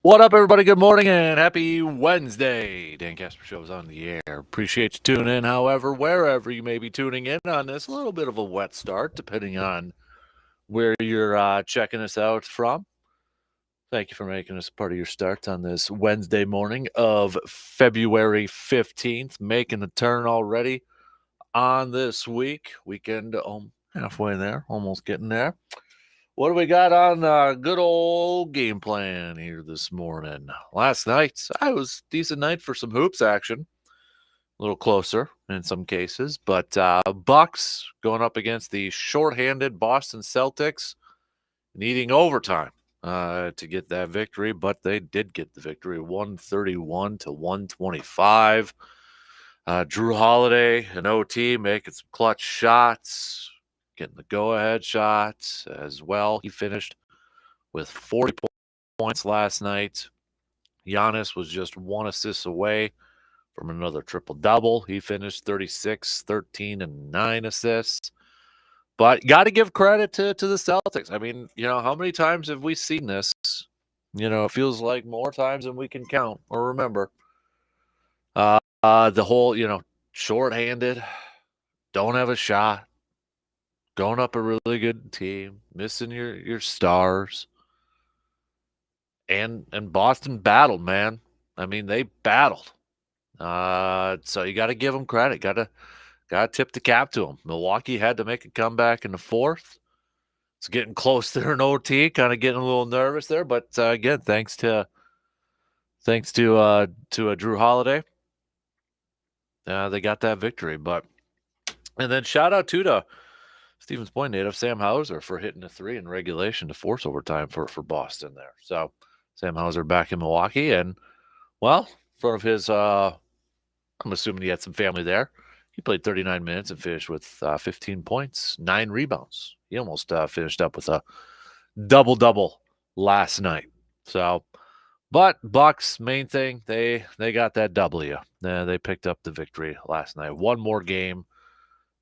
What up, everybody? Good morning and happy Wednesday. Dan Kasper Show is on the air. Appreciate you tuning in, however, wherever you may be tuning in on this. A little bit of a wet start, depending on where you're checking us out from. Thank you for making us part of your start on this Wednesday morning of February 15th. Making the turn already on this weekend. Halfway there, almost getting there. What do we got on good old game plan here this morning? Last night, I was decent night for some hoops action. A little closer in some cases, but Bucks going up against the shorthanded Boston Celtics, needing overtime to get that victory, but they did get the victory, 131 to 125. Drew Holiday and OT making some clutch shots, getting the go-ahead shots as well. He finished with 40 points last night. Giannis was just one assist away from another triple-double. He finished 36, 13, and 9 assists. But got to give credit to the Celtics. I mean, how many times have we seen this? It feels like more times than we can count or remember. The whole, shorthanded, don't have a shot, going up a really good team, missing your stars. And Boston battled, man. I mean, they battled. So you got to give them credit. Got to tip the cap to them. Milwaukee had to make a comeback in the fourth. It's getting close there in OT. Kind of getting a little nervous there, but again, thanks to Drew Holiday, they got that victory. And then shout out to Stevens Point native Sam Hauser for hitting a three in regulation to force overtime for Boston there. So Sam Hauser back in Milwaukee, and well, in front of his, I'm assuming he had some family there. He played 39 minutes and finished with 15 points, 9 rebounds. He almost finished up with a double-double last night. So, but Bucks, main thing, they got that W. They picked up the victory last night. One more game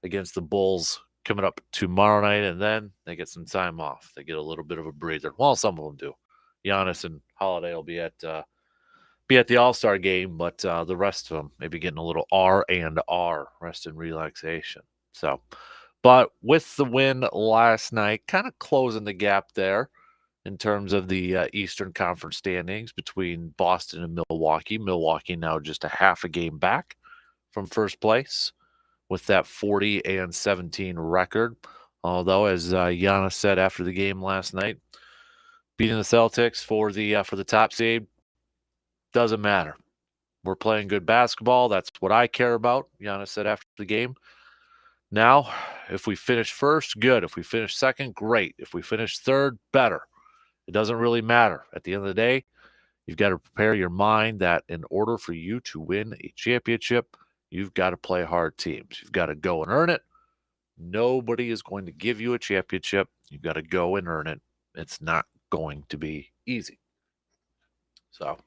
against the Bulls coming up tomorrow night, and then they get some time off. They get a little bit of a breather. Well, some of them do. Giannis and Holiday will be at the All-Star game, but the rest of them maybe getting a little R&R, rest and relaxation. So, but with the win last night, kind of closing the gap there in terms of the Eastern Conference standings between Boston and Milwaukee. Milwaukee now just a half a game back from first place with that 40-17 record. Although, as Giannis said after the game last night, beating the Celtics for the top seed doesn't matter. We're playing good basketball. That's what I care about, Giannis said after the game. Now, if we finish first, good. If we finish second, great. If we finish third, better. It doesn't really matter. At the end of the day, you've got to prepare your mind that in order for you to win a championship, you've got to play hard teams. You've got to go and earn it. Nobody is going to give you a championship. You've got to go and earn it. It's not going to be easy. So,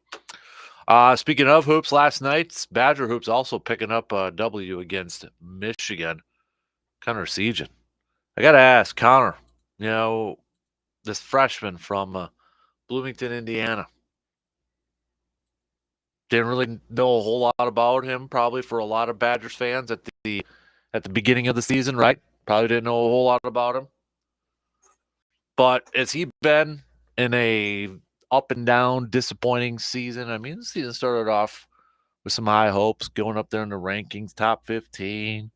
speaking of hoops, last night's Badger hoops also picking up a W against Michigan. Connor Segan. I got to ask, Connor, this freshman from Bloomington, Indiana. Didn't really know a whole lot about him, probably for a lot of Badgers fans at the beginning of the season, right? Probably didn't know a whole lot about him. But has he been in a up and down, disappointing season? I mean, the season started off with some high hopes, going up there in the rankings, top 15,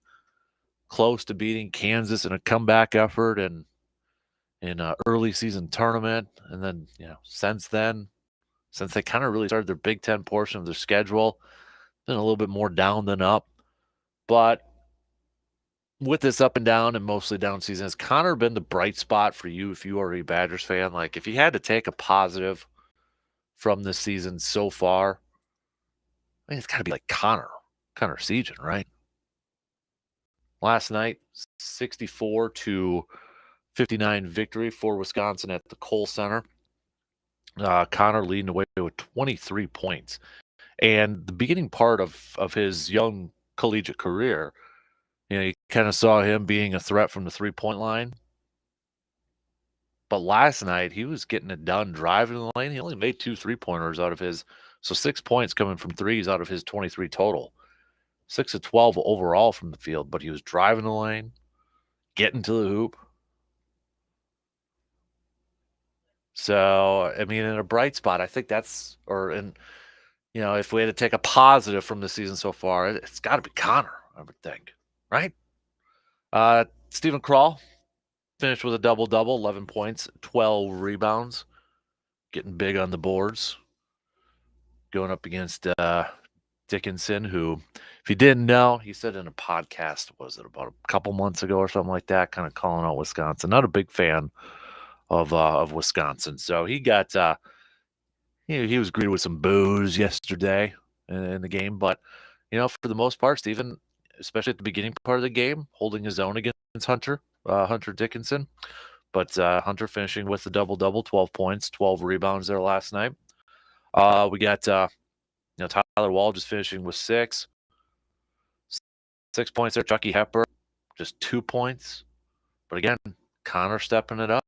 close to beating Kansas in a comeback effort and in an early season tournament. And then, since they kind of really started their Big Ten portion of their schedule, been a little bit more down than up. But with this up and down and mostly down season, has Connor been the bright spot for you if you are a Badgers fan? Like, if you had to take a positive from this season so far, I mean, it's got to be like Connor Segan, right? Last night, 64-59 victory for Wisconsin at the Kohl Center. Connor leading away with 23 points. And the beginning part of his young collegiate career, you kind of saw him being a threat from the three-point line. But last night, he was getting it done driving the lane. He only made 2 3-pointers out of his so 6 points coming from threes out of his 23 total. 6 of 12 overall from the field, but he was driving the lane, getting to the hoop. So, I mean, in a bright spot, I think that's if we had to take a positive from the season so far, it's got to be Connor, I would think, right? Stephen Kral finished with a double-double, 11 points, 12 rebounds, getting big on the boards, going up against Dickinson, who, if you didn't know, he said in a podcast, was it about a couple months ago or something like that, kind of calling out Wisconsin. Not a big fan of Wisconsin. So he got he was greeted with some boos yesterday in the game, but for the most part, Stephen, especially at the beginning part of the game, holding his own against Hunter Dickinson. But Hunter finishing with the double-double, 12 points, 12 rebounds there last night. We got Tyler Wall just finishing with 6 points there. Chucky Hepburn, just 2 points. But again, Connor stepping it up.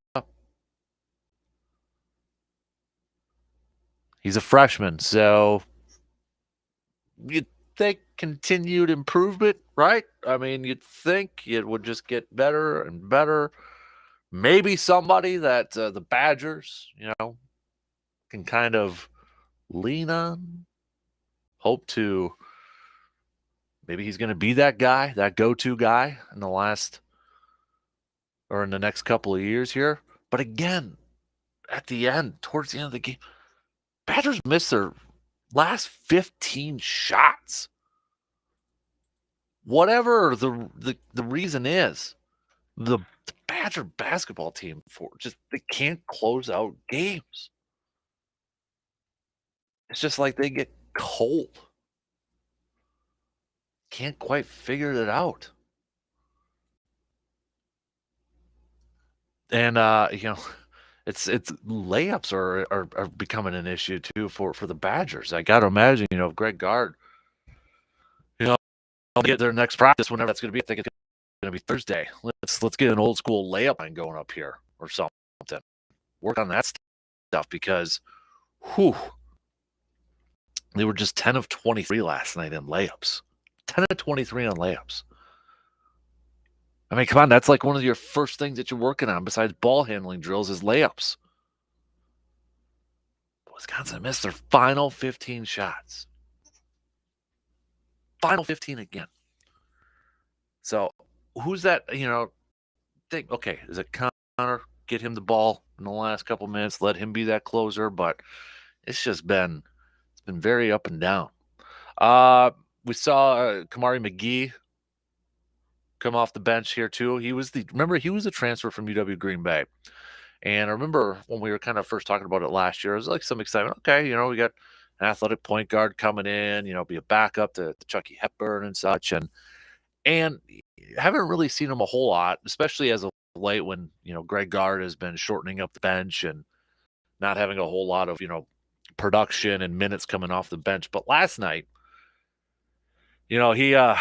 He's a freshman, so you'd think continued improvement, right? I mean, you'd think it would just get better and better. Maybe somebody that the Badgers, can kind of lean on, hope to. Maybe he's going to be that guy, that go-to guy in the next couple of years here. But again, at the end, towards the end of the game, Badgers missed their last 15 shots. Whatever the reason is, the Badger basketball team they can't close out games. It's just like they get cold. Can't quite figure it out. And it's layups are becoming an issue too for the Badgers. I got to imagine, Greg Gard, get their next practice whenever that's going to be. I think it's going to be Thursday. Let's get an old school layup line going up here or something. Work on that stuff because, they were just 10 of 23 last night in layups. 10 of 23 on layups. I mean, come on, that's like one of your first things that you're working on besides ball handling drills is layups. Wisconsin missed their final 15 shots. Final 15 again. So who's that, think, okay, is it Connor? Get him the ball in the last couple minutes, let him be that closer, but it's been very up and down. We saw Kamari McGee come off the bench here too. He was the transfer from UW Green Bay. And I remember when we were kind of first talking about it last year, it was like some excitement. Okay, we got an athletic point guard coming in, be a backup to Chucky Hepburn and such. And haven't really seen him a whole lot, especially as of late when, Greg Gard has been shortening up the bench and not having a whole lot of, production and minutes coming off the bench. But last night, he, I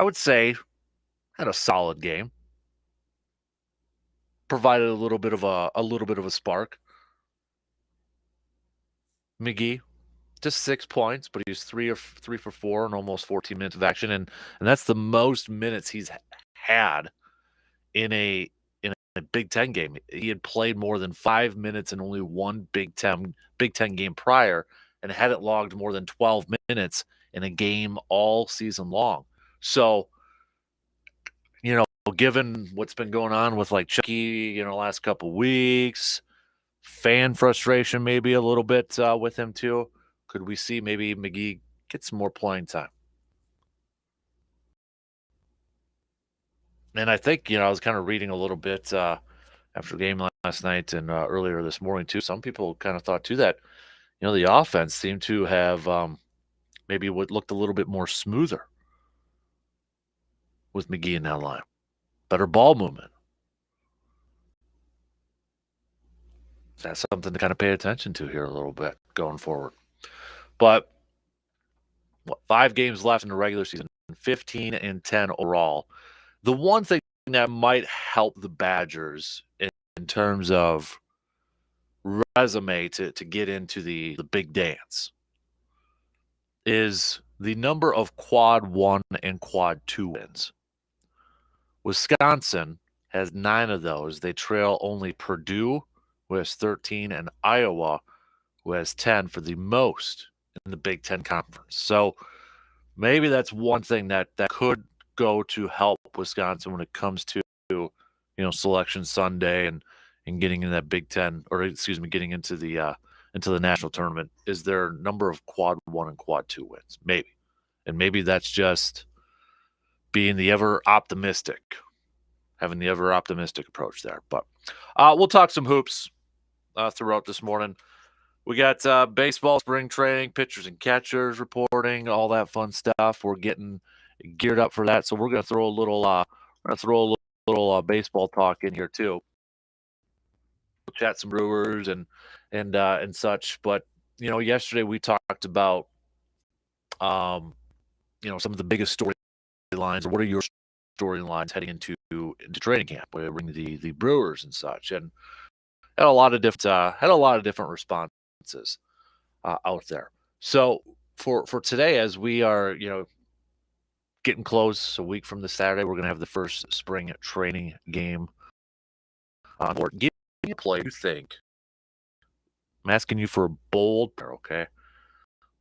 would say, had a solid game. Provided a little bit of a spark. McGee, just 6 points, but he was 3 for 4 in almost 14 minutes of action, and that's the most minutes he's had in a Big Ten game. He had played more than 5 minutes in only one Big Ten game prior, and hadn't logged more than 12 minutes in a game all season long. So, given what's been going on with like Chucky, last couple weeks, fan frustration maybe a little bit with him too. Could we see maybe McGee get some more playing time? And I think, I was kind of reading a little bit after the game last night and earlier this morning too. Some people kind of thought too that, the offense seemed to have maybe what looked a little bit more smoother with McGee in that line. Better ball movement. That's something to kind of pay attention to here a little bit going forward. But 5 games left in the regular season, 15 and 10 overall. The one thing that might help the Badgers in terms of resume to get into the big dance is the number of quad 1 and quad 2 wins. Wisconsin has 9 of those. They trail only Purdue, who has 13, and Iowa, who has 10 for the most in the Big Ten Conference. So maybe that's one thing that could go to help Wisconsin when it comes to, Selection Sunday and getting in that Big Ten, or excuse me, getting into the national tournament, is their number of quad 1 and quad 2 wins. Maybe. And maybe that's just being the ever optimistic, having the ever optimistic approach there. But we'll talk some hoops throughout this morning. We got baseball, spring training, pitchers and catchers reporting, all that fun stuff. We're getting geared up for that, so we're going to throw a little baseball talk in here too. We'll chat some Brewers and such. But yesterday we talked about some of the biggest storylines. What are your storylines heading into training camp? We bring the Brewers and such, and had a lot of different responses out there. So for today, as we are getting close, a week from the Saturday, we're going to have the first spring training game on board. Give me a play you think. I'm asking you for a bold, okay?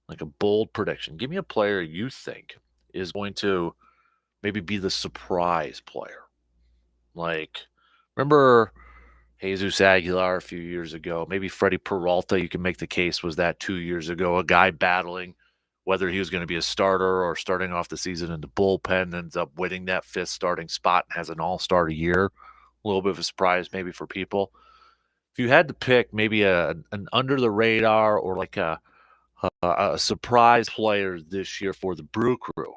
Like a bold prediction. Give me a player you think is going to maybe be the surprise player. Like, remember Jesus Aguilar a few years ago? Maybe Freddie Peralta, you can make the case, was that 2 years ago. A guy battling whether he was going to be a starter or starting off the season in the bullpen, ends up winning that 5th starting spot and has an all-star year. A little bit of a surprise maybe for people. If you had to pick maybe an under-the-radar or like a surprise player this year for the Brew Crew,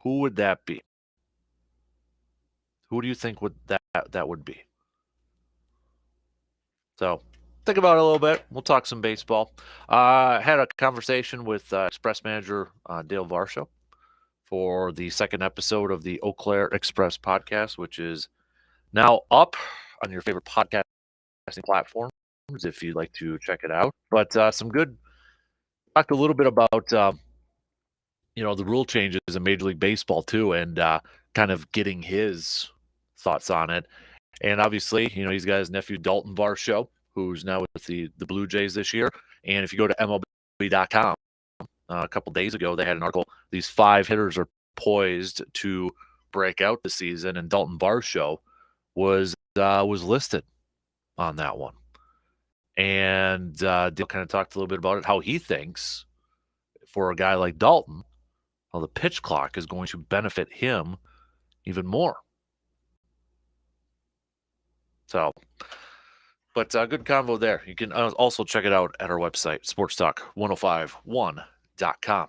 who would that be? Who do you think that would be? So think about it a little bit. We'll talk some baseball. Had a conversation with Express manager Dale Varsho for the second episode of the Eau Claire Express podcast, which is now up on your favorite podcasting platforms if you'd like to check it out. But some good. Talked a little bit about the rule changes in Major League Baseball too, and kind of getting his thoughts on it. And obviously, he's got his nephew Dalton Varsho, who's now with the Blue Jays this year. And if you go to MLB.com, a couple days ago, they had an article. These 5 hitters are poised to break out this season, and Dalton Varsho was listed on that one. And Dale kind of talked a little bit about it, how he thinks for a guy like Dalton, how the pitch clock is going to benefit him even more. So, but good convo there. You can also check it out at our website, sportstalk1051.com.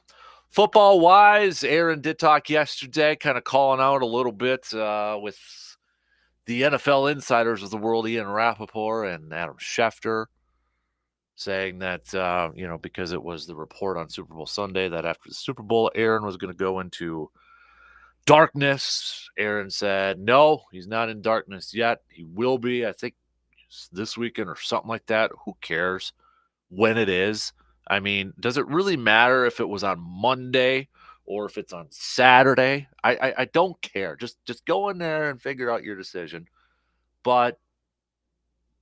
Football-wise, Aaron did talk yesterday, kind of calling out a little bit with the NFL insiders of the world, Ian Rappaport and Adam Schefter, saying that, because it was the report on Super Bowl Sunday that after the Super Bowl, Aaron was going to go into darkness. Aaron said, no, he's not in darkness yet. He will be, I think, this weekend or something like that. Who cares when it is? I mean, does it really matter if it was on Monday or if it's on Saturday? I don't care. Just go in there and figure out your decision. But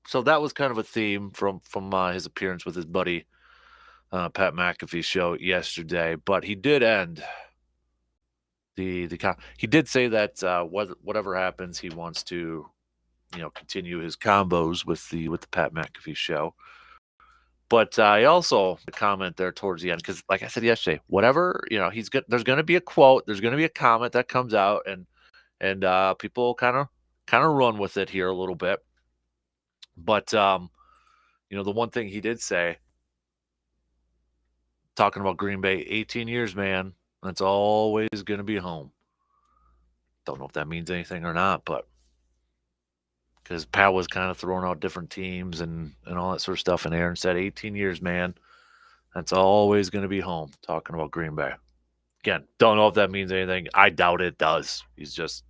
so that was kind of a theme from his appearance with his buddy Pat McAfee's show yesterday. But he did end he did say that whatever happens, he wants to continue his combos with the Pat McAfee show. But I also comment there towards the end, because like I said yesterday, whatever, there's going to be a quote, there's going to be a comment that comes out, and people kind of run with it here a little bit. But the one thing he did say, talking about Green Bay, 18 years, man, that's always going to be home. Don't know if that means anything or not, but because Pat was kind of throwing out different teams and all that sort of stuff. And Aaron said, 18 years, man, that's always going to be home, talking about Green Bay. Again, don't know if that means anything. I doubt it does. He's just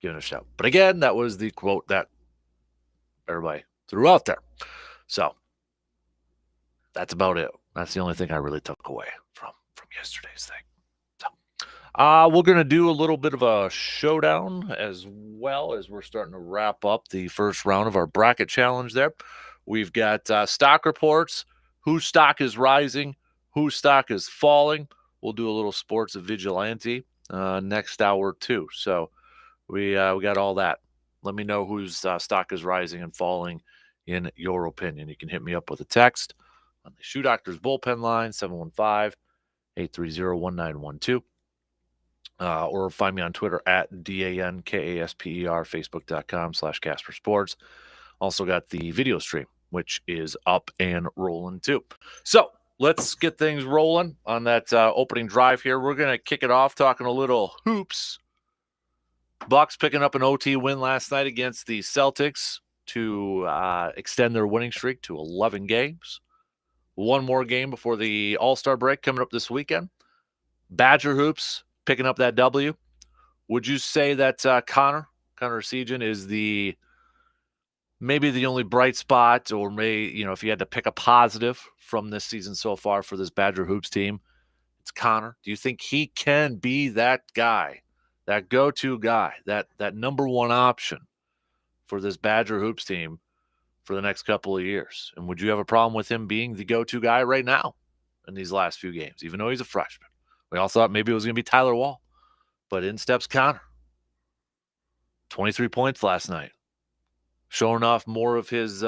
giving a shout. But again, that was the quote that everybody threw out there. So that's about it. That's the only thing I really took away from yesterday's thing. So we're gonna do a little bit of a showdown as well as we're starting to wrap up the first round of our bracket challenge there. We've got stock reports, whose stock is rising, whose stock is falling. We'll do a little sports vigilante next hour too. So we got all that. Let me know whose stock is rising and falling in your opinion. You can hit me up with a text on the Shoe Doctors bullpen line, 715-830-1912. Or find me on Twitter at DANKASPER, Facebook.com/Kasper Sports. Also got the video stream, which is up and rolling too. So let's get things rolling on that opening drive here. We're going to kick it off talking a little hoops. Bucks picking up an OT win last night against the Celtics to extend their winning streak to 11 games. One more game before the All-Star break coming up this weekend. Badger hoops picking up that W. Would you say that Connor Segan is maybe the only bright spot, or if you had to pick a positive from this season so far for this Badger hoops team, it's Connor. Do you think he can be that guy, that go-to guy, that number one option for this Badger hoops team for the next couple of years? And would you have a problem with him being the go-to guy right now in these last few games, even though he's a freshman? We all thought maybe it was going to be Tyler Wall, but in steps Connor. 23 points last night, showing off more of his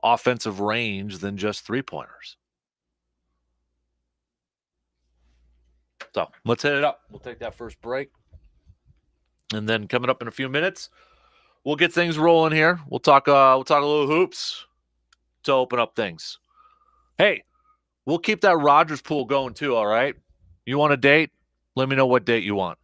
offensive range than just three-pointers. So let's hit it up. We'll take that first break. And then coming up in a few minutes, we'll get things rolling here. We'll talk a little hoops to open up things. Hey, we'll keep that Rogers pool going too, all right? You want a date? Let me know what date you want.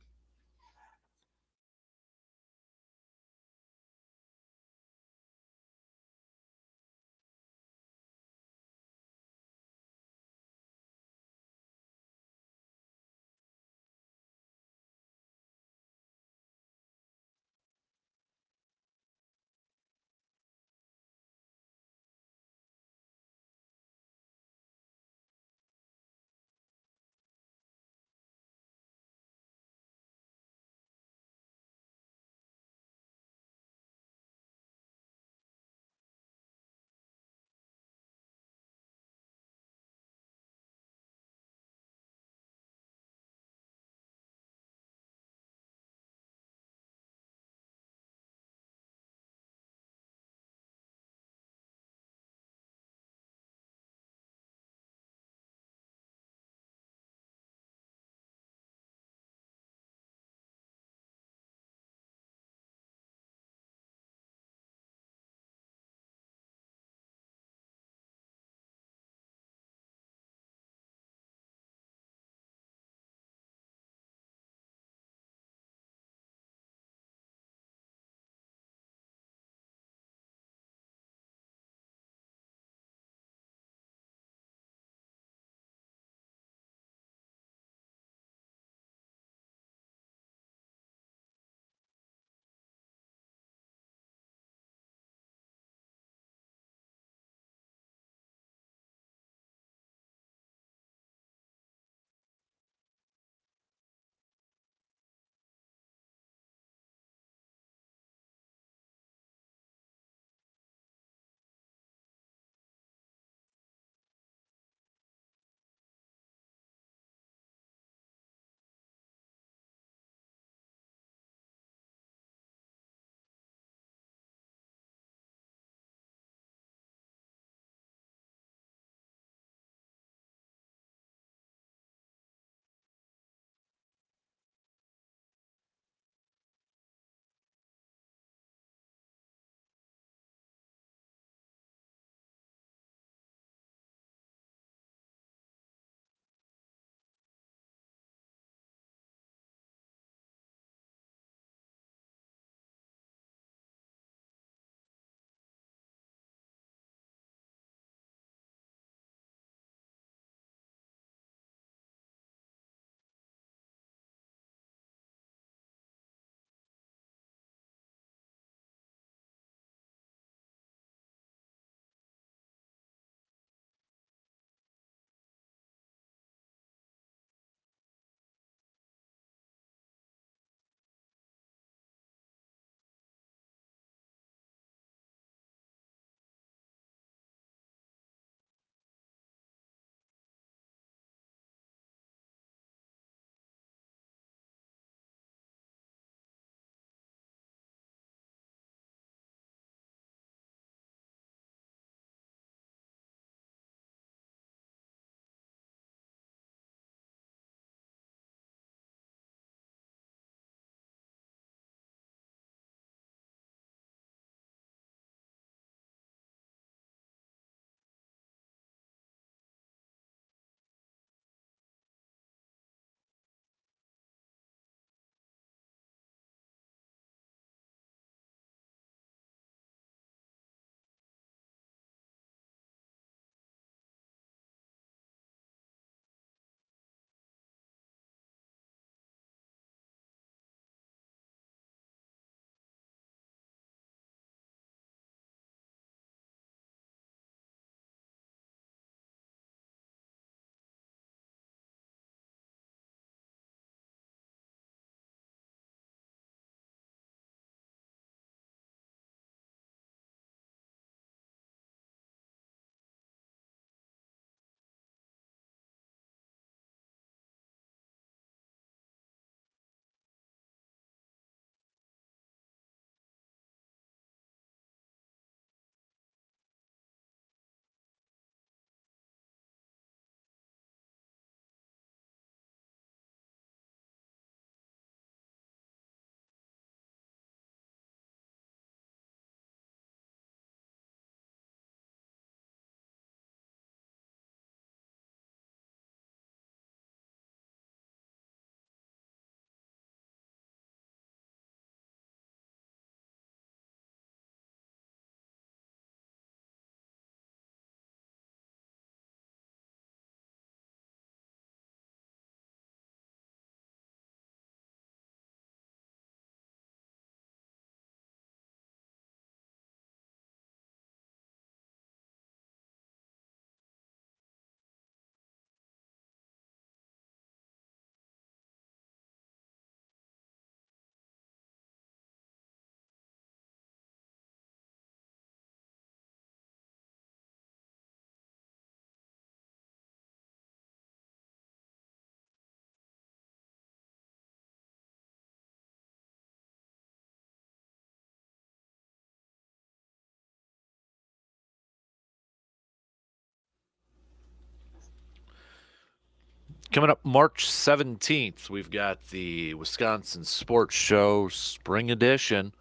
Coming up March 17th, we've got the Wisconsin Sports Show Spring Edition.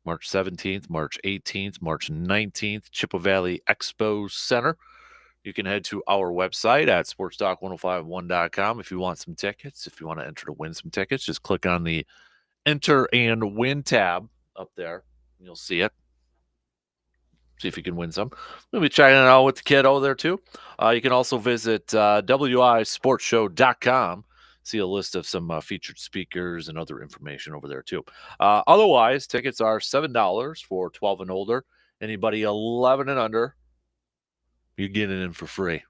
March 17th, March 18th, March 19th, Chippewa Valley Expo Center. You can head to our website at sportstalk1051.com if you want some tickets. If you want to enter to win some tickets, just click on the Enter and Win tab up there. You'll see it. See if you can win some. We'll be checking it out with the kiddo there too. You can also visit wisportshow.com. See a list of some featured speakers and other information over there too. Otherwise, tickets are $7 for 12 and older. Anybody 11 and under, you're getting in for free.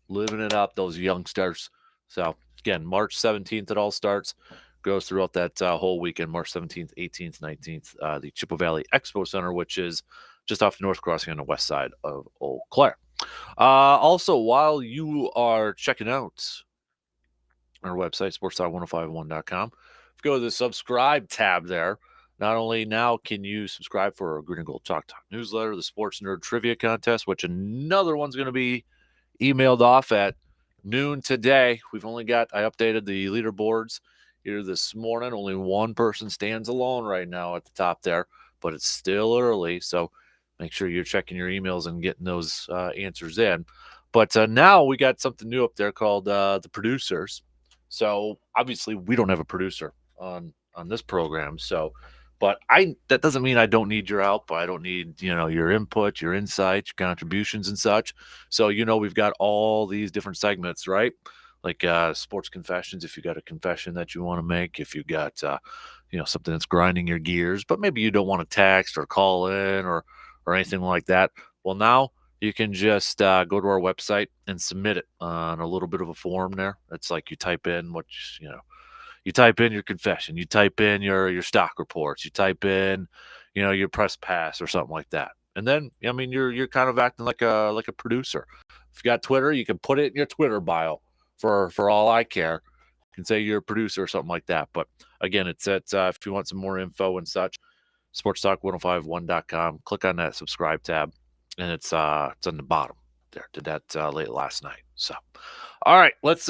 Living it up, those youngsters. So again, March 17th, it all starts. Goes throughout that whole weekend, March 17th, 18th, 19th, the Chippewa Valley Expo Center, which is just off the North Crossing on the west side of Eau Claire. Also, while you are checking out our website, sportstalk1051.com, if you go to the subscribe tab there, not only now can you subscribe for our Green and Gold Talk newsletter, the Sports Nerd Trivia Contest, which another one's going to be emailed off at noon today. I updated the leaderboards here this morning. Only one person stands alone right now at the top there, but it's still early, so make sure you're checking your emails and getting those answers in. But now we got something new up there called the producers. So obviously we don't have a producer on this program. So, but that doesn't mean I don't need your help. I don't need, your input, your insights, your contributions and such. So, we've got all these different segments, right? Like sports confessions, if you got a confession that you want to make, if you got, something that's grinding your gears, but maybe you don't want to text or call in or anything like that. Well, now you can just go to our website and submit it on a little bit of a form there. It's like you type in you type in your confession, you type in your stock reports, you type in, your press pass or something like that. And then, you're kind of acting like a producer. If you got Twitter, you can put it in your Twitter bio for all I care. You can say you're a producer or something like that. But again, it's at, if you want some more info and such, sportstalk1051.com. Click on that subscribe tab, and it's on the bottom there. Did that late last night. So, all right, let's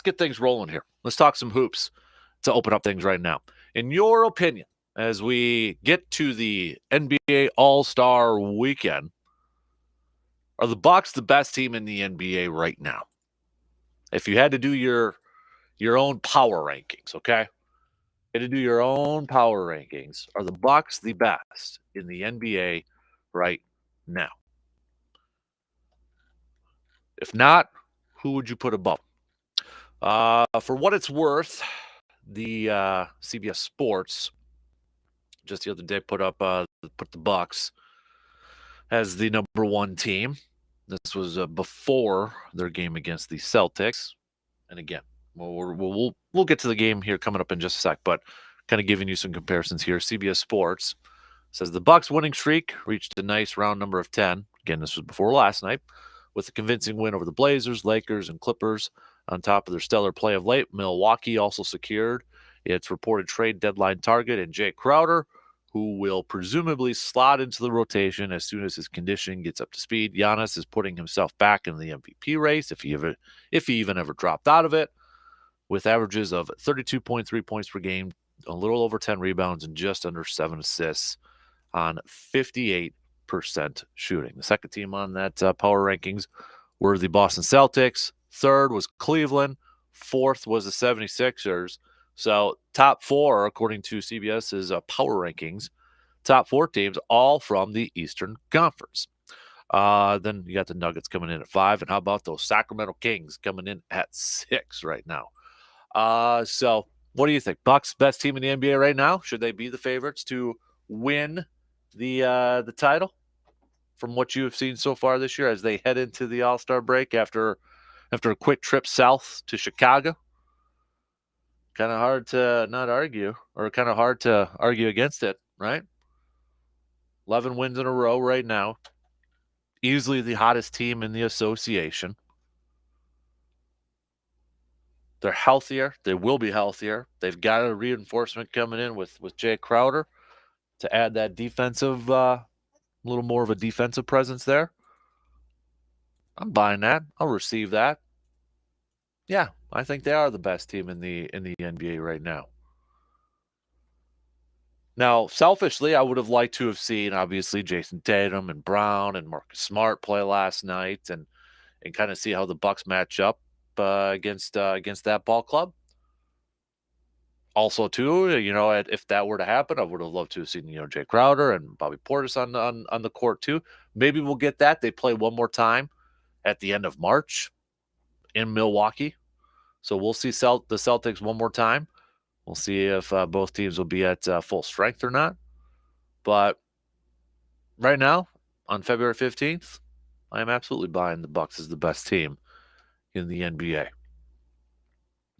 get things rolling here. Let's talk some hoops to open up things right now. In your opinion, as we get to the NBA All-Star Weekend, are the Bucks the best team in the NBA right now? If you had to do your own power rankings, okay? To do your own power rankings, are the Bucks the best in the NBA right now? If not, who would you put above? For what it's worth, the CBS Sports just the other day put the Bucks as the number one team. This was before their game against the Celtics, and again, we'll get to the game here coming up in just a sec, but kind of giving you some comparisons here. CBS Sports says the Bucks winning streak reached a nice round number of 10. Again, this was before last night, with a convincing win over the Blazers, Lakers, and Clippers. On top of their stellar play of late, Milwaukee also secured its reported trade deadline target in Jay Crowder, who will presumably slot into the rotation as soon as his conditioning gets up to speed. Giannis is putting himself back in the MVP race, if he even ever dropped out of it, with averages of 32.3 points per game, a little over 10 rebounds, and just under 7 assists on 58% shooting. The second team on that power rankings were the Boston Celtics. Third was Cleveland. Fourth was the 76ers. So top four, according to CBS's power rankings, top four teams, all from the Eastern Conference. Then you got the Nuggets coming in at 5. And how about those Sacramento Kings coming in at 6 right now? So what do you think? Bucks, best team in the NBA right now? Should they be the favorites to win the title from what you have seen so far this year as they head into the All-Star break after a quick trip south to Chicago? Kind of hard to not argue, or kind of hard to argue against it, right? 11 wins in a row right now. Easily the hottest team in the association. They're healthier. They will be healthier. They've got a reinforcement coming in with Jay Crowder to add that defensive, a little more of a defensive presence there. I'm buying that. I'll receive that. Yeah, I think they are the best team in the NBA right now. Now, selfishly, I would have liked to have seen obviously Jason Tatum and Brown and Marcus Smart play last night and kind of see how the Bucks match up against that ball club. Also, too, if that were to happen, I would have loved to have seen Jay Crowder and Bobby Portis on the court too. Maybe we'll get that. They play one more time at the end of March in Milwaukee, so we'll see the Celtics one more time. We'll see if both teams will be at full strength or not. But right now, on February 15th, I am absolutely buying the Bucks as the best team in the NBA.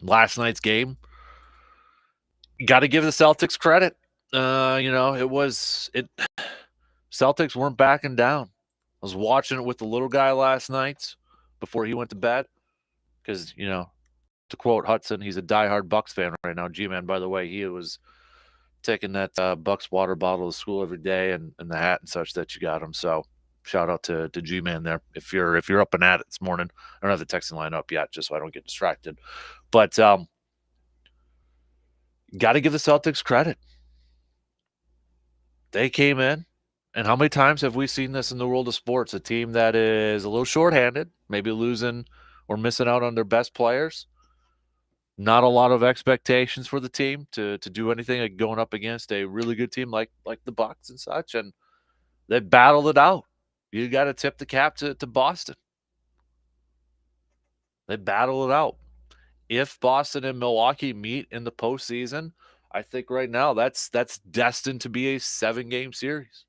Last night's game, got to give the Celtics credit. It. Celtics weren't backing down. I was watching it with the little guy last night before he went to bed because, to quote Hudson, he's a diehard Bucks fan right now. G-Man, by the way, he was taking that Bucks water bottle to school every day and the hat and such that you got him. So shout out to G-Man there. If you're up and at it this morning, I don't have the texting line up yet just so I don't get distracted. But got to give the Celtics credit. They came in, and how many times have we seen this in the world of sports? A team that is a little shorthanded, maybe losing or missing out on their best players. Not a lot of expectations for the team to do anything like going up against a really good team like the Bucks and such, and they battled it out. You got to tip the cap to Boston. They battled it out. If Boston and Milwaukee meet in the postseason, I think right now that's destined to be a 7-game series.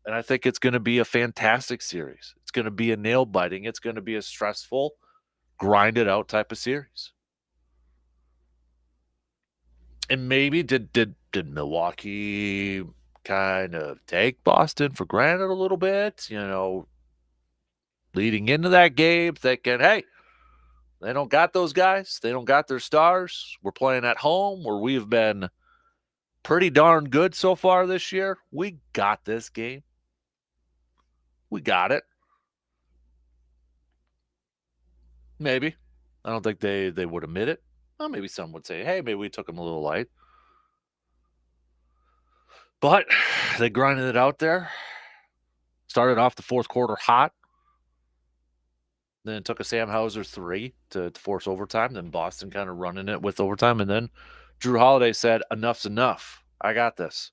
And I think it's going to be a fantastic series. It's going to be a nail-biting. It's going to be a stressful, grinded-out type of series. And maybe did Milwaukee kind of take Boston for granted a little bit, leading into that game, thinking, hey, they don't got those guys. They don't got their stars. We're playing at home where we've been pretty darn good so far this year. We got this game. We got it. Maybe. I don't think they would admit it. Well, maybe some would say, hey, maybe we took them a little light. But they grinded it out there. Started off the fourth quarter hot. Then it took a Sam Hauser 3 to force overtime. Then Boston kind of running it with overtime. And then Drew Holiday said, enough's enough. I got this.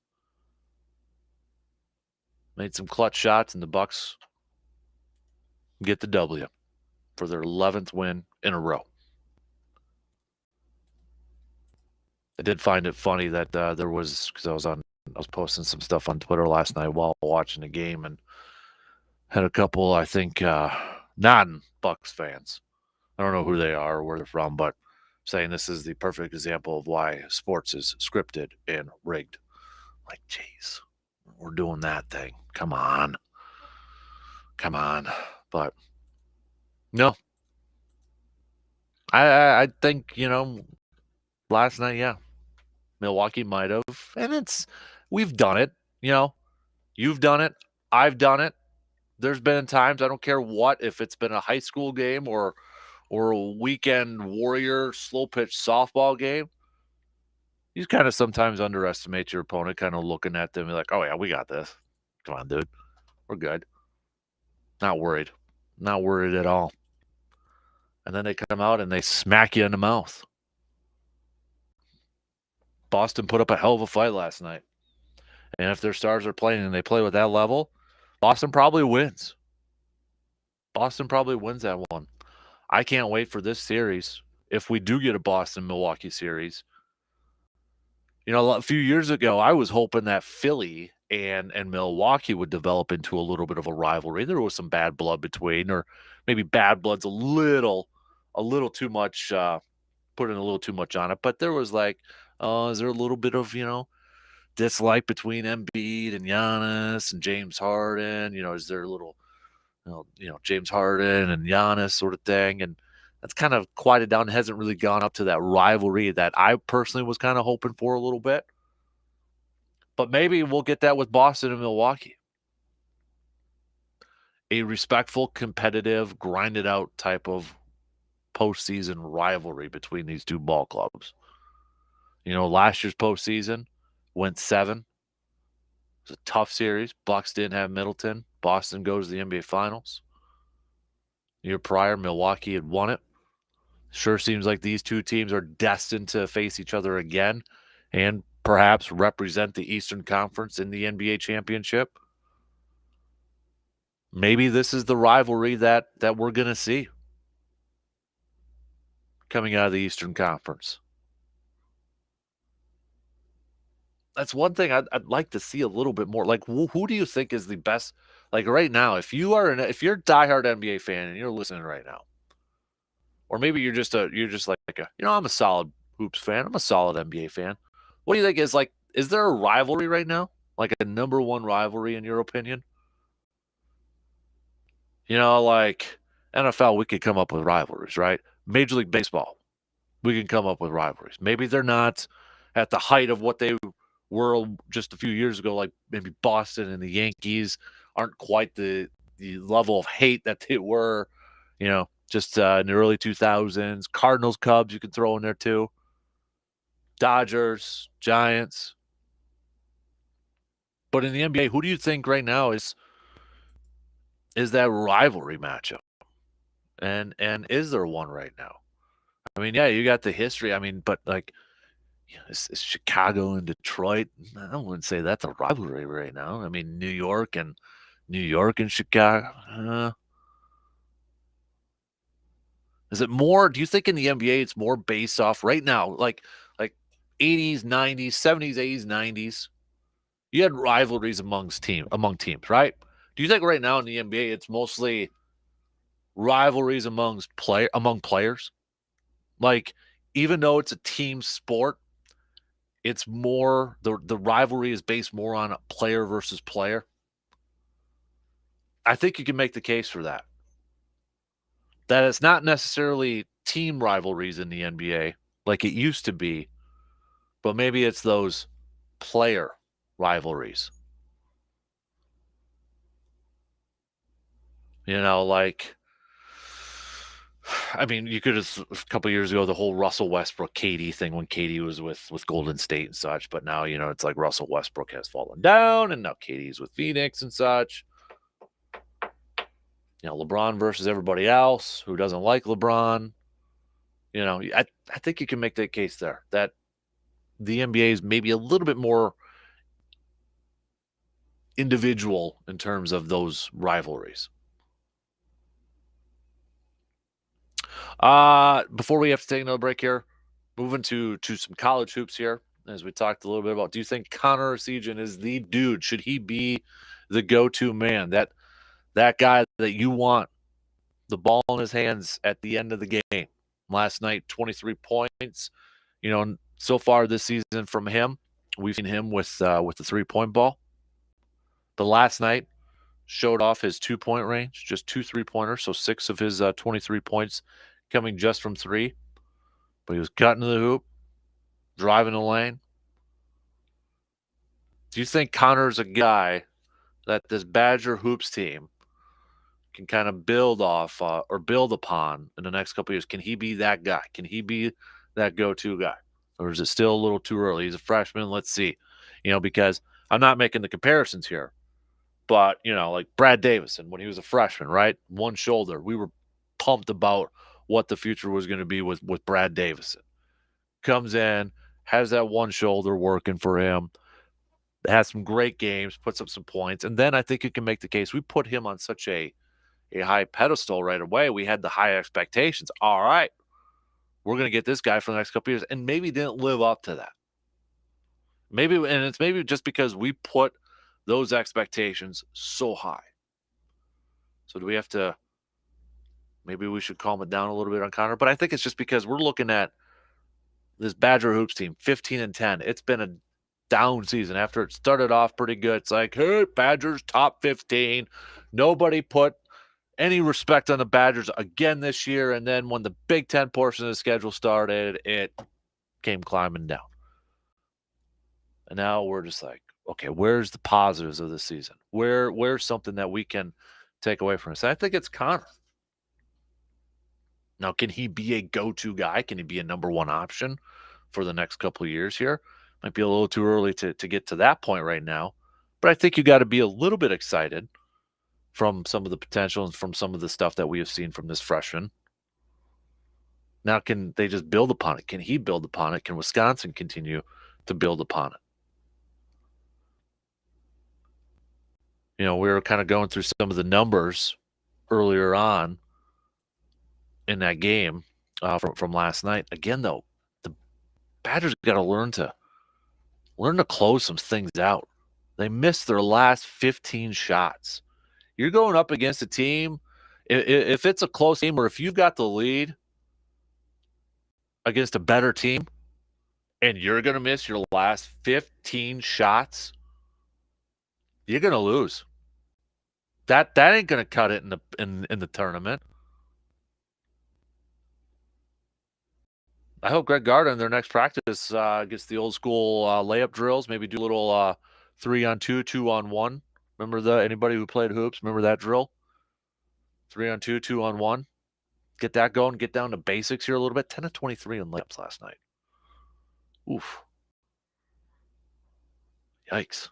Made some clutch shots, and the Bucks get the W for their 11th win in a row. I did find it funny that there was, because I was posting some stuff on Twitter last night while watching the game, and had a couple, I think, non-Bucks fans. I don't know who they are or where they're from, but saying this is the perfect example of why sports is scripted and rigged. Like, geez, we're doing that thing. Come on. But no, I think, last night, yeah, Milwaukee might have, and we've done it, you've done it, I've done it. There's been times, I don't care what, if it's been a high school game or a weekend Warrior slow pitch softball game, you kind of sometimes underestimate your opponent, kind of looking at them and like, oh yeah, we got this. Come on, dude. We're good. Not worried. Not worried at all. And then they come out and they smack you in the mouth. Boston put up a hell of a fight last night. And if their stars are playing and they play with that level, Boston probably wins. Boston probably wins that one. I can't wait for this series. If we do get a Boston-Milwaukee series, a few years ago, I was hoping that Philly and Milwaukee would develop into a little bit of a rivalry. There was some bad blood between, or maybe bad blood's a little too much, putting a little too much on it. But there was like, is there a little bit of, dislike between Embiid and Giannis and James Harden? Is there a little, James Harden and Giannis sort of thing? And that's kind of quieted down. It hasn't really gone up to that rivalry that I personally was kind of hoping for a little bit. But maybe we'll get that with Boston and Milwaukee. A respectful, competitive, grinded out type of postseason rivalry between these two ball clubs. Last year's postseason went 7. It was a tough series. Bucks didn't have Middleton. Boston goes to the NBA Finals. The year prior, Milwaukee had won it. Sure seems like these two teams are destined to face each other again and perhaps represent the Eastern Conference in the NBA championship. Maybe this is the rivalry that we're going to see coming out of the Eastern Conference. That's one thing I'd like to see a little bit more. Like, who do you think is the best? Like right now, if you're a diehard NBA fan and you're listening right now, or maybe you're just like I'm a solid hoops fan. I'm a solid NBA fan. What do you think is there a rivalry right now? Like a number one rivalry in your opinion? Like NFL, we could come up with rivalries, right? Major League Baseball, we can come up with rivalries. Maybe they're not at the height of what they were just a few years ago, like maybe Boston and the Yankees aren't quite the level of hate that they were, just in the early 2000s. Cardinals, Cubs, you can throw in there too. Dodgers, Giants. But in the NBA, who do you think right now is that rivalry matchup? And is there one right now? I mean, yeah, you got the history. I mean, but like, it's Chicago and Detroit. I wouldn't say that's a rivalry right now. I mean, New York and Chicago. Is it more? Do you think in the NBA it's more based off right now, like 80s, 90s, 70s, 80s, 90s? You had rivalries among teams, right? Do you think right now in the NBA it's mostly rivalries among players? Like, even though it's a team sport, it's more the rivalry is based more on player versus player. I think you can make the case for that. That it's not necessarily team rivalries in the NBA like it used to be, but maybe it's those player rivalries. Like, I mean, you could have a couple years ago the whole Russell Westbrook KD thing when KD was with Golden State and such, but now it's like Russell Westbrook has fallen down, and now KD's with Phoenix and such. LeBron versus everybody else who doesn't like LeBron. I think you can make that case there that the NBA is maybe a little bit more individual in terms of those rivalries. Before we have to take another break here, moving to some college hoops here, as we talked a little bit about. Do you think Connor Essegian is the dude? Should he be the go-to man? That guy that you want the ball in his hands at the end of the game. Last night, 23 points. So far this season from him, we've seen him with the 3-point ball. But last night showed off his 2-point range, just 2 3-pointers, so 6 of his 23 points coming just from 3. But he was cutting the hoop, driving the lane. Do you think Connor's a guy that this Badger Hoops team can kind of build off or build upon in the next couple of years? Can he be that guy? Can he be that go-to guy? Or is it still a little too early? He's a freshman. Let's see. Because I'm not making the comparisons here. But, like Brad Davison, when he was a freshman, right? One shoulder. We were pumped about what the future was going to be with Brad Davison. Comes in, has that one shoulder working for him, has some great games, puts up some points. And then I think you can make the case. We put him on such a high pedestal right away. We had the high expectations. All right, we're going to get this guy for the next couple of years, and maybe didn't live up to that. And it's maybe just because we put those expectations so high. So do we have to, maybe we should calm it down a little bit on Connor, but I think it's just because we're looking at this Badger Hoops team, 15-10. It's been a down season after it started off pretty good. It's like, hey, Badgers top 15. Nobody put any respect on the Badgers again this year. And then when the Big Ten portion of the schedule started, it came climbing down. And now we're just like, okay, where's the positives of this season? Where's something that we can take away from this? And I think it's Connor. Now, can he be a go-to guy? Can he be a number one option for the next couple of years here? Might be a little too early to get to that point right now. But I think you got to be a little bit excited from some of the potential and from some of the stuff that we have seen from this freshman. Now, can they just build upon it? Can he build upon it? Can Wisconsin continue to build upon it? We were kind of going through some of the numbers earlier on in that game from last night. Again, though, the Badgers got to learn to close some things out. They missed their last 15 shots. You're going up against a team, if it's a close game or if you've got the lead against a better team and you're going to miss your last 15 shots, you're going to lose. That ain't going to cut it in the tournament. I hope Greg Garda in their next practice gets the old school layup drills, maybe do a little 3-on-2, 2-on-1. Remember anybody who played hoops, remember that drill? 3-on-2, 2-on-1. Get that going, get down to basics here a little bit. 10 of 23 in layups last night. Oof. Yikes.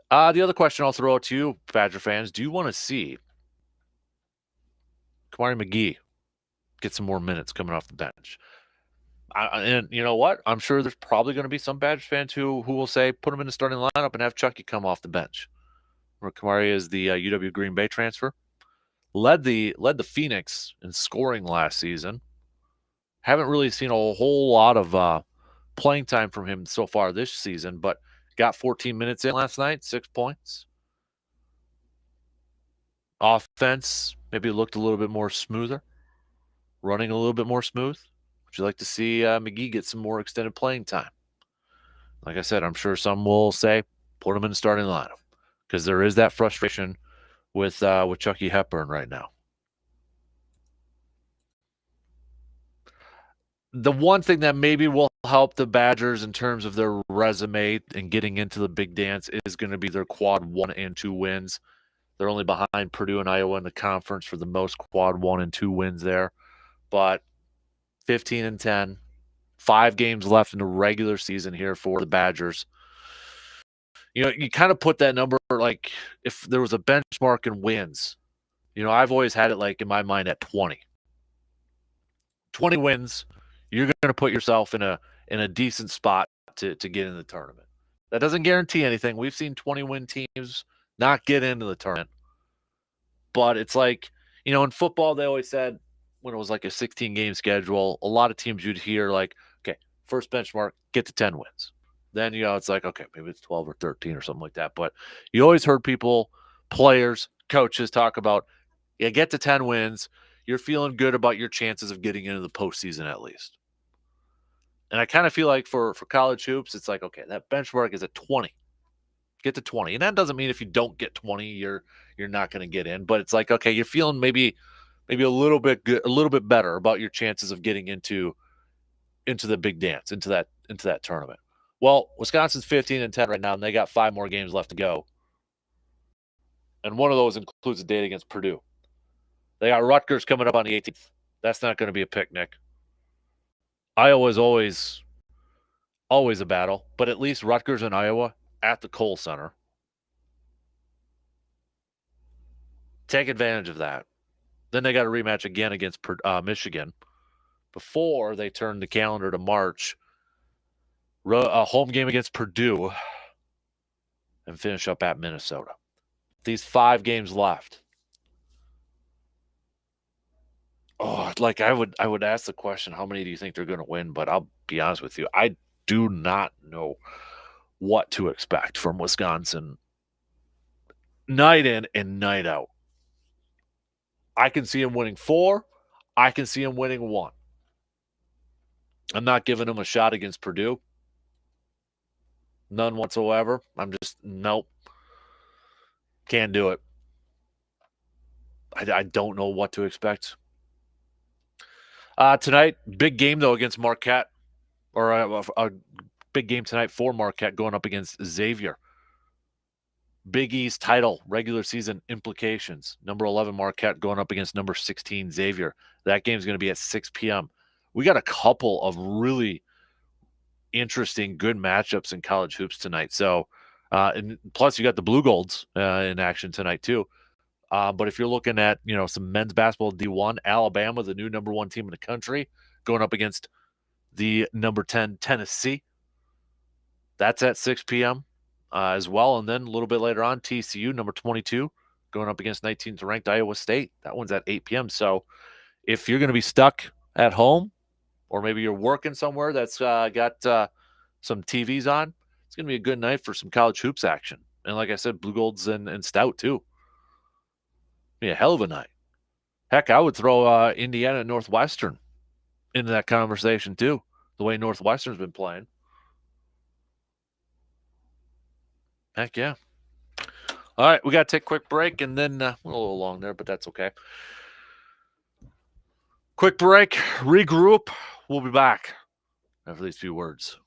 The other question I'll throw out to you, Badger fans, do you want to see Kamari McGee get some more minutes coming off the bench? And you know what? I'm sure there's probably going to be some Badgers fans who will say, put him in the starting lineup and have Chucky come off the bench. Where Kamari is the UW Green Bay transfer. Led the Phoenix in scoring last season. Haven't really seen a whole lot of playing time from him so far this season, but got 14 minutes in last night, 6 points. Offense maybe looked a little bit more smoother, running a little bit more smooth. Would you like to see McGee get some more extended playing time? Like I said, I'm sure some will say, put him in the starting lineup because there is that frustration with Chucky Hepburn right now. The one thing that maybe will help the Badgers in terms of their resume and getting into the big dance is going to be their quad 1 and 2 wins. They're only behind Purdue and Iowa in the conference for the most quad 1 and 2 wins there. But 15-10, 5 games left in the regular season here for the Badgers. You kind of put that number like if there was a benchmark in wins. I've always had it like in my mind at 20. 20 wins, you're going to put yourself in a decent spot to get in the tournament. That doesn't guarantee anything. We've seen 20-win teams not get into the tournament. But it's like, in football, they always said when it was like a 16-game schedule, a lot of teams you'd hear like, okay, first benchmark, get to 10 wins. Then, it's like, okay, maybe it's 12 or 13 or something like that. But you always heard people, players, coaches talk about, get to 10 wins. You're feeling good about your chances of getting into the postseason at least. And I kind of feel like for college hoops, it's like, okay, that benchmark is at 20. Get to 20. And that doesn't mean if you don't get 20, you're not going to get in. But it's like, okay, you're feeling maybe a little bit good, a little bit better about your chances of getting into the big dance, into that tournament. Well, Wisconsin's 15-10 right now, and they got 5 more games left to go. And one of those includes a date against Purdue. They got Rutgers coming up on the 18th. That's not going to be a picnic. Iowa's always a battle, but at least Rutgers and Iowa at the Kohl Center. Take advantage of that. Then they got a rematch again against Michigan before they turn the calendar to March. A home game against Purdue and finish up at Minnesota. These 5 games left. Oh, like I would ask the question, how many do you think they're going to win? But I'll be honest with you, I do not know what to expect from Wisconsin night in and night out. I can see them winning 4. I can see them winning 1. I'm not giving them a shot against Purdue. None whatsoever. I'm just, nope. Can't do it. I don't know what to expect. Tonight, big game, though, against Marquette. Or a big game tonight for Marquette going up against Xavier. Big East title, regular season implications. Number 11 Marquette going up against number 16 Xavier. That game's going to be at 6 p.m. We got a couple of really interesting, good matchups in college hoops tonight. So, and plus you got the Blue Golds in action tonight too. But if you're looking at some men's basketball D1, Alabama, the new number 1 team in the country, going up against the number 10 Tennessee. That's at 6 p.m. As well. And then a little bit later on, TCU, number 22, going up against 19th ranked Iowa State. That one's at 8 p.m. So if you're going to be stuck at home, or maybe you're working somewhere that's got some TVs on, it's going to be a good night for some college hoops action. And like I said, Blue Golds and Stout too. Be a hell of a night. Heck, I would throw Indiana and Northwestern into that conversation too, the way Northwestern's been playing. Heck yeah. All right, we got to take a quick break, and then we're a little long there, but that's okay. Quick break, regroup. We'll be back after these few words.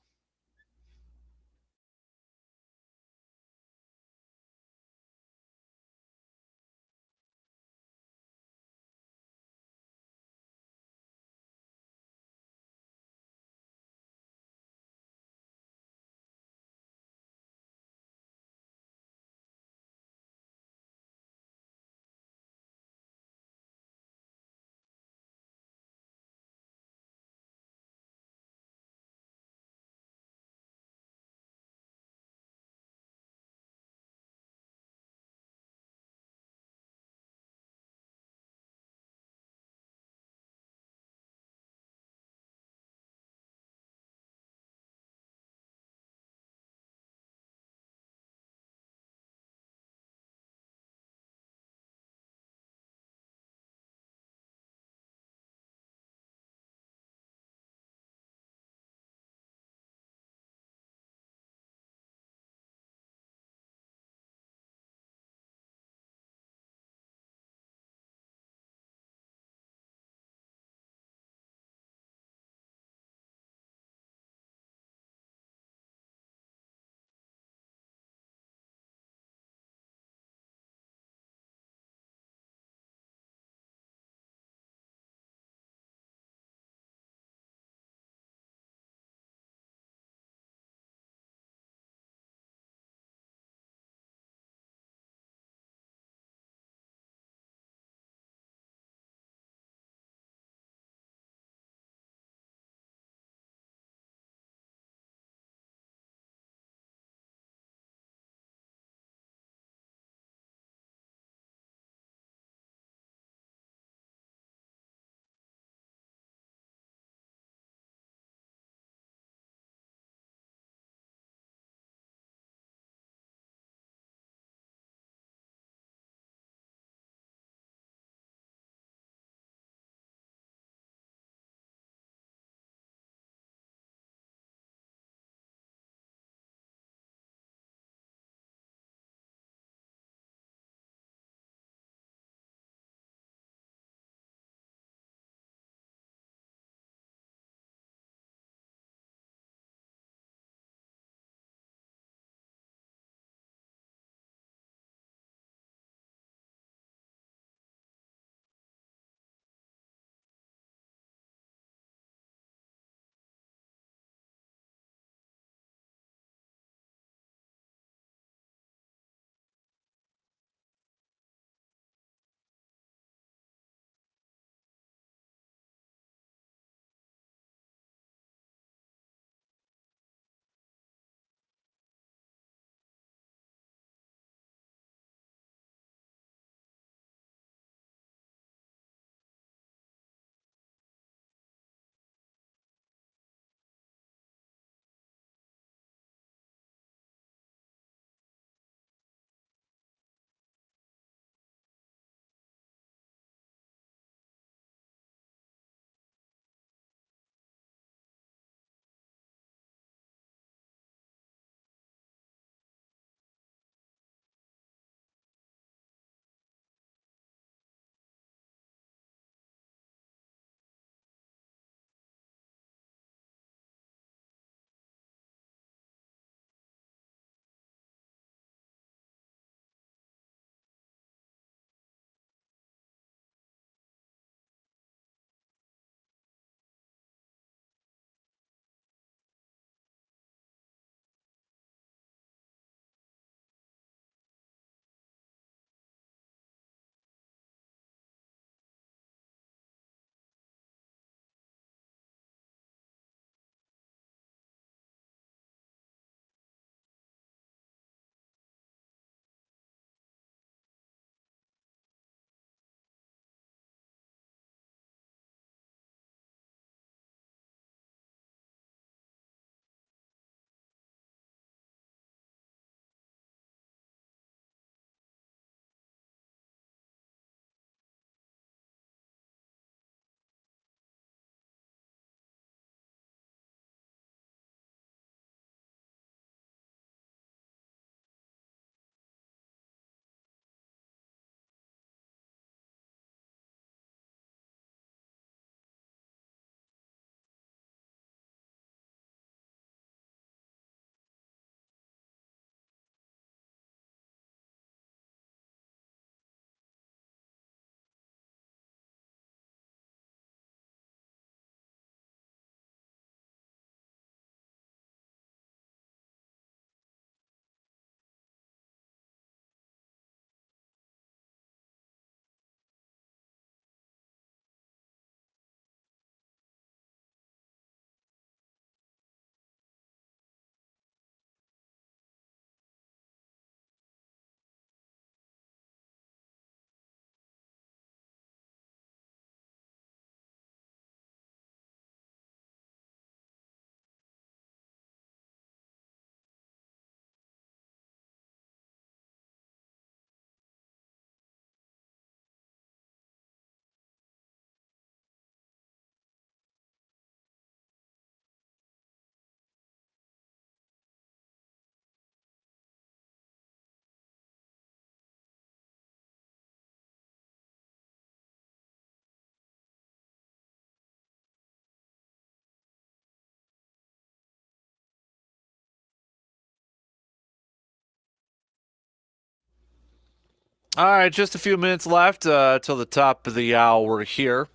All right, just a few minutes left till the top of the hour here.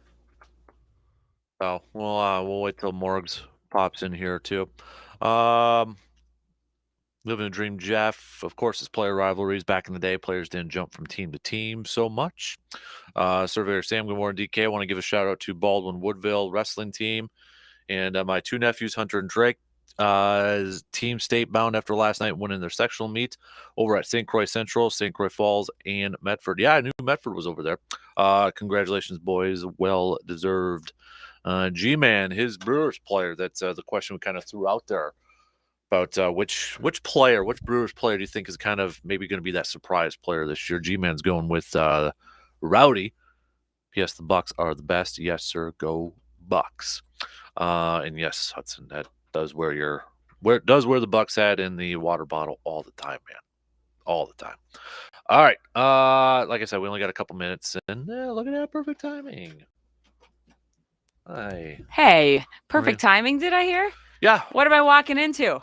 So we'll wait till Morgs pops in here too. Um, Living a dream, Jeff. Of course, it's player rivalries. Back in the day, players didn't jump from team to team so much. Surveyor Sam, good morning, DK. I want to give a shout out to Baldwin Woodville wrestling team and my two nephews, Hunter and Drake. Team state bound after last night winning their sectional meet over at St. Croix Central, St. Croix Falls, and Medford. Yeah, I knew Medford was over there. Congratulations, boys. Well deserved. G-Man, his Brewers player. That's the question we kind of threw out there about which Brewers player do you think is kind of maybe going to be that surprise player this year? G-Man's going with Rowdy. Yes, the Bucks are the best. Yes, sir. Go Bucks. And yes, Hudson, that does wear the Bucks hat in the water bottle all the time, man. All the time. All right. Like I said, we only got a couple minutes, and look at that perfect timing. Hi. Hey, perfect timing, did I hear? Yeah. What am I walking into?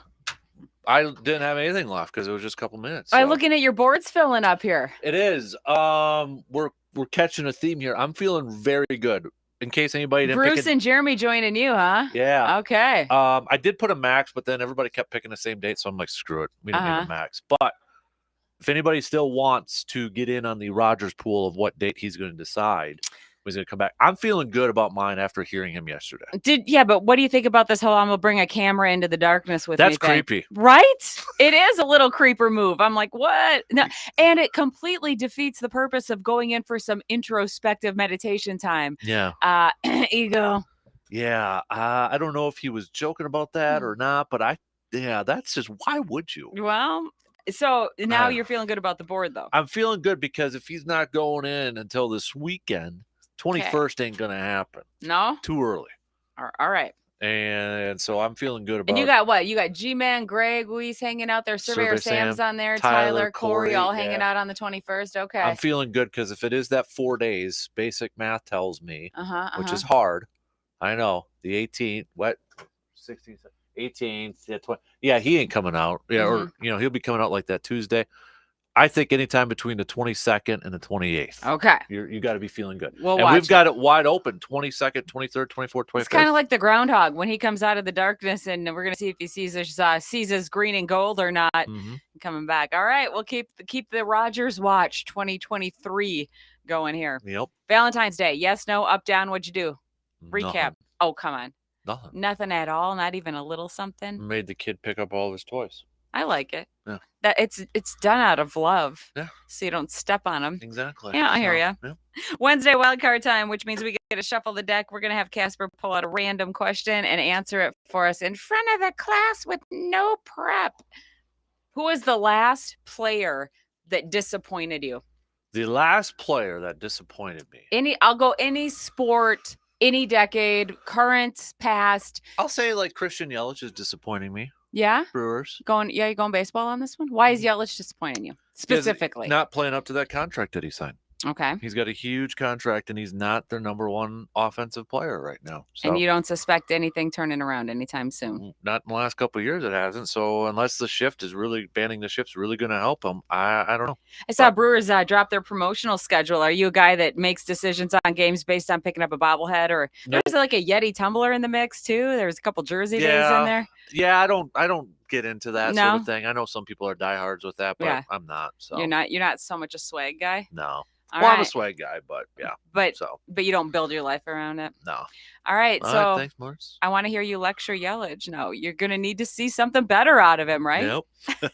I didn't have anything left because it was just a couple minutes. I'm looking at your boards filling up here. It is. We're catching a theme here. I'm feeling very good. In case anybody didn't Bruce and Jeremy joining you, huh? Yeah. Okay. I did put a max, but then everybody kept picking the same date, so I'm like, screw it. We don't need a max. But if anybody still wants to get in on the Rogers pool of what date he's going to decide, he's going to come back. I'm feeling good about mine after hearing him yesterday. But what do you think about this whole I'm gonna bring a camera into the darkness with me? That's creepy. Right? It is a little creeper move. I'm like, what? No, and it completely defeats the purpose of going in for some introspective meditation time. Yeah. Ego. Yeah. I don't know if he was joking about that or not, but that's just, why would you? Well, so now you're feeling good about the board, though. I'm feeling good because if he's not going in until this weekend, 21st ain't going to happen. No? Too early. All right. And so I'm feeling good about it. And you got what? You got G-Man, Greg, Wees hanging out there. Surveyor Sam's on there. Tyler, Corey, all hanging out on the 21st. Okay. I'm feeling good because if it is that 4 days, basic math tells me, which is hard. I know. The 18th, what? 16th, 18th, 20th. Yeah, he ain't coming out. Yeah, or he'll be coming out like that Tuesday. I think anytime between the 22nd and the 28th. Okay. You got to be feeling good. We'll and we've got it wide open, 22nd, 23rd, 24th, 25th. It's kind of like the groundhog when he comes out of the darkness, and we're going to see if he sees his green and gold or not coming back. All right, we'll keep the Rogers Watch 2023 going here. Yep. Valentine's Day. Yes, no, up, down. What'd you do? Recap. Nothing. Oh, come on. Nothing at all. Not even a little something. Made the kid pick up all of his toys. I like it. Yeah. That it's done out of love. Yeah. So you don't step on them. Exactly. Yeah, I hear you. Yeah. Wednesday wildcard time, which means we get to shuffle the deck. We're going to have Kasper pull out a random question and answer it for us in front of the class with no prep. Who is the last player that disappointed you? The last player that disappointed me. I'll go any sport, any decade, current, past. I'll say like Christian Yelich is disappointing me. Yeah? Brewers. You're going baseball on this one? Why is Yelich disappointing you? Specifically. Not playing up to that contract that he signed. Okay. He's got a huge contract, and he's not their number one offensive player right now. So. And you don't suspect anything turning around anytime soon? Not in the last couple of years, it hasn't. So unless the shift is really banning the shift's really going to help him, I don't know. I saw Brewers drop their promotional schedule. Are you a guy that makes decisions on games based on picking up a bobblehead, or there's like a Yeti tumbler in the mix too? There's a couple Jersey days in there. Yeah, I don't get into that sort of thing. I know some people are diehards with that, but I'm not. So you're not so much a swag guy. No. I'm a swag guy, but yeah. But you don't build your life around it. No. All right. So thanks, Morris. I want to hear you lecture Yelich. No, you're gonna need to see something better out of him, right? Yep.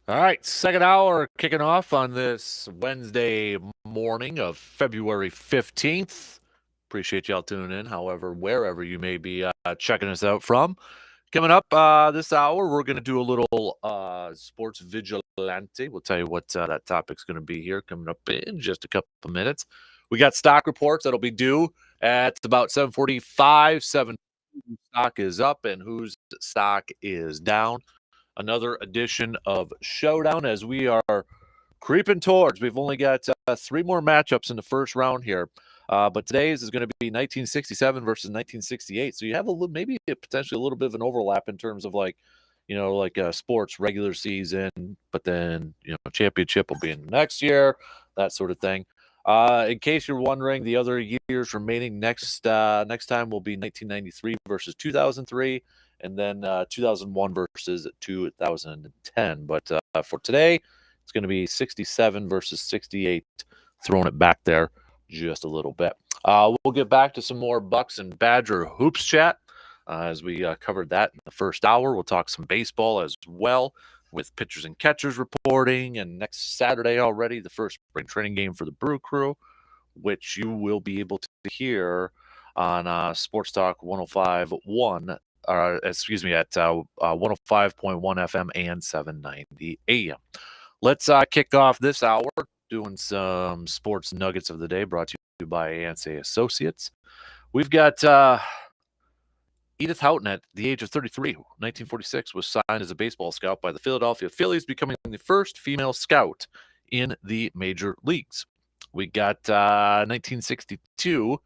All right, second hour kicking off on this Wednesday morning of February 15th. Appreciate y'all tuning in, however, wherever you may be checking us out from. Coming up this hour, we're going to do a little sports vigilante. We'll tell you what that topic's going to be here coming up in just a couple of minutes. We got stock reports that'll be due at about 7:45. 7 stock is up and whose stock is down. Another edition of Showdown as we are creeping towards. We've only got 3 more matchups in the first round here. But today's is going to be 1967 versus 1968. So you have maybe potentially a little bit of an overlap in terms of like sports regular season, but then, championship will be in next year, that sort of thing. In case you're wondering, the other years remaining next time will be 1993 versus 2003, and then 2001 versus 2010. But for today, it's going to be 67 versus 68, throwing it back there just a little bit. We'll get back to some more Bucks and Badger hoops chat as we covered that in the first hour. We'll talk some baseball as well with pitchers and catchers reporting. And next Saturday already, the first spring training game for the Brew Crew, which you will be able to hear on Sports Talk 105.1, at 105.1 FM and 790 AM. Let's kick off this hour doing some sports nuggets of the day brought to you by Ansay Associates. We've got Edith Houghton at the age of 33, 1946, was signed as a baseball scout by the Philadelphia Phillies, becoming the first female scout in the major leagues. We got 1962,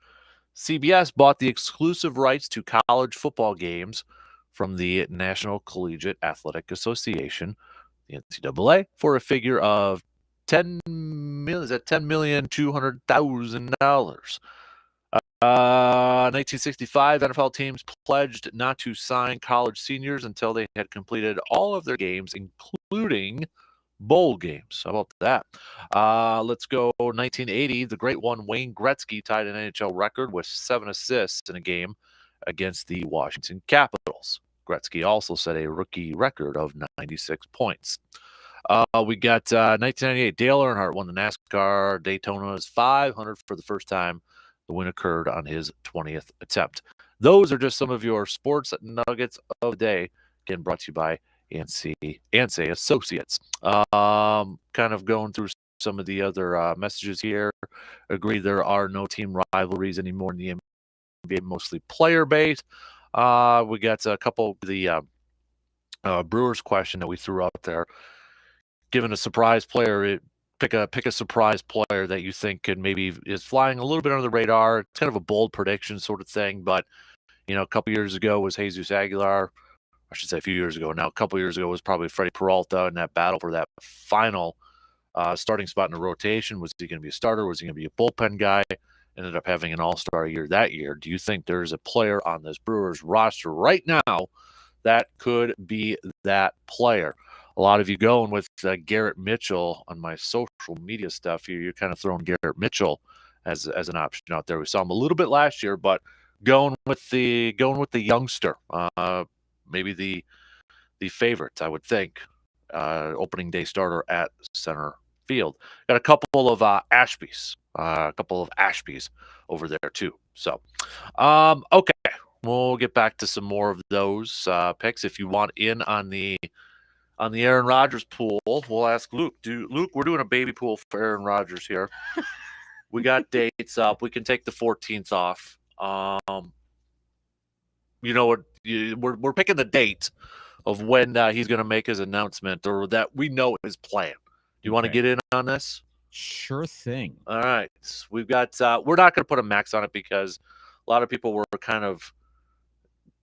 CBS bought the exclusive rights to college football games from the National Collegiate Athletic Association, the NCAA, for a figure of $10,200,000. 1965, NFL teams pledged not to sign college seniors until they had completed all of their games, including bowl games. How about that? Let's go 1980. The great one, Wayne Gretzky, tied an NHL record with 7 assists in a game against the Washington Capitals. Gretzky also set a rookie record of 96 points. We got 1998. Dale Earnhardt won the NASCAR Daytona's 500 for the first time. The win occurred on his 20th attempt. Those are just some of your sports nuggets of the day. Again, brought to you by Ansay Associates. Kind of going through some of the other messages here. Agree there are no team rivalries anymore in the NBA, mostly player-based. We got a couple of the Brewers question that we threw out there. Given a surprise player, pick a surprise player that you think could maybe is flying a little bit under the radar. It's kind of a bold prediction sort of thing, but a couple years ago was Jesus Aguilar. I should say a few years ago. Now, a couple years ago was probably Freddie Peralta in that battle for that final starting spot in the rotation. Was he going to be a starter? Was he going to be a bullpen guy? Ended up having an all-star year that year. Do you think there's a player on this Brewers roster right now that could be that player? A lot of you going with Garrett Mitchell on my social media stuff here. You're kind of throwing Garrett Mitchell as an option out there. We saw him a little bit last year, but going with the youngster, maybe the favorite, I would think, opening day starter at center field. Got a couple of Ashbys, over there too. So, okay, we'll get back to some more of those picks. If you want in on the Aaron Rodgers pool, we'll ask Luke. Luke, we're doing a baby pool for Aaron Rodgers here. We got dates up. We can take the 14th off. We're picking the date of when he's going to make his announcement, or that we know his plan. Do you want to get in on this? Sure thing. All right. We've got we're not going to put a max on it because a lot of people were kind of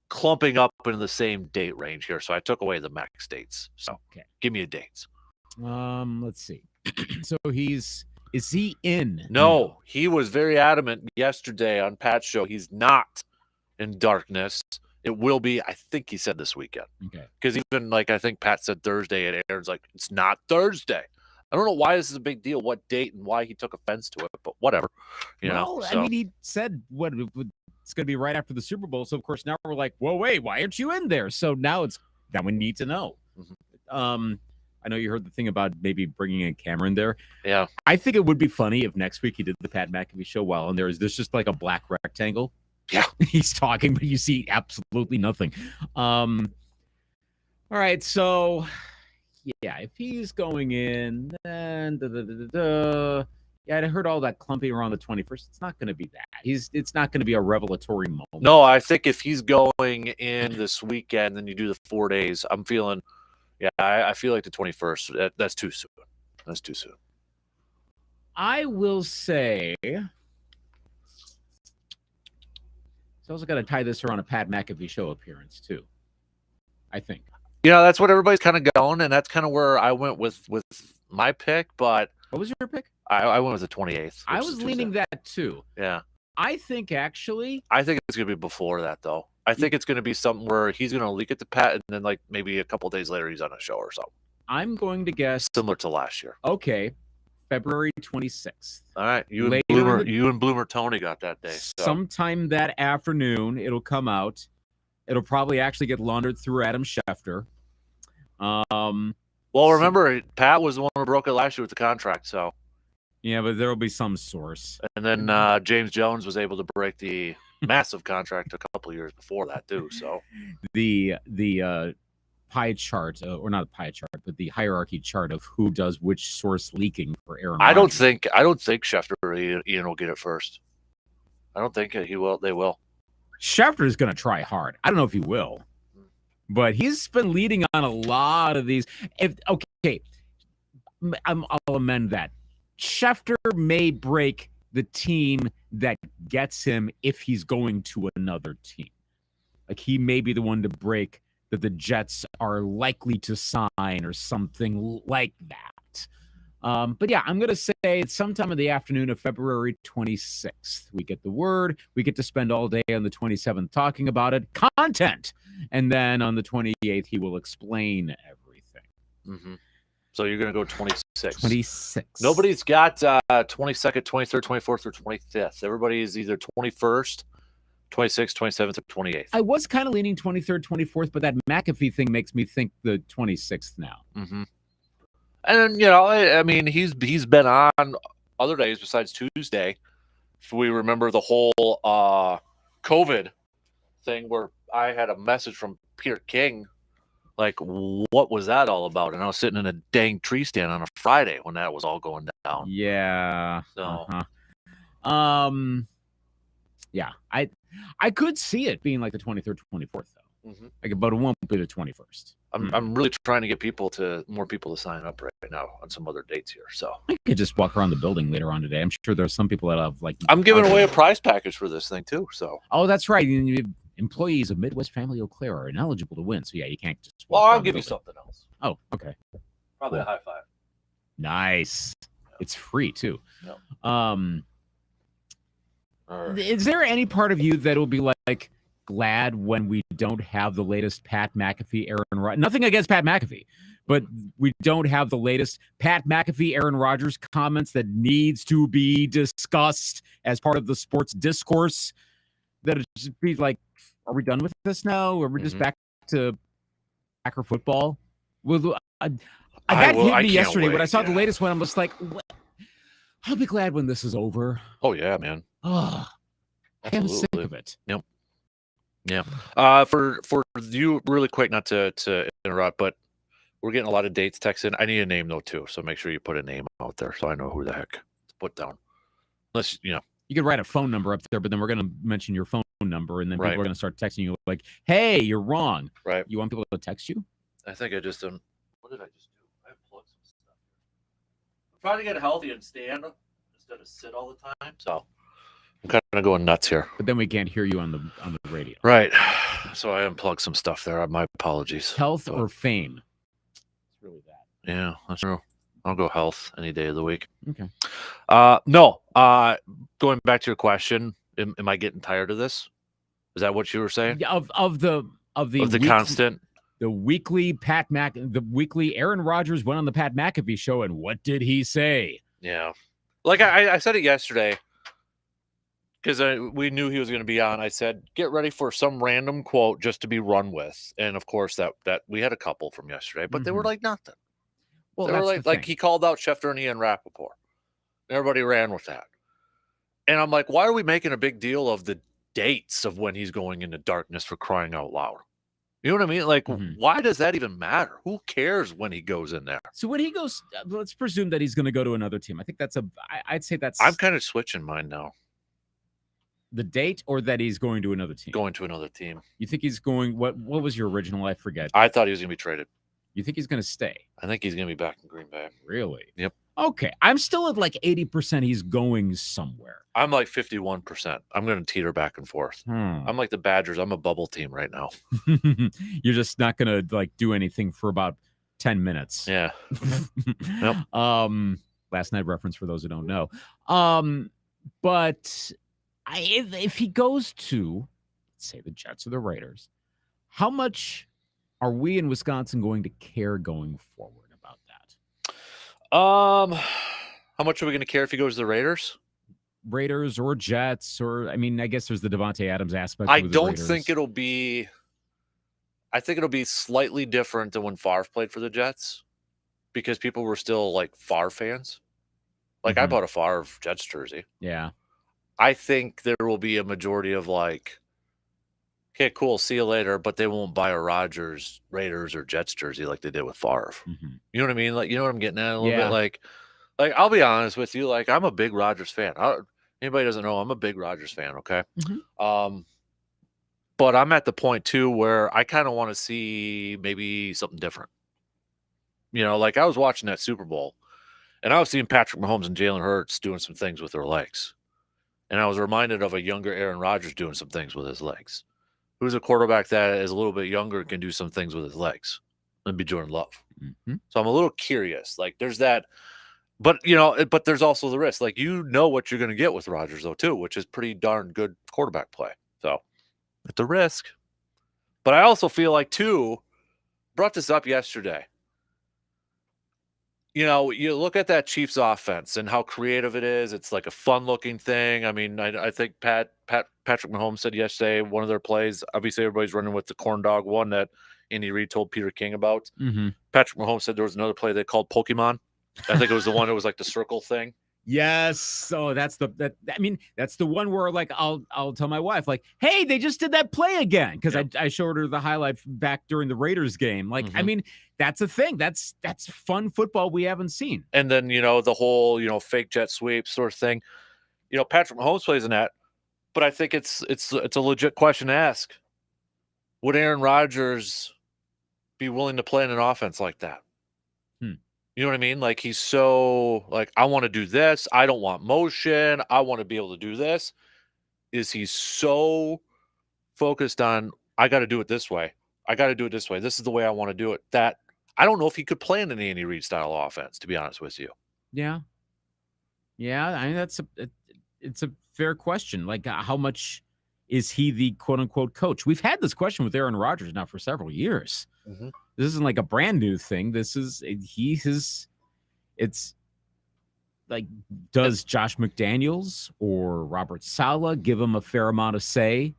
clumping up in the same date range here, so I took away the max dates. So, give me a date. Let's see. So is he in? No, he was very adamant yesterday on Pat's show. He's not in darkness. It will be, I think he said this weekend. Okay. Because even I think Pat said Thursday, and Aaron's like, it's not Thursday. I don't know why this is a big deal, what date and why he took offense to it, but whatever. I mean, he said it's going to be right after the Super Bowl. So, of course, now we're like, whoa, wait, why aren't you in there? So now we need to know. Mm-hmm. I know you heard the thing about maybe bringing a camera in there. Yeah. I think it would be funny if next week he did the Pat McAfee show while in there's just like a black rectangle. Yeah. He's talking, but you see absolutely nothing. All right, so yeah, if he's going in, then yeah, I heard all that clumping around the 21st. It's not going to be that. It's not going to be a revelatory moment. No, I think if he's going in this weekend, then you do the 4 days. I'm feeling, I feel like the 21st. That's too soon. That's too soon. I will say. So also got to tie this around a Pat McAfee show appearance too. I think. That's what everybody's kind of going, and that's kind of where I went with my pick. But what was your pick? I went with the 28th. I was leaning that too. Yeah. I think it's going to be before that, though. I think it's going to be something where he's going to leak it to Pat, and then like maybe a couple days later he's on a show or something. I'm going to guess similar to last year. Okay, February 26th. All right, you and Bloomer Tony got that day. So. Sometime that afternoon, it'll come out. It'll probably actually get laundered through Adam Schefter. Well, remember, Pat was the one who broke it last year with the contract, so. Yeah, but there will be some source. And then James Jones was able to break the massive contract a couple of years before that too. So the pie chart, or not a pie chart, but the hierarchy chart of who does which source leaking for Aaron Rodgers. I don't think Schefter or Ian will get it first. I don't think he will. They will. Schefter is going to try hard. I don't know if he will, but he's been leading on a lot of these. I'll amend that. Schefter may break the team that gets him if he's going to another team. Like he may be the one to break that the Jets are likely to sign or something like that. But yeah, I'm going to say it's sometime in the afternoon of February 26th. We get the word. We get to spend all day on the 27th talking about it. Content. And then on the 28th, he will explain everything. Mm-hmm. So you're going to go 26. 26. Nobody's got 22nd, 23rd, 24th, or 25th. Everybody's either 21st, 26th, 27th, or 28th. I was kind of leaning 23rd, 24th, but that McAfee thing makes me think the 26th now. Mm-hmm. And, I mean, he's been on other days besides Tuesday. If we remember the whole COVID thing where I had a message from Peter King. Like, what was that all about? And I was sitting in a dang tree stand on a Friday when that was all going down. Yeah. So, yeah, I could see it being like the 23rd, 24th though. Mm-hmm. Like, but it won't be the 21st. I'm really trying to get more people to sign up right now on some other dates here. So I could just walk around the building later on today. I'm sure there's some people that have like. I'm giving away a prize package for this thing too. So. Oh, that's right. Employees of Midwest Family Eau Claire are ineligible to win. So yeah, you can't just. Well, I'll give you something else. Oh, okay. Probably a high five. Nice. Yeah. It's free too. Yeah. Is there any part of you that will be like glad when we don't have the latest Pat McAfee, Aaron Rodgers? Nothing against Pat McAfee, but we don't have the latest Pat McAfee, Aaron Rodgers comments that needs to be discussed as part of the sports discourse. That it just be like, are we done with this now? Or are we just back to Packer football? Well, that hit me yesterday when I saw the latest one. I'm just like, what? I'll be glad when this is over. Oh yeah, man. Oh, I am sick of it. Yep. Yeah. For you, really quick, not to interrupt, but we're getting a lot of dates texted. I need a name though too, so make sure you put a name out there so I know who the heck to put down. Unless you could write a phone number up there, but then we're going to mention your phone number, and then people are going to start texting you like, "Hey, you're wrong." Right. You want people to text you? I think I just what did I just do? I plugged some stuff. I'm trying to get healthy and stand instead of sit all the time, so I'm kind of going nuts here. But then we can't hear you on the radio. Right. So I unplugged some stuff there. My apologies. Health or fame? It's really that. Yeah, that's true. I'll go health any day of the week. Okay. No. Going back to your question, am I getting tired of this? Is that what you were saying? Yeah, of the constant, the weekly Aaron Rodgers went on the Pat McAfee show, and what did he say? Yeah, like I said it yesterday because we knew he was going to be on. I said, get ready for some random quote just to be run with, and of course that we had a couple from yesterday, but they were like nothing. Well, They were that's like he called out Schefter and Ian Rappaport. Everybody ran with that. And I'm like, why are we making a big deal of the dates of when he's going into darkness, for crying out loud? You know what I mean? Like, why does that even matter? Who cares when he goes in there? So when he goes, let's presume that he's going to go to another team. I think I'd say that's I'm kind of switching mine now. The date, or that he's going to another team? Going to another team. You think he's going, what was your original? I forget. I thought he was going to be traded. You think he's going to stay? I think he's going to be back in Green Bay. Really? Yep. Okay. I'm still at like 80% he's going somewhere. I'm like 51%. I'm going to teeter back and forth. I'm like the Badgers. I'm a bubble team right now. You're just not going to like do anything for about 10 minutes. Yeah. Yep. Last night reference for those who don't know. But if he goes to, say, the Jets or the Raiders, how much are we in Wisconsin going to care going forward about that? How much are we going to care if he goes to the Raiders? Raiders or Jets, or I mean, I guess there's the Devontae Adams aspect. I don't think it'll be. I think it'll be slightly different than when Favre played for the Jets, because people were still like Favre fans. Like I bought a Favre Jets jersey. Yeah. I think there will be a majority of like, okay, cool, see you later, but they won't buy a Rodgers, Raiders, or Jets jersey like they did with Favre. You know what I mean? Like, you know what I'm getting at a little bit? Like I'll be honest with you, like I'm a big Rodgers fan. Anybody doesn't know, I'm a big Rodgers fan, okay? But I'm at the point too where I kind of want to see maybe something different. You know, like I was watching that Super Bowl and I was seeing Patrick Mahomes and Jalen Hurts doing some things with their legs. And I was reminded of a younger Aaron Rodgers doing some things with his legs. Who's a quarterback that is a little bit younger and can do some things with his legs? And be Jordan Love. So I'm a little curious. Like there's that, but you know, but there's also the risk. Like you know what you're going to get with Rodgers though too, which is pretty darn good quarterback play. So at the risk. But I also feel like too, brought this up yesterday. You know, you look at that Chiefs offense and how creative it is. It's like a fun-looking thing. I mean, I think Patrick Mahomes said yesterday, one of their plays, obviously everybody's running with the corn dog one that Andy Reid told Peter King about. Patrick Mahomes said there was another play they called Pokemon. I think it was the one that was like the circle thing. Yes. So that's the one where like I'll tell my wife like, hey, they just did that play again, because I showed her the highlight back during the Raiders game. Like, I mean, that's a thing. That's fun football we haven't seen. And then, you know, the whole, you know, fake jet sweep sort of thing. You know, Patrick Mahomes plays in that, but I think it's a legit question to ask. Would Aaron Rodgers be willing to play in an offense like that? You know what I mean? Like he's so like, I want to do this. I don't want motion. I want to be able to do this. Is he so focused on, I got to do it this way. I got to do it this way. This is the way I want to do it. That I don't know if he could play in an Andy Reid style offense, to be honest with you. Yeah. Yeah. I mean, it's a fair question. Like how much is he the quote unquote coach? We've had this question with Aaron Rodgers now for several years. This isn't like a brand new thing. It's like, does Josh McDaniels or Robert Saleh give him a fair amount of say?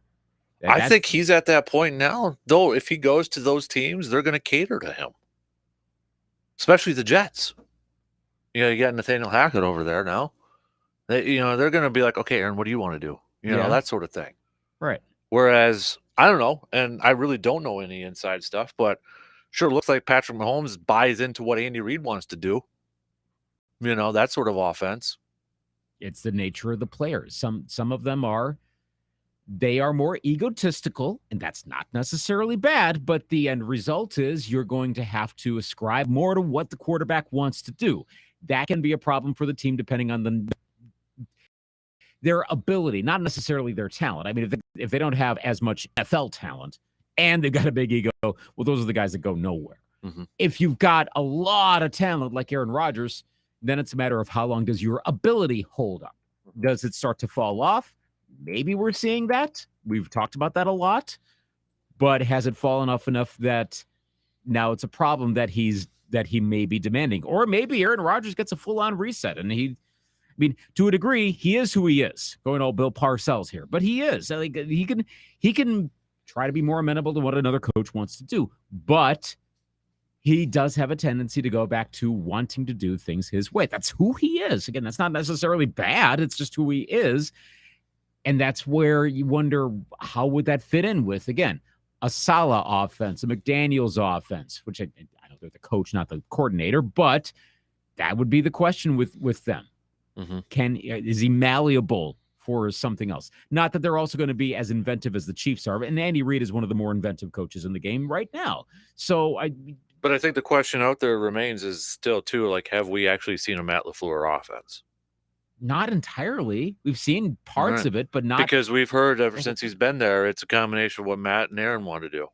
I think he's at that point now, though. If he goes to those teams, they're going to cater to him, especially the Jets. You know, you got Nathaniel Hackett over there now. They're going to be like, okay, Aaron, what do you want to do? You know, that sort of thing. Right. Whereas, I don't know, and I really don't know any inside stuff, but sure looks like Patrick Mahomes buys into what Andy Reid wants to do. You know, that sort of offense. It's the nature of the players. Some of them are more egotistical, and that's not necessarily bad, but the end result is you're going to have to ascribe more to what the quarterback wants to do. That can be a problem for the team depending on their ability, not necessarily their talent. I mean, if they don't have as much FL talent and they've got a big ego, well, those are the guys that go nowhere. If you've got a lot of talent like Aaron Rodgers, then it's a matter of how long does your ability hold up? Does it start to fall off? Maybe we're seeing that. We've talked about that a lot, but has it fallen off enough that now it's a problem that he may be demanding? Or maybe Aaron Rodgers gets a full-on reset and to a degree, he is who he is. Going all Bill Parcells here, but he is. Like he can try to be more amenable to what another coach wants to do. But he does have a tendency to go back to wanting to do things his way. That's who he is. Again, that's not necessarily bad. It's just who he is. And that's where you wonder, how would that fit in with, again, a Saleh offense, a McDaniels offense, which I know they're the coach, not the coordinator, but that would be the question with them. Is he malleable for something else? Not that they're also going to be as inventive as the Chiefs are, and Andy Reid is one of the more inventive coaches in the game right now. But I think the question out there remains is still too, like, have we actually seen a Matt LaFleur offense? Not entirely. We've seen parts of it, but not, because we've heard ever since he's been there, it's a combination of what Matt and Aaron want to do.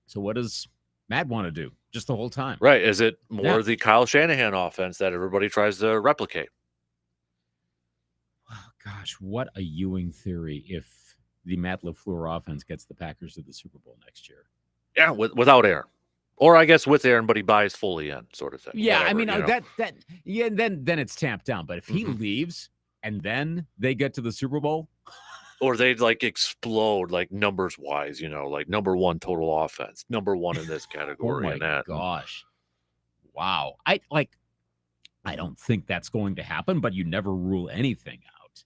So what does Matt want to do just the whole time? Right. Is it more the Kyle Shanahan offense that everybody tries to replicate? Oh, gosh, what a Ewing theory if the Matt LaFleur offense gets the Packers to the Super Bowl next year. Yeah, without Aaron. Or I guess with Aaron, but he buys fully in, sort of thing. Yeah, Whatever, then it's tamped down. But if he leaves and then they get to the Super Bowl, or they like explode like numbers wise, like number one total offense, number one in this category. Oh my gosh, wow! I don't think that's going to happen, but you never rule anything out.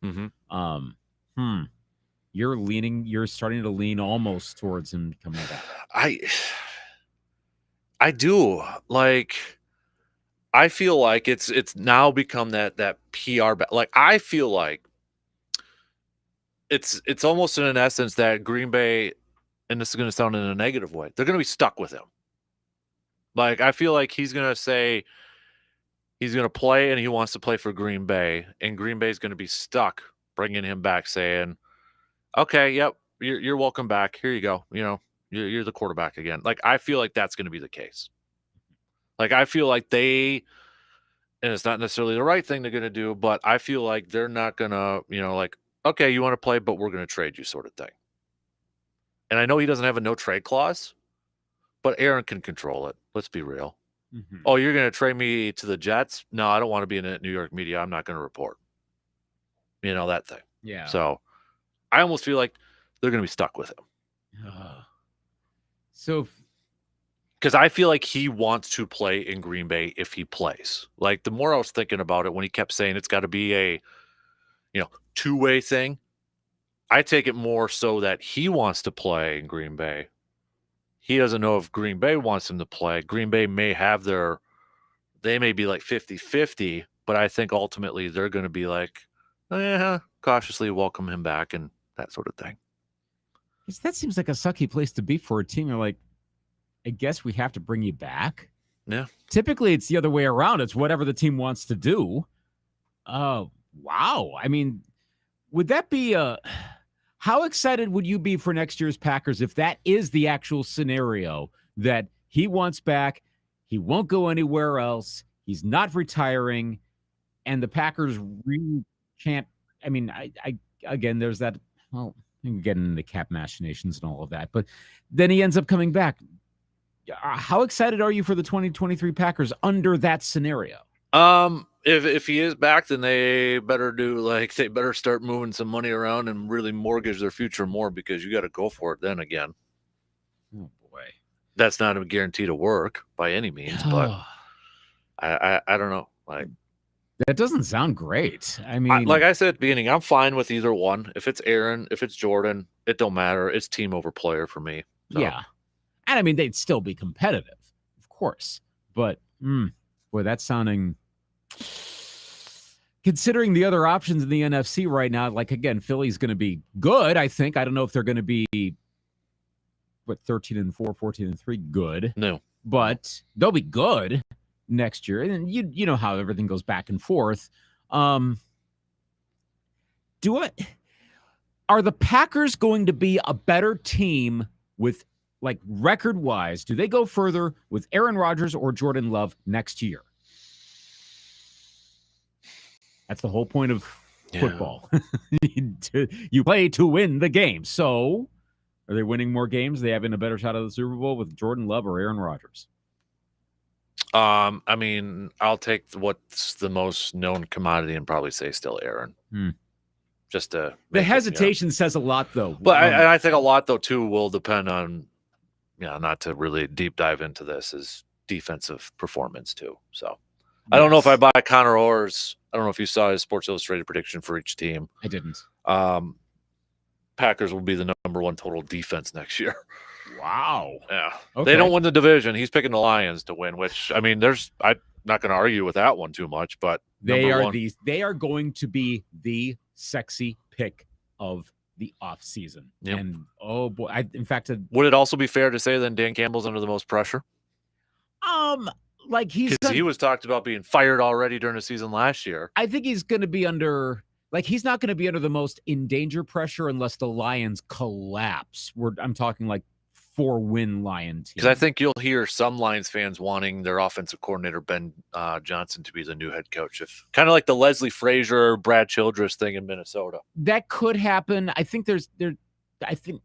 You're starting to lean almost towards him coming back. I do. Like, I feel like it's now become that PR like, I feel like it's almost in an essence that Green Bay, and this is going to sound in a negative way, they're going to be stuck with him. Like, I feel like he's going to say he's going to play and he wants to play for Green Bay, and Green Bay is going to be stuck bringing him back, saying, okay, yep, you're welcome back. Here you go. You're the quarterback again. Like, I feel like that's going to be the case. Like, I feel like and it's not necessarily the right thing they're going to do, but I feel like they're not going to, like, okay, you want to play, but we're going to trade you, sort of thing. And I know he doesn't have a no trade clause, but Aaron can control it. Let's be real. Oh, you're going to trade me to the Jets? No, I don't want to be in the New York media. I'm not going to report. That thing. Yeah. So I almost feel like they're going to be stuck with him. So, because I feel like he wants to play in Green Bay if he plays. Like, the more I was thinking about it, when he kept saying it's got to be a, two-way thing, I take it more so that he wants to play in Green Bay. He doesn't know if Green Bay wants him to play. Green Bay may have they may be like 50-50, but I think ultimately they're going to be like, cautiously welcome him back and that sort of thing. That seems like a sucky place to be for a team. You're like, I guess we have to bring you back. Yeah. Typically, it's the other way around. It's whatever the team wants to do. Oh, wow. I mean, would that be how excited would you be for next year's Packers if that is the actual scenario, that he wants back, he won't go anywhere else, he's not retiring, and the Packers really can't? I mean, I again, there's that, well, getting into cap machinations and all of that, but then he ends up coming back. How excited are you for the 2023 Packers under that scenario? If he is back, then they better start moving some money around and really mortgage their future more, because you got to go for it then again. Oh boy, that's not a guarantee to work by any means, but I don't know. Like, that doesn't sound great. I mean, like I said at the beginning, I'm fine with either one. If it's Aaron, if it's Jordan, it don't matter. It's team over player for me. So. Yeah. And I mean, they'd still be competitive, of course. But, boy, that's sounding... Considering the other options in the NFC right now, like, again, Philly's going to be good, I think. I don't know if they're going to be, 13-4, 14-3, good. No. But they'll be good next year. And you know how everything goes back and forth. Are the Packers going to be a better team with, like, record-wise? Do they go further with Aaron Rodgers or Jordan Love next year? That's the whole point of football. You play to win the game. So, are they winning more games? Are they having a better shot at the Super Bowl with Jordan Love or Aaron Rodgers? I mean, I'll take what's the most known commodity and probably say still Aaron. Just to the hesitation says a lot, though. But I think a lot, though, too, will depend on, not to really deep dive into this, is defensive performance too. So I don't know if I Yes. buy Connor Orr's. I don't know if you saw his Sports Illustrated prediction for each team. I didn't. Packers will be the number one total defense next year. Wow. Yeah. Okay. They don't win the division. He's picking the Lions to win, which I'm not going to argue with that one too much, but They are one, they are going to be the sexy pick of the offseason. Yep. And oh boy, in fact, would it also be fair to say then Dan Campbell's under the most pressure? Like he was talked about being fired already during the season last year. I think he's going to be under, like, he's not going to be under the most in danger pressure unless the Lions collapse. I'm talking like 4-win Lion team. Because I think you'll hear some Lions fans wanting their offensive coordinator Ben Johnson to be the new head coach, if kind of like the Leslie Frazier, Brad Childress thing in Minnesota. That could happen. I think I think,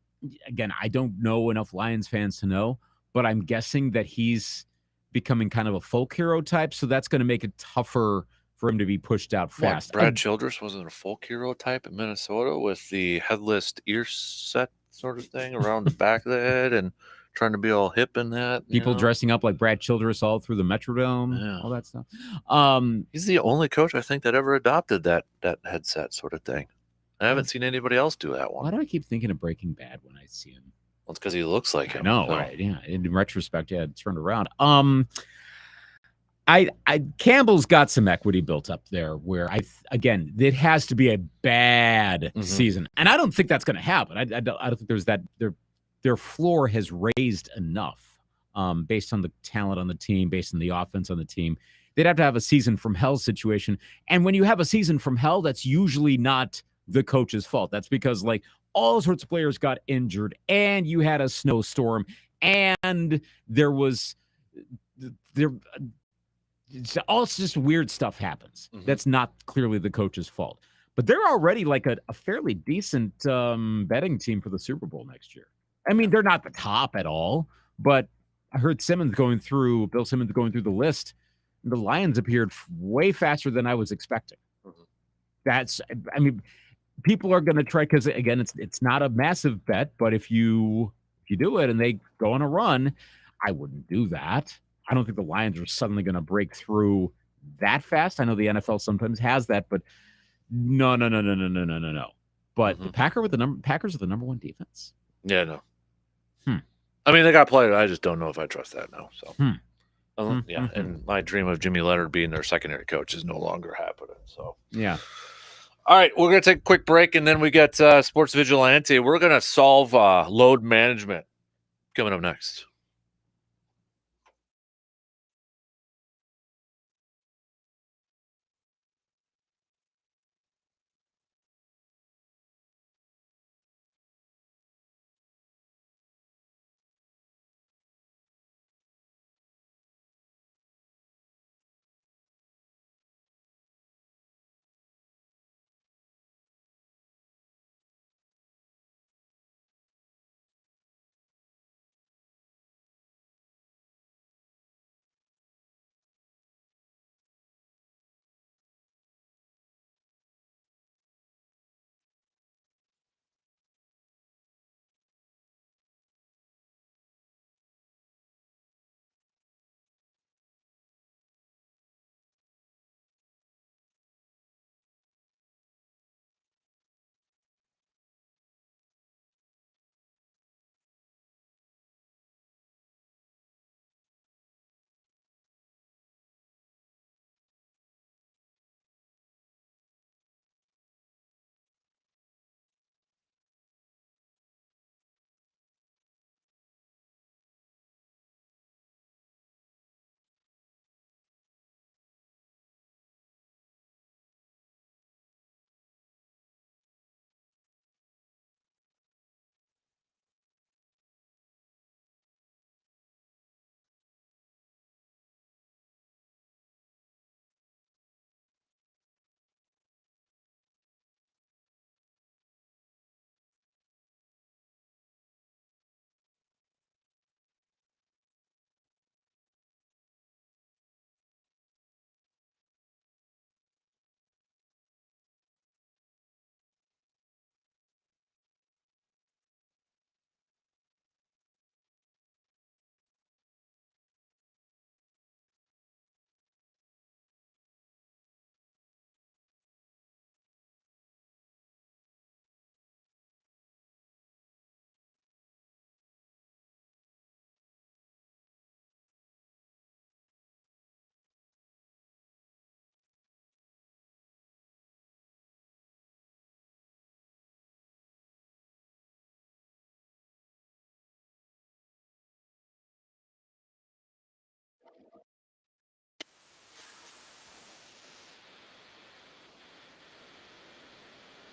again, I don't know enough Lions fans to know, but I'm guessing that he's becoming kind of a folk hero type, so that's going to make it tougher for him to be pushed out fast. Brad Childress wasn't a folk hero type in Minnesota with the headless ear set sort of thing around the back of the head and trying to be all hip in that. People dressing up like Brad Childress all through the Metrodome, all that stuff. He's the only coach I think that ever adopted that headset sort of thing. I haven't seen anybody else do that one. Why do I keep thinking of Breaking Bad when I see him? Well, it's because he looks like him. No, right? Yeah. In retrospect, yeah, it turned around. Campbell's got some equity built up there. Where again, it has to be a bad season, and I don't think that's going to happen. I don't think there's that. Their floor has raised enough, based on the talent on the team, based on the offense on the team. They'd have to have a season from hell situation, and when you have a season from hell, that's usually not the coach's fault. That's because like all sorts of players got injured, and you had a snowstorm, and it's just weird stuff happens. That's not clearly the coach's fault. But they're already like a fairly decent betting team for the Super Bowl next year. I mean, they're not the top at all, but I heard Bill Simmons going through the list. The Lions appeared way faster than I was expecting. People are going to try, because again, it's not a massive bet, but if you do it and they go on a run, I wouldn't do that. I don't think the Lions are suddenly going to break through that fast. I know the NFL sometimes has that, but no. But the Packers are the number one defense. Yeah, no. I mean, they got players. I just don't know if I trust that now. So, and my dream of Jimmy Leonard being their secondary coach is no longer happening. So, yeah. All right, we're going to take a quick break, and then we get Sports Vigilante. We're going to solve load management coming up next.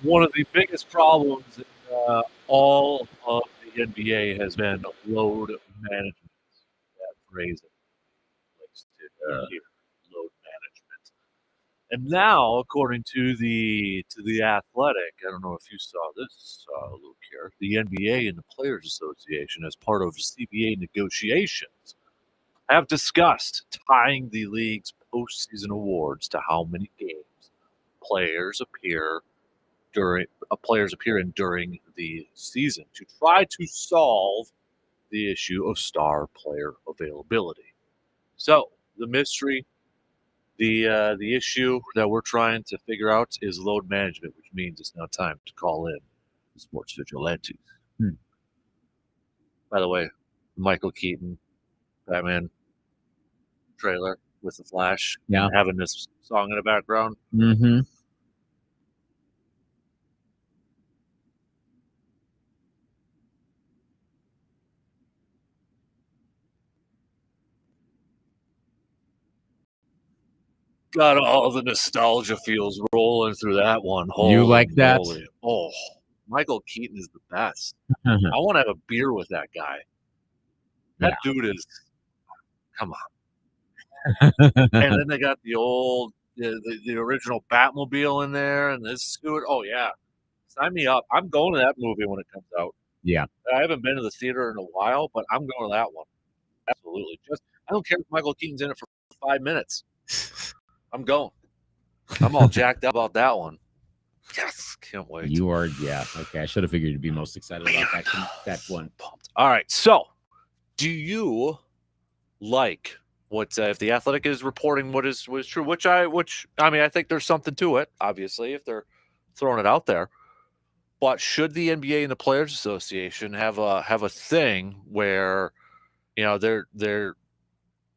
one of the biggest problems in all of the NBA has been load management. That phrase likes to hear, load management. And now, according to the Athletic, I don't know if you saw this, Luke here, the NBA and the Players Association, as part of CBA negotiations, have discussed tying the league's postseason awards to how many games players appear in during the season to try to solve the issue of star player availability. So the mystery, the issue that we're trying to figure out is load management, which means it's now time to call in sports vigilantes. By the way, Michael Keaton, Batman trailer with the Flash, having this song in the background. Mm-hmm. Got all the nostalgia feels rolling through that one. Holy You like that? moly. Oh, Michael Keaton is the best. I want to have a beer with that guy. That dude is, come on. And then they got the old, the original Batmobile in there, and this Stewart. Oh yeah, sign me up. I'm going to that movie when it comes out. Yeah, I haven't been to the theater in a while, but I'm going to that one. Absolutely. I don't care if Michael Keaton's in it for 5 minutes. I'm going. I'm all jacked up about that one. Yes, can't wait. You are, okay. I should have figured you'd be most excited about that one. Pumped. All right, so do you like what if the Athletic is reporting what is true? Which I mean, I think there's something to it. Obviously, if they're throwing it out there, but should the NBA and the Players Association have a thing where their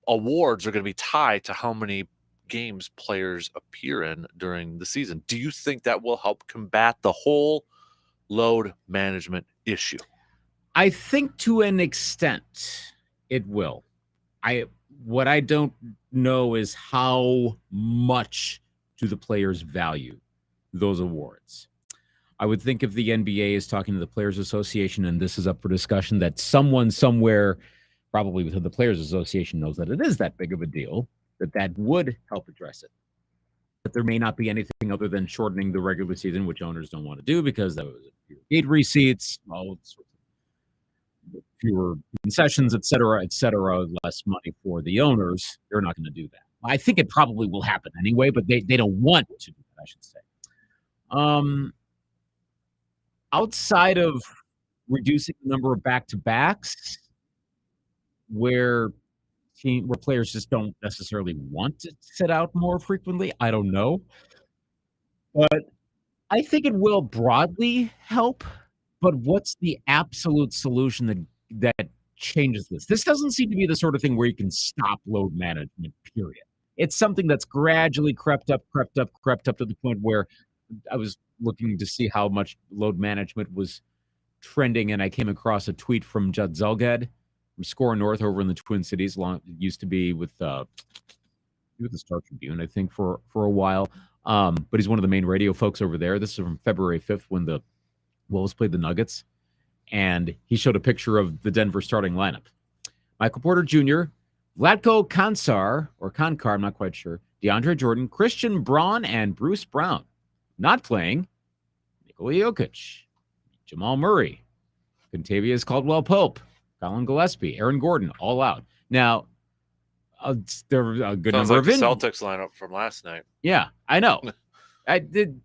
awards are going to be tied to how many games players appear in during the season? Do you think that will help combat the whole load management issue? I think to an extent it will. What I don't know is how much do the players value those awards. I would think if the NBA is talking to the Players Association and this is up for discussion, that someone somewhere, probably within the Players Association, knows that it is that big of a deal, that would help address it. But there may not be anything other than shortening the regular season, which owners don't want to do because that was gate receipts, fewer concessions, et cetera, less money for the owners. They're not going to do that. I think it probably will happen anyway, but they don't want to do that, I should say. Outside of reducing the number of back-to-backs, where players just don't necessarily want to sit out more frequently, I don't know. But I think it will broadly help. But what's the absolute solution that changes this? This doesn't seem to be the sort of thing where you can stop load management, period. It's something that's gradually crept up to the point where I was looking to see how much load management was trending, and I came across a tweet from Judd Zulgad from Score North over in the Twin Cities. It used to be with the Star Tribune, I think, for a while. But he's one of the main radio folks over there. This is from February 5th when the Wolves played the Nuggets, and he showed a picture of the Denver starting lineup. Michael Porter Jr., Vlatko Koncar, I'm not quite sure, DeAndre Jordan, Christian Braun, and Bruce Brown. Not playing, Nikola Jokic, Jamal Murray, Kentavious Caldwell-Pope, Colin Gillespie, Aaron Gordon, all out. Now, there were a good number of the Celtics lineup from last night. Yeah, I know. I did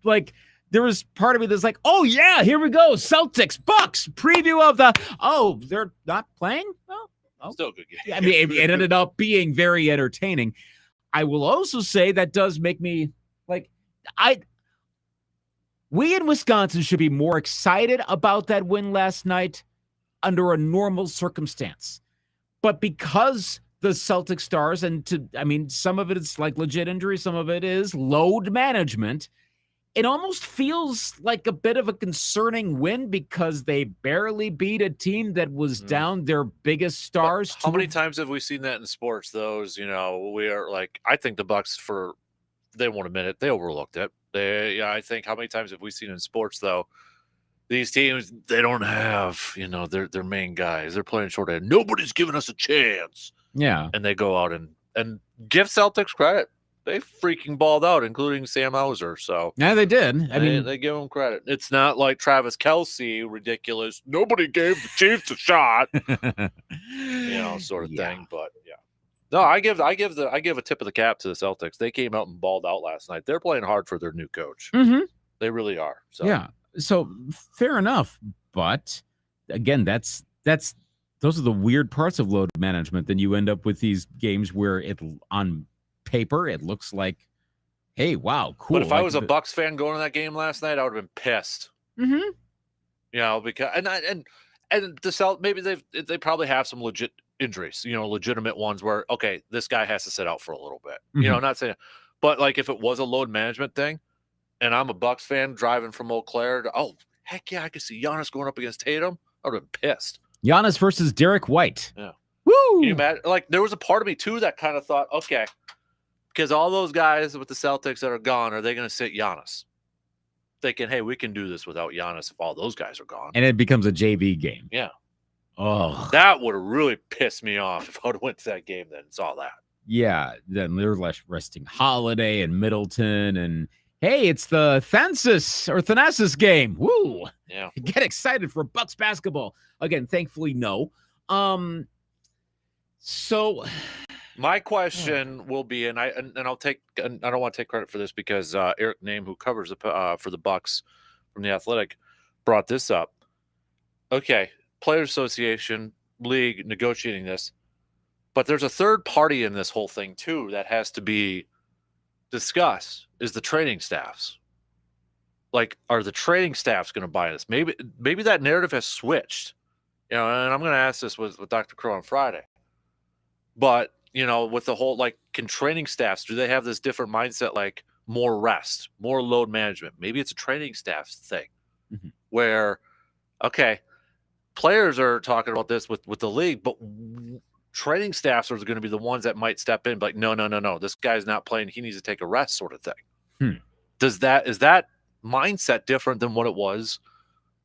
there was part of me that's like, oh yeah, here we go, Celtics, Bucks, preview of they're not playing? Oh. Still a good game. I mean, it ended up being very entertaining. I will also say that does make me we in Wisconsin should be more excited about that win last night under a normal circumstance. But because the Celtic Stars, some of it is like legit injury, some of it is load management, it almost feels like a bit of a concerning win because they barely beat a team that was down their biggest stars. How many times have we seen that in sports? We are I think the Bucks they won't admit it. They overlooked it. I think how many times have we seen in sports though? These teams, they don't have, their main guys. They're playing short end. Nobody's giving us a chance. Yeah. And they go out and give Celtics credit. They freaking balled out, including Sam Hauser. So Yeah, they did. I mean, they give them credit. It's not like Travis Kelce, ridiculous. Nobody gave the Chiefs a shot, sort of thing. But yeah, no, I give a tip of the cap to the Celtics. They came out and balled out last night. They're playing hard for their new coach. Mm-hmm. They really are. So. Yeah. So fair enough. But again, those are the weird parts of load management. Then you end up with these games where on paper it looks like, hey, wow, cool. But if I was a Bucks fan going to that game last night, I would have been pissed. Mm-hmm. Because and the Celtics, maybe they probably have some legit injuries, legitimate ones where okay, this guy has to sit out for a little bit. Mm-hmm. Not saying, but like if it was a load management thing, and I'm a Bucks fan driving from Eau Claire to heck yeah, I could see Giannis going up against Tatum. I would have been pissed. Giannis versus Derek White. Yeah. Woo! Can you imagine? Like there was a part of me too that kind of thought, okay, because all those guys with the Celtics that are gone, are they going to sit Giannis? Thinking, hey, we can do this without Giannis if all those guys are gone. And it becomes a JV game. Yeah. Oh. That would have really pissed me off if I would have went to that game then and saw that. Yeah. Then they're resting Holiday and Middleton and hey, it's the Thanasis game. Woo! Yeah. Get excited for Bucks basketball. Again, thankfully, no. So my question will be, and I'll take, and I don't want to take credit for this because Eric Name, who covers for the Bucks from the Athletic, brought this up. Okay, Players Association, league negotiating this, but there's a third party in this whole thing too that has to be discussed. Is the training staffs. Like, are the training staffs going to buy this? Maybe that narrative has switched. And I'm going to ask this with Dr. Crow on Friday. But, with the whole, like, can training staffs, do they have this different mindset, like more rest, more load management? Maybe it's a training staff thing where, okay, players are talking about this with the league, but training staffs are going to be the ones that might step in, like, no, this guy's not playing. He needs to take a rest sort of thing. Is that mindset different than what it was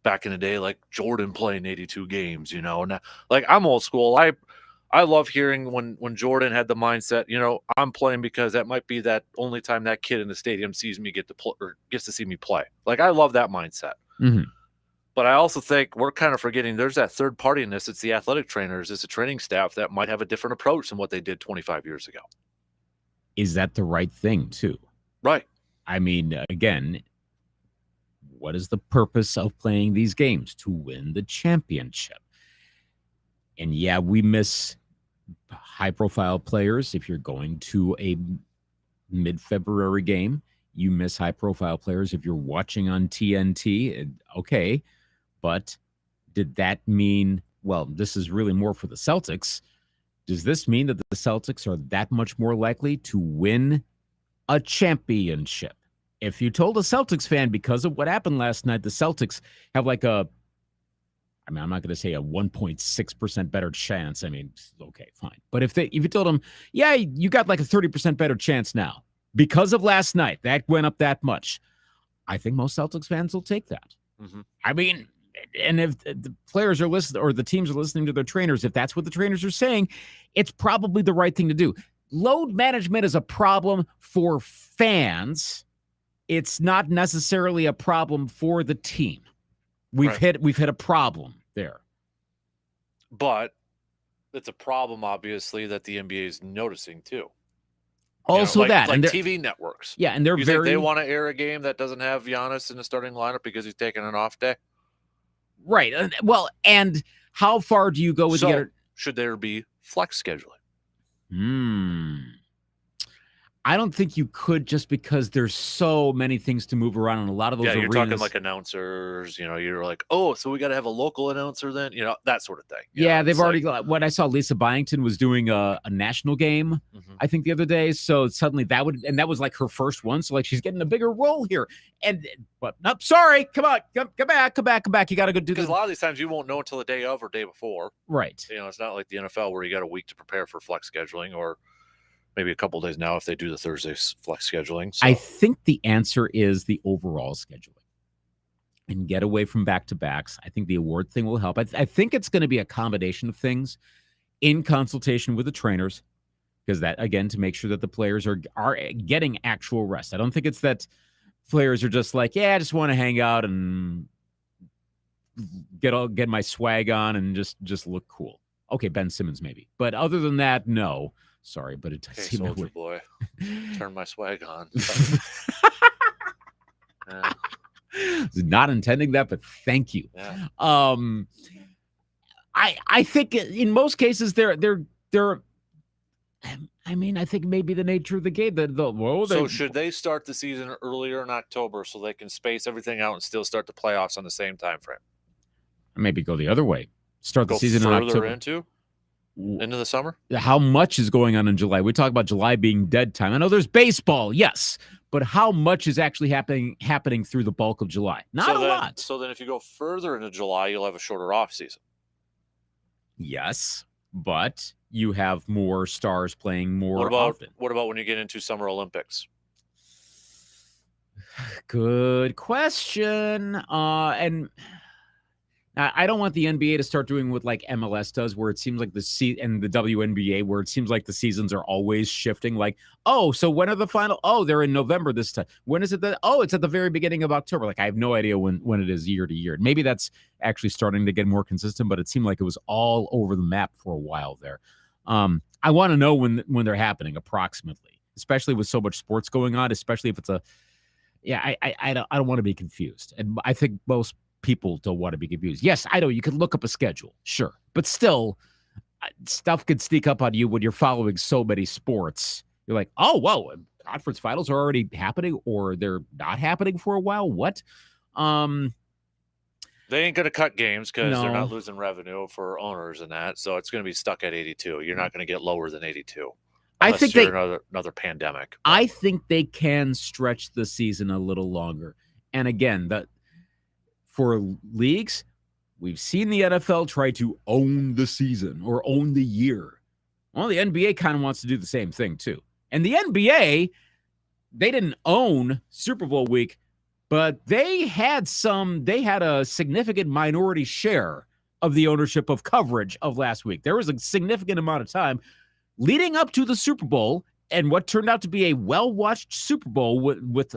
back in the day, like Jordan playing 82 games, and like I'm old school. I love hearing when Jordan had the mindset, I'm playing because that might be that only time that kid in the stadium sees me get to play or gets to see me play. Like I love that mindset. Mm-hmm. But I also think we're kind of forgetting there's that third party in this. It's the athletic trainers, it's a training staff that might have a different approach than what they did 25 years ago. Is that the right thing too? Right. I mean, again, what is the purpose of playing these games? To win the championship. And yeah, we miss high-profile players. If you're going to a mid-February game, you miss high-profile players. If you're watching on TNT, okay. But did that mean, well, this is really more for the Celtics. Does this mean that the Celtics are that much more likely to win a championship? If you told a Celtics fan because of what happened last night, the Celtics have like I'm not going to say a 1.6% better chance. I mean, okay, fine. But if you told them, yeah, you got like a 30% better chance now because of last night, that went up that much, I think most Celtics fans will take that. Mm-hmm. I mean, and if the players are listening or the teams are listening to their trainers, if that's what the trainers are saying, it's probably the right thing to do. Load management is a problem for fans. It's not necessarily a problem for the team. We've hit a problem there. But it's a problem, obviously, that the NBA is noticing too. Also, like and TV networks. Yeah, and they're you think they want to air a game that doesn't have Giannis in the starting lineup because he's taking an off day? Right. Well, and how far do you go with should there be flex scheduling? I don't think you could, just because there's so many things to move around in a lot of those arenas. You're talking like announcers, you're like, oh, so we got to have a local announcer then, that sort of thing. They've already got, what I saw Lisa Byington was doing a national game, I think the other day. So suddenly that was like her first one. So like she's getting a bigger role here. But nope, sorry, come on, come back. You got to go do this. Because a lot of these times you won't know until the day of or day before. Right. It's not like the NFL where you got a week to prepare for flex scheduling or, maybe a couple days now if they do the Thursday flex scheduling. So. I think the answer is the overall scheduling and get away from back-to-backs. I think the award thing will help. I think it's going to be a combination of things in consultation with the trainers, because that, again, to make sure that the players are getting actual rest. I don't think it's that players are just like, yeah, I just want to hang out and get my swag on and just look cool. Okay, Ben Simmons maybe. But other than that, no. Sorry, but it does seem that way. Boy. Turn my swag on. Not intending that, but thank you. Yeah. I think in most cases they're I mean, I think maybe the nature of the game. So should they start the season earlier in October so they can space everything out and still start the playoffs on the same time frame? Maybe go the other way. Start the season in October. Into the summer? How much is going on in July? We talk about July being dead time. I know there's baseball, yes, but how much is actually happening through the bulk of July? Not a lot. So then if you go further into July, you'll have a shorter off season. Yes, but you have more stars playing more often. What about when you get into Summer Olympics? Good question. And I don't want the NBA to start doing what like MLS does, where it seems like and the WNBA, where it seems like the seasons are always shifting. Like, oh, so when are the final? Oh, they're in November this time. When is it? It's at the very beginning of October. Like, I have no idea when it is year to year. Maybe that's actually starting to get more consistent, but it seemed like it was all over the map for a while there. I want to know when they're happening approximately, especially with so much sports going on. Especially if it's I don't want to be confused, and I think most people don't want to be confused. Yes, I know you could look up a schedule, sure, but still, stuff could sneak up on you when you're following so many sports. You're like, oh, whoa, conference finals are already happening, or they're not happening for a while. What? They ain't going to cut games because they're not losing revenue for owners and that, so it's going to be stuck at 82. You're not going to get lower than 82. I think another pandemic. I think they can stretch the season a little longer. And again, for leagues, we've seen the NFL try to own the season or own the year. Well, the NBA kind of wants to do the same thing too. And the NBA, they didn't own Super Bowl week, but they had a significant minority share of the ownership of coverage of last week. There was a significant amount of time leading up to the Super Bowl and what turned out to be a well-watched Super Bowl with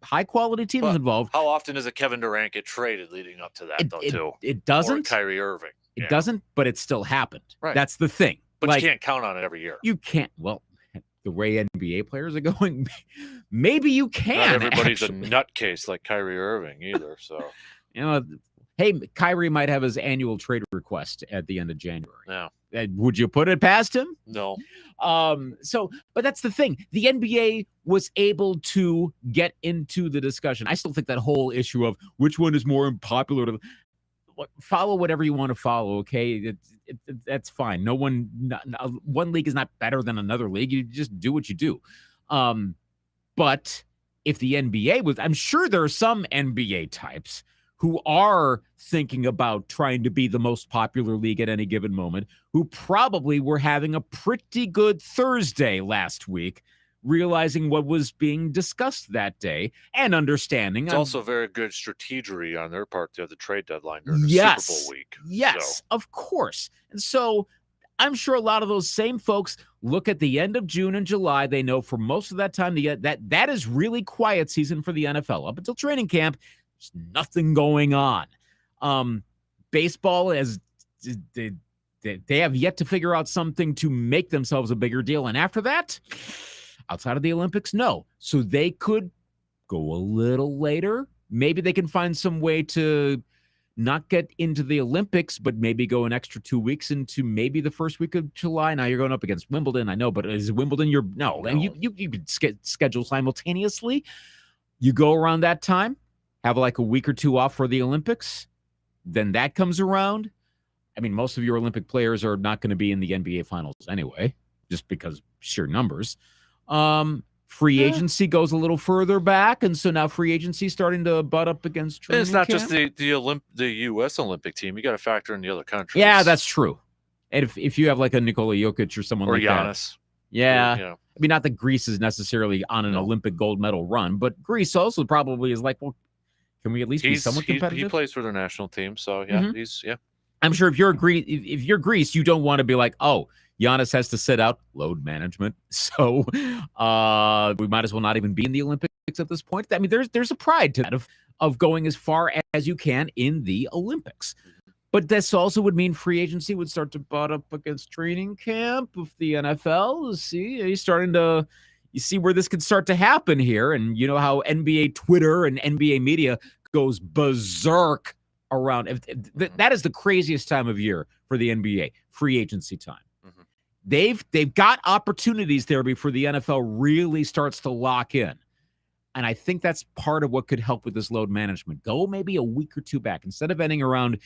high-quality teams involved. How often does a Kevin Durant get traded leading up to that, too? It doesn't. Or Kyrie Irving. It doesn't, but it still happened. Right. That's the thing. But you can't count on it every year. You can't. Well, the way NBA players are going, maybe you can. Not everybody's a nutcase like Kyrie Irving either, so. Hey, Kyrie might have his annual trade request at the end of January. Yeah. Would you put it past him? No. But that's the thing. The NBA was able to get into the discussion. I still think that whole issue of which one is more unpopular to follow whatever you want to follow. Okay. That's fine. One league is not better than another league. You just do what you do. But if the NBA was, I'm sure there are some NBA types who are thinking about trying to be the most popular league at any given moment, who probably were having a pretty good Thursday last week, realizing what was being discussed that day and understanding. It's also very good strategery on their part to have the trade deadline during the Super Bowl week. Yes, of course. And so I'm sure a lot of those same folks look at the end of June and July. They know for most of that time that is really quiet season for the NFL. Up until training camp, there's nothing going on. Baseball, as they have yet to figure out something to make themselves a bigger deal. And after that, outside of the Olympics, no. So they could go a little later. Maybe they can find some way to not get into the Olympics, but maybe go an extra 2 weeks into maybe the first week of July. Now you're going up against Wimbledon, I know, but is Wimbledon no. And you could schedule simultaneously. You go around that time, have like a week or two off for the Olympics. Then that comes around. I mean, most of your Olympic players are not going to be in the NBA finals anyway, just because sheer numbers. Free agency goes a little further back, and so now free agency starting to butt up against training It's not camp. just the U.S. Olympic team. You got to factor in the other countries. Yeah, that's true. And if you have like a Nikola Jokic or someone or like Giannis. Yeah. You know, I mean, not that Greece is necessarily on an No. Olympic gold medal run, but Greece also probably is like, well, can we at least be somewhat he competitive? plays for their national team, so yeah, Mhm. I'm sure if you're Greece, you don't want to be like, oh, Giannis has to sit out load management, so we might as well not even be in the Olympics at this point. I mean, there's a pride to that of going as far as you can in the Olympics. But this also would mean free agency would start to butt up against training camp of the NFL. You see where this could start to happen here. And you know how NBA Twitter and NBA media goes berserk around. That is the craziest time of year for the NBA, free agency time. They've got opportunities there before the NFL really starts to lock in. And I think that's part of what could help with this load management. Go maybe a week or two back instead of ending around,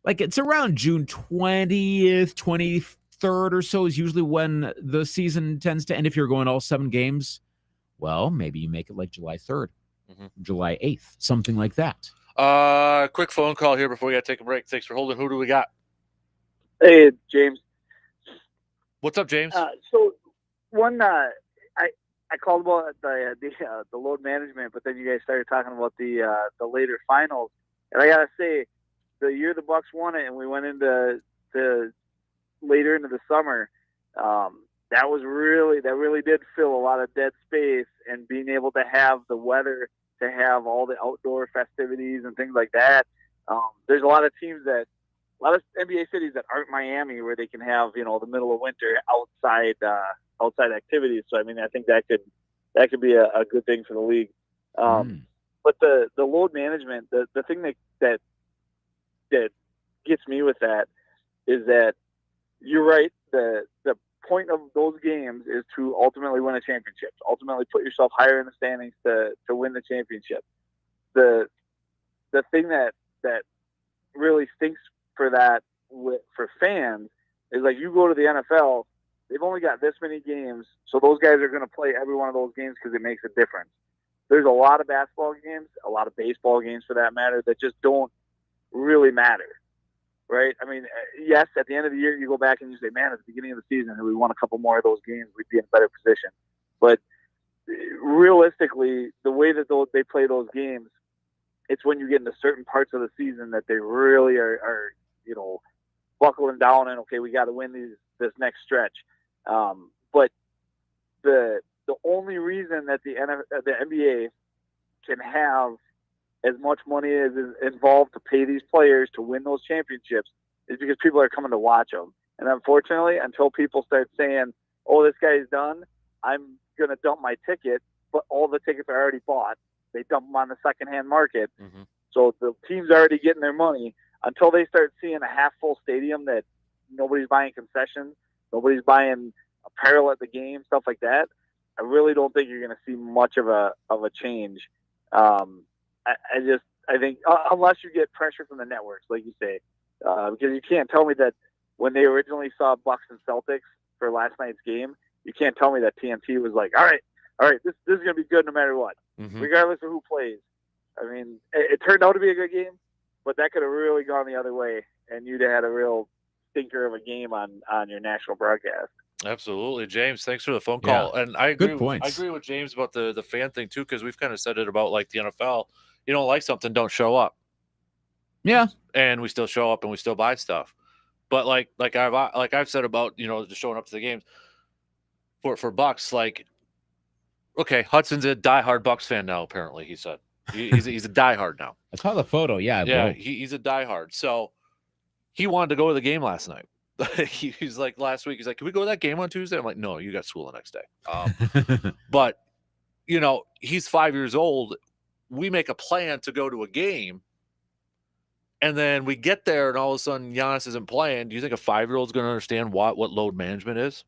like it's around June 20th, 23rd or so is usually when the season tends to end if you're going all 7 games. Well, maybe you make it like July 3rd, July 8th, something like that. Quick phone call here before we got to take a break. Thanks for holding. Who do we got? Hey, James. What's up, James? So one, I called about the load management, but then you guys started talking about the later finals, and I gotta say, the year the Bucks won it, and we went into later into the summer, that really did fill a lot of dead space, and being able to have the weather to have all the outdoor festivities and things like that. There's a lot of NBA cities that aren't Miami where they can have, the middle of winter outside activities. So I mean, I think that could be a good thing for the league. But the load management, the thing that gets me with that is that you're right. The point of those games is to ultimately win a championship, ultimately put yourself higher in the standings to win the championship. The thing that really stinks for that for fans is, like, you go to the NFL, they've only got this many games, so those guys are going to play every one of those games because it makes a difference. There's a lot of basketball games, a lot of baseball games for that matter, that just don't really matter, right? I mean, yes, at the end of the year, you go back and you say, man, at the beginning of the season, if we won a couple more of those games, we'd be in a better position. But realistically, the way that they play those games, it's when you get into certain parts of the season that they really are buckling down and, okay, we got to win this next stretch. But the only reason that the NBA can have as much money as is involved to pay these players to win those championships is because people are coming to watch them. And unfortunately, until people start saying, oh, this guy's done, I'm going to dump my ticket, but all the tickets are already bought. They dump them on the secondhand market. So the team's already getting their money. Until they start seeing a half-full stadium that nobody's buying concessions, nobody's buying apparel at the game, stuff like that, I really don't think you're going to see much of a change. I think unless you get pressure from the networks, like you say, because you can't tell me that when they originally saw Bucks and Celtics for last night's game, you can't tell me that TNT was like, all right, this is going to be good no matter what, regardless of who plays. I mean, it turned out to be a good game, but that could have really gone the other way, and you'd have had a real stinker of a game on your national broadcast. Absolutely, James. Thanks for the phone call. Yeah. And I agree. Good points. I agree with James about the fan thing too, because we've kind of said it about, like, the NFL. You don't like something, don't show up. Yeah, and we still show up and we still buy stuff. But like I've said about just showing up to the games for Bucks. Like, okay, Hudson's a diehard Bucks fan now. Apparently, he said he's a diehard now. I saw the photo. Yeah, he's a diehard. So he wanted to go to the game last night. He's like, last week, he's like, can we go to that game on Tuesday? I'm like, no, you got school the next day. But he's 5 years old. We make a plan to go to a game, and then we get there, and all of a sudden Giannis isn't playing. Do you think a 5-year-old is going to understand what load management is?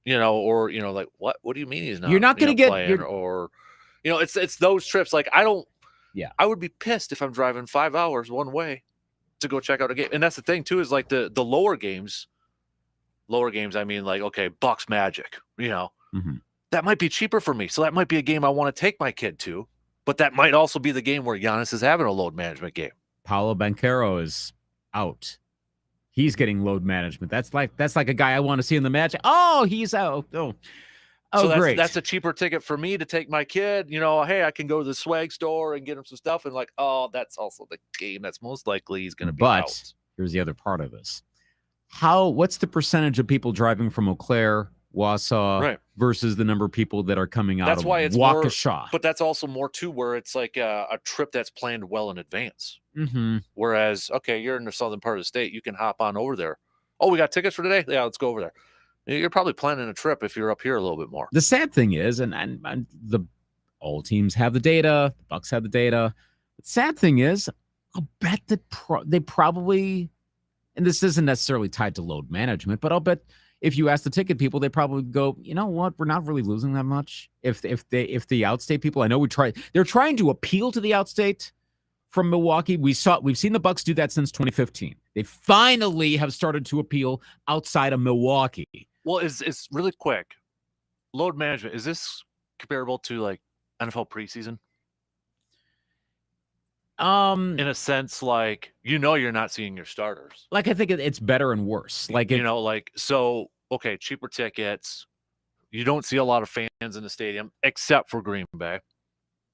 No. Or like, what do you mean he's not? You're not going to get playing? Or it's those trips. Like, I would be pissed if I'm driving 5 hours one way to go check out a game. And that's the thing too, is like the lower games, I mean, like, okay, Bucks Magic, that might be cheaper for me. So that might be a game I want to take my kid to, but that might also be the game where Giannis is having a load management game. Paolo Banchero is out. He's getting load management. That's like a guy I want to see in the match. Oh, he's out. Oh, So great. That's a cheaper ticket for me to take my kid. Hey, I can go to the swag store and get him some stuff. And that's also the game. That's most likely he's going to be out. But here's the other part of this. What's the percentage of people driving from Eau Claire, Wausau versus the number of people that are coming out of Waukesha? But that's also more too, where it's like a trip that's planned well in advance. Mm-hmm. Whereas, okay, you're in the southern part of the state, you can hop on over there. Oh, we got tickets for today? Yeah, let's go over there. You're probably planning a trip if you're up here a little bit more. The sad thing is, and the all teams have the data, the Bucks have the data. The sad thing is, I'll bet that they probably, and this isn't necessarily tied to load management, but I'll bet if you ask the ticket people, they probably go, you know what, we're not really losing that much. If the outstate people, I know they're trying to appeal to the outstate from Milwaukee. We've seen the Bucks do that since 2015. They finally have started to appeal outside of Milwaukee. Well, it's really quick. Load management, is this comparable to like NFL preseason? In a sense, like, you're not seeing your starters. Like, I think it's better and worse. Like, okay, cheaper tickets. You don't see a lot of fans in the stadium except for Green Bay.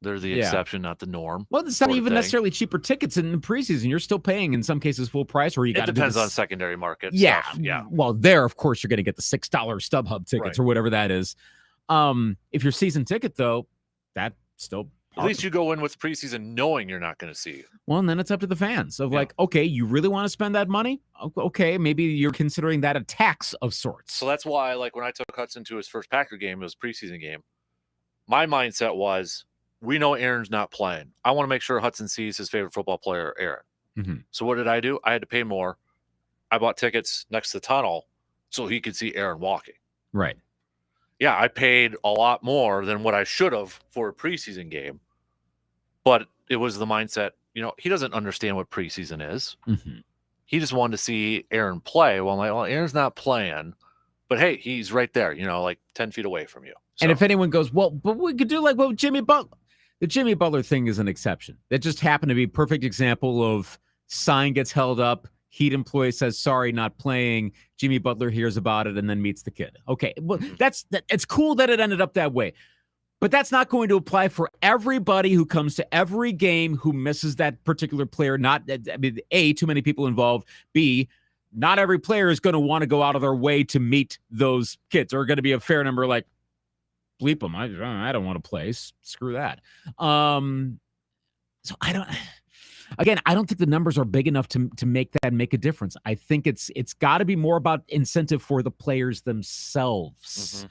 They're the exception, not the norm. Well, it's not even necessarily cheaper tickets in the preseason. You're still paying, in some cases, full price, or you got to depends on secondary market. Yeah. Stuff. Yeah. Well, there, of course, you're going to get the $6 StubHub tickets or whatever that is. If your season ticket, though, that still... At least you go in with preseason knowing you're not going to see. Well, and then it's up to the fans of like, okay, you really want to spend that money? Okay, maybe you're considering that a tax of sorts. So that's why, like, when I took Hudson to his first Packer game, it was a preseason game, my mindset was, we know Aaron's not playing. I want to make sure Hudson sees his favorite football player, Aaron. Mm-hmm. So what did I do? I had to pay more. I bought tickets next to the tunnel so he could see Aaron walking. Right. Yeah, I paid a lot more than what I should have for a preseason game. But it was the mindset, he doesn't understand what preseason is. Mm-hmm. He just wanted to see Aaron play. Well, I'm like, well, Aaron's not playing. But hey, he's right there, like 10 feet away from you. So. And if anyone goes, well, but we could do like what Jimmy Butler. The Jimmy Butler thing is an exception. That just happened to be a perfect example of sign gets held up. Heat employee says, sorry, not playing. Jimmy Butler hears about it and then meets the kid. Okay, well, it's cool that it ended up that way. But that's not going to apply for everybody who comes to every game who misses that particular player. A, too many people involved. B, not every player is going to want to go out of their way to meet those kids. There are going to be a fair number like, bleep them. I don't want to play. Screw that. So I don't think the numbers are big enough to make a difference. I think it's got to be more about incentive for the players themselves. Mm-hmm.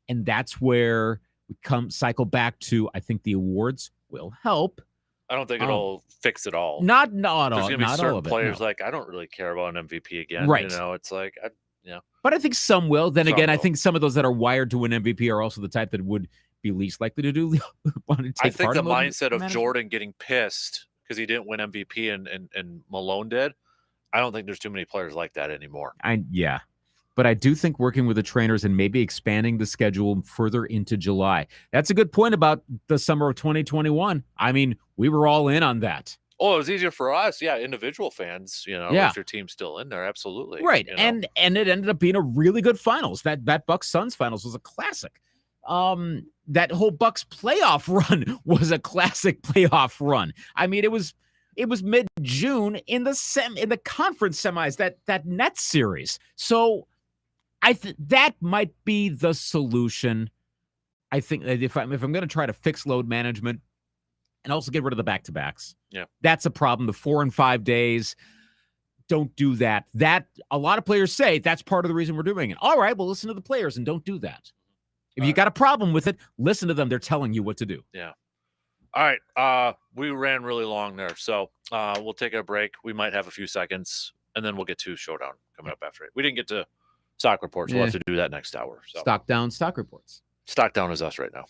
And that's where we cycle back to, I think the awards will help. I don't think it'll fix it all. Not at all. There's going to be certain players no. like, I don't really care about an MVP again. Right. It's like, But I think some will. Then again, I think some of those that are wired to win MVP are also the type that would be least likely to do. I think the mindset of Jordan getting pissed because he didn't win MVP and Malone did, I don't think there's too many players like that anymore. But I do think working with the trainers and maybe expanding the schedule further into July. That's a good point about the summer of 2021. I mean, we were all in on that. Oh, it was easier for us. Yeah, individual fans, if your team's still in there, absolutely. Right. And it ended up being a really good finals. That Bucks Suns finals was a classic. That whole Bucks playoff run was a classic playoff run. I mean, it was mid-June in the conference semis, that Nets series. So that might be the solution. I think that if I'm going to try to fix load management and also get rid of the back-to-backs, that's a problem. The 4 and 5 days, don't do that. That a lot of players say that's part of the reason we're doing it. All right, well, listen to the players and don't do that. If you got a problem with it, listen to them. They're telling you what to do. Yeah. All right. We ran really long there, so we'll take a break. We might have a few seconds, and then we'll get to Showdown coming up after it. We didn't get to stock reports. We'll have to do that next hour. So. Stock down, stock reports. Stock down is us right now.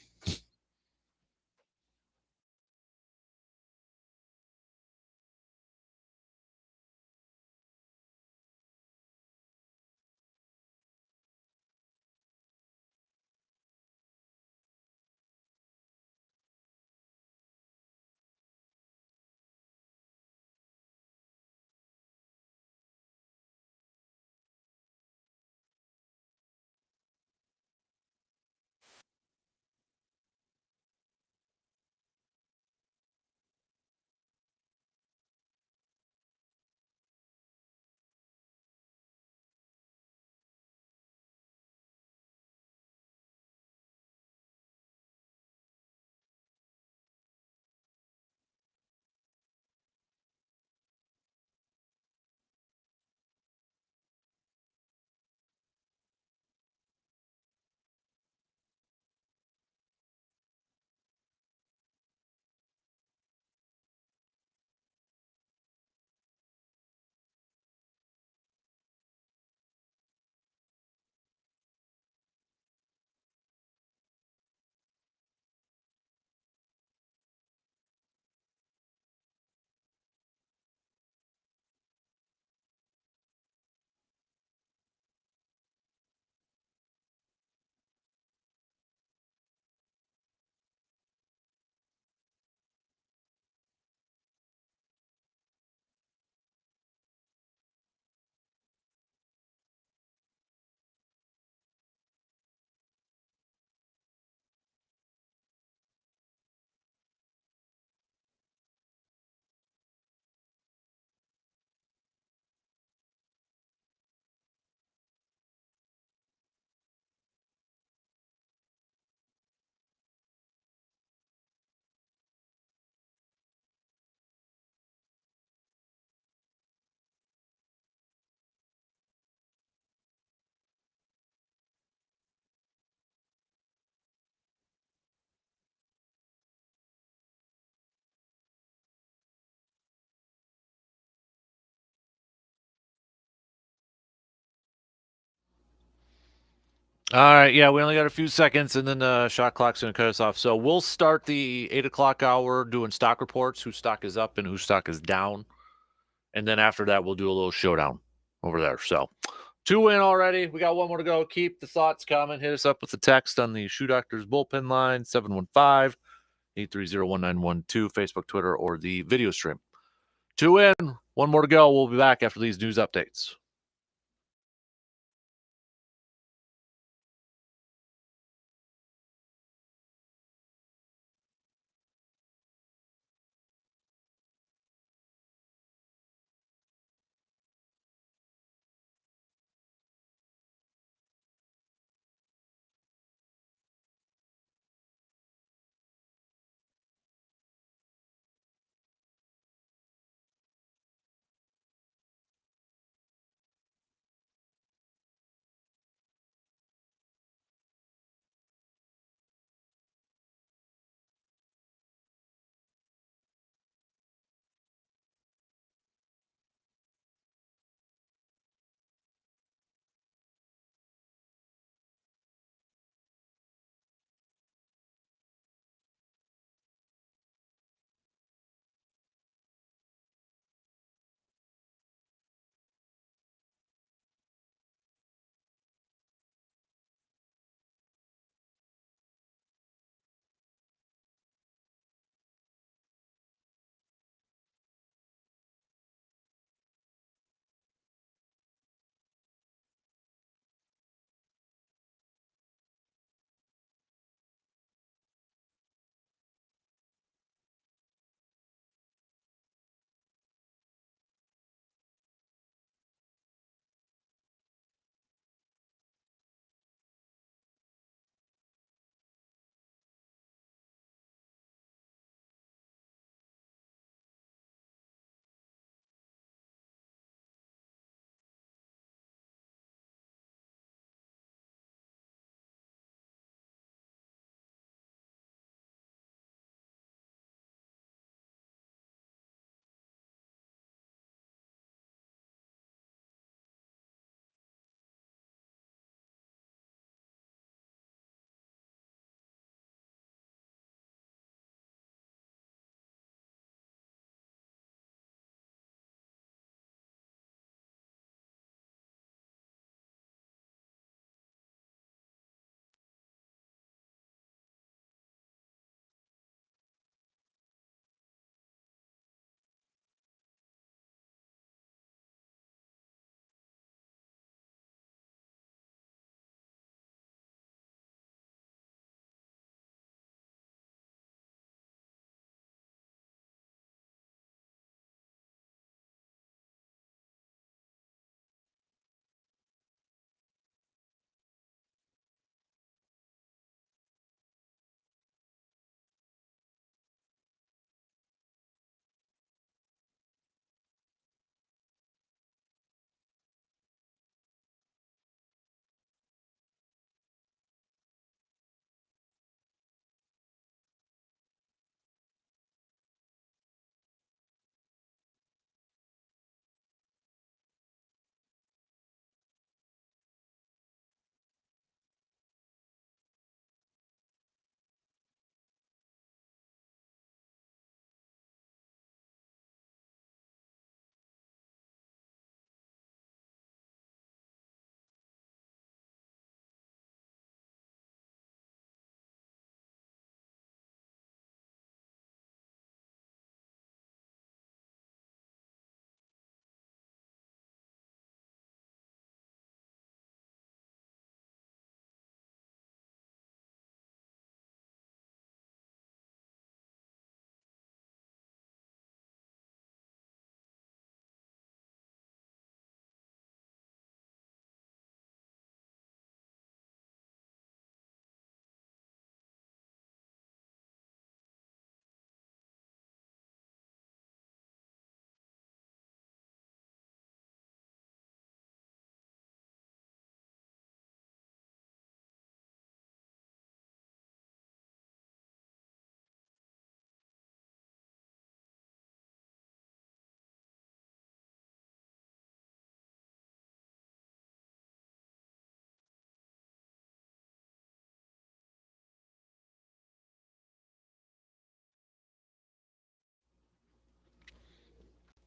All right, yeah, we only got a few seconds, and then the shot clock's going to cut us off. So we'll start the 8 o'clock hour doing stock reports, whose stock is up and whose stock is down. And then after that, we'll do a little showdown over there. So 2 in already. We got 1 more to go. Keep the thoughts coming. Hit us up with the text on the Shoe Doctors bullpen line, 715-830-1912, Facebook, Twitter, or the video stream. 2 in, 1 more to go. We'll be back after these news updates.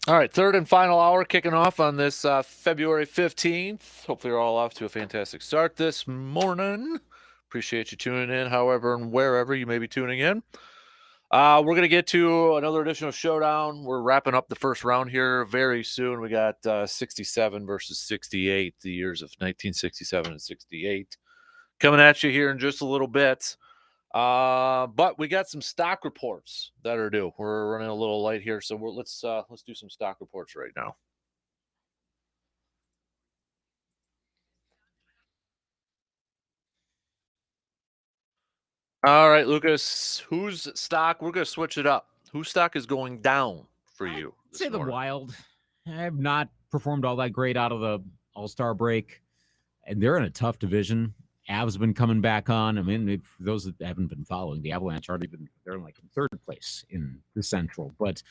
All right, third and final hour kicking off on this February 15th. Hopefully you're all off to a fantastic start this morning. Appreciate you tuning in, however and wherever you may be tuning in. We're going to get to another edition of Showdown. We're wrapping up the first round here very soon. We got 67 versus 68, the years of 1967 and 68. Coming at you here in just a little bit. But we got some stock reports that are due. We're running a little late here, so let's do some stock reports right now. All right, Lucas, whose stock? We're going to switch it up. Whose stock is going down for you? I'd say the Wild have not performed all that great out of the All-Star break, and they're in a tough division. Avs have been coming back on. I mean, for those that haven't been following, the Avalanche aren't even, they're like in third place in the Central. But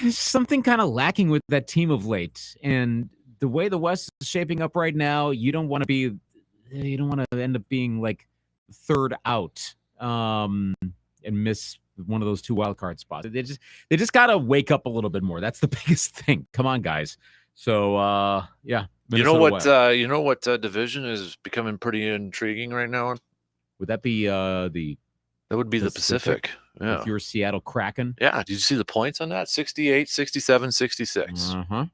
something kind of lacking with that team of late. And the way the West is shaping up right now, you don't want to end up being like third out and miss one of those two wild card spots. They just got to wake up a little bit more. That's the biggest thing. Come on, guys. So, yeah. Minnesota you know what division is becoming pretty intriguing right now? Would that be that would be the Pacific. Yeah. If you're Seattle Kraken. Yeah. Did you see the points on that? 68, 67, 66. Uh-huh.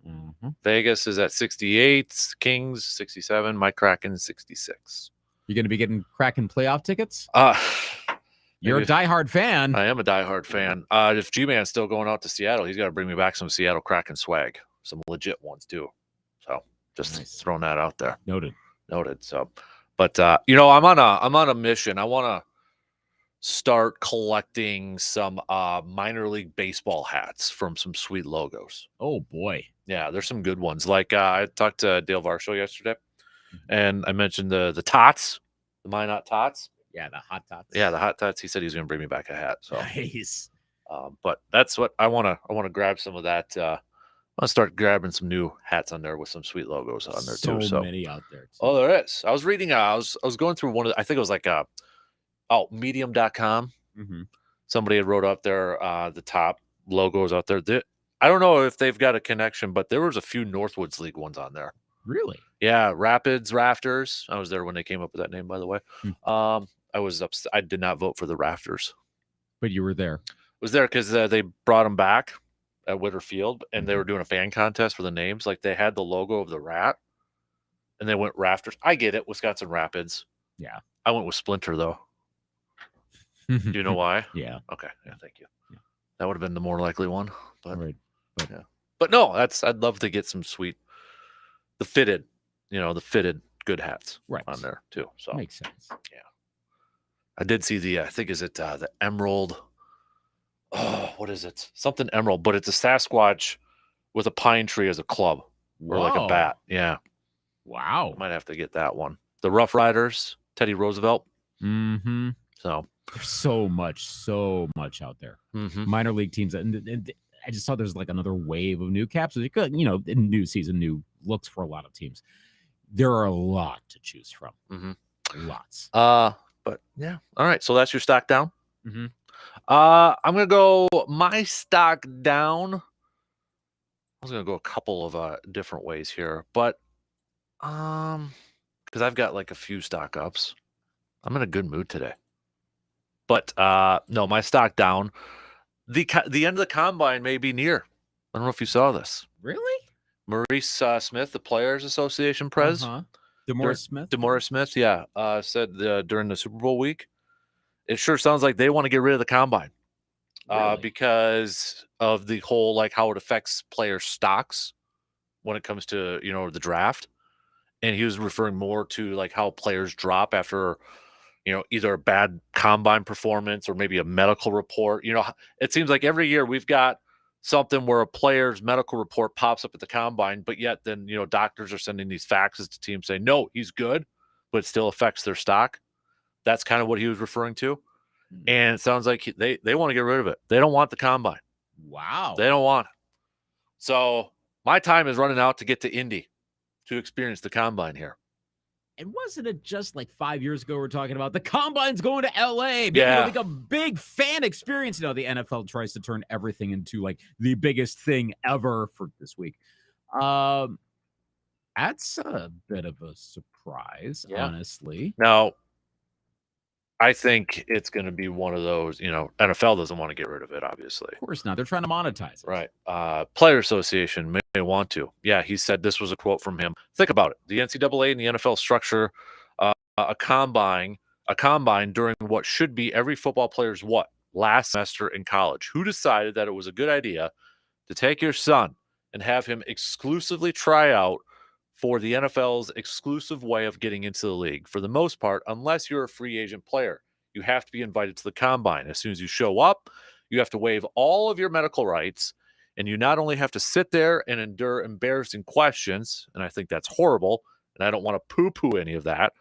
Mm-hmm. Vegas is at 68, Kings 67, my Kraken 66. You're going to be getting Kraken playoff tickets? You're a diehard fan. I am a diehard fan. If G-Man's still going out to Seattle, he's got to bring me back some Seattle Kraken swag, some legit ones too. So just throwing that out there. Noted. So, but I'm on a mission. I want to start collecting some minor league baseball hats from some sweet logos. Oh boy. Yeah, there's some good ones. Like I talked to Dale Varsho yesterday, and I mentioned the tots, the Minot tots. Yeah, the hot tots. Yeah, the hot tots. He said he's going to bring me back a hat. So nice. But that's what I want to grab some of that. I want to start grabbing some new hats on there with some sweet logos on there too. So many out there. Too. Oh, there is. I was reading. I was going through one of. I think it was like Medium.com. Mm-hmm. Somebody had wrote up there the top logos out there. I don't know if they've got a connection, but there was a few Northwoods League ones on there. Really? Yeah, Rapids Rafters. I was there when they came up with that name, by the way. I was upset. I did not vote for the Rafters, but you were there. I was there because they brought them back at Witter Field, and they were doing a fan contest for the names. Like they had the logo of the rat, and they went Rafters. I get it, Wisconsin Rapids. Yeah, I went with Splinter though. Do you know why? Yeah. Okay. Yeah. Thank you. Yeah. That would have been the more likely one. But right. Yeah. But no, I'd love to get some sweet, the fitted good hats on there too. So makes sense. Yeah. I did see I think is it the Emerald. Oh, what is it? Something Emerald, but it's a Sasquatch with a pine tree as a club or like a bat. Yeah. Wow. Might have to get that one. The Rough Riders, Teddy Roosevelt. Mm-hmm. So there's so much out there. Mm-hmm. Minor league teams, and I just saw there's like another wave of new caps. So you could, new season, new looks for a lot of teams. There are a lot to choose from. Mm-hmm. Lots. But yeah. All right. So that's your stock down. Mm-hmm. I'm gonna go my stock down. I was gonna go a couple of different ways here, but because I've got like a few stock ups. I'm in a good mood today. But no, my stock down. The end of the combine may be near. I don't know if you saw this. Really? Maurice Smith, the Players Association pres. DeMaurice Smith, yeah, said during the Super Bowl week, it sure sounds like they want to get rid of the combine because of the whole, like, how it affects player stocks when it comes to, the draft. And he was referring more to like how players drop after, either a bad combine performance or maybe a medical report. It seems like every year we've got something where a player's medical report pops up at the combine, but yet then, doctors are sending these faxes to teams saying, no, he's good, but it still affects their stock. That's kind of what he was referring to. And it sounds like they want to get rid of it. They don't want the combine. Wow. They don't want it. So my time is running out to get to Indy to experience the combine here. And wasn't it just like 5 years ago we're talking about the Combine's going to LA? Yeah. Like a big fan experience. The NFL tries to turn everything into like the biggest thing ever for this week. That's a bit of a surprise, honestly. Now, I think it's going to be one of those, NFL doesn't want to get rid of it, obviously. Of course not. They're trying to monetize it. Right. Player Association may want to. Yeah, he said, this was a quote from him. Think about it. The NCAA and the NFL structure a combine during what should be every football player's last semester in college. Who decided that it was a good idea to take your son and have him exclusively try out for the NFL's exclusive way of getting into the league? For the most part, unless you're a free agent player, you have to be invited to the combine. As soon as you show up, you have to waive all of your medical rights, and you not only have to sit there and endure embarrassing questions, and I think that's horrible, and I don't want to poo-poo any of that,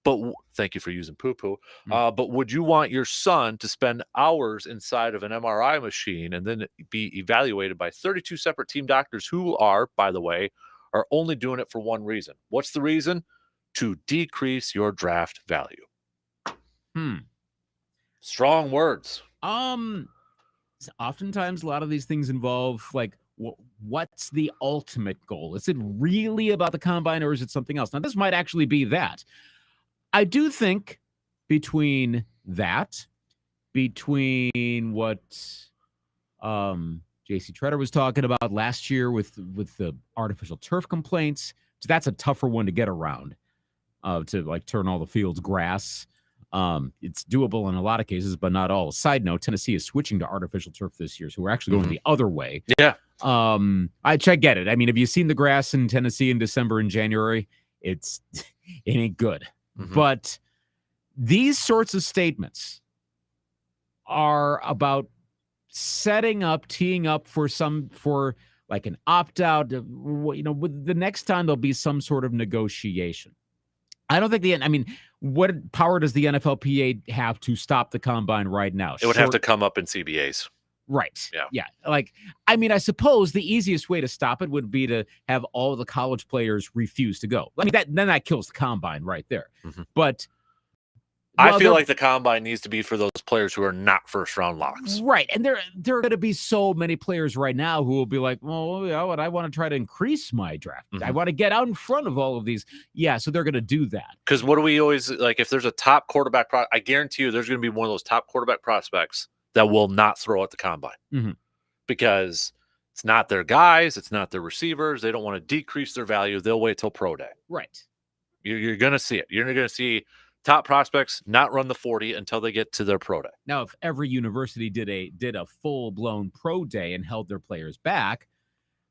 but thank you for using poo-poo. But would you want your son to spend hours inside of an MRI machine and then be evaluated by 32 separate team doctors who are, by the way, are only doing it for one reason? What's the reason? To decrease your draft value. Strong words. Oftentimes a lot of these things involve like what's the ultimate goal? Is it really about the combine or is it something else? Now this might actually be that. I do think between what JC Treader was talking about last year with the artificial turf complaints, so that's a tougher one to get around, to like turn all the fields grass. It's doable in a lot of cases, but not all. Side note, Tennessee is switching to artificial turf this year, so we're actually going the other way. Yeah. I get it. I mean, have you seen the grass in Tennessee in December and January? It ain't good. But these sorts of statements are about teeing up for like an opt-out, with the next time there'll be some sort of negotiation. I don't think what power does the NFLPA have to stop the combine right now? It would have to come up in CBAs. Right. Yeah. I suppose the easiest way to stop it would be to have all the college players refuse to go. Then that kills the combine right there. But I feel like the combine needs to be for those players who are not first round locks. Right. And there are going to be so many players right now who will be like, well, I want to try to increase my draft. I want to get out in front of all of these. Yeah. So they're going to do that. Because what do we always like? If there's a top quarterback, I guarantee you there's going to be one of those top quarterback prospects that will not throw at the combine because it's not their guys. It's not their receivers. They don't want to decrease their value. They'll wait till pro day. Right. You're going to see it. You're going to see top prospects not run the 40 until they get to their pro day. Now, if every university did a full-blown pro day and held their players back,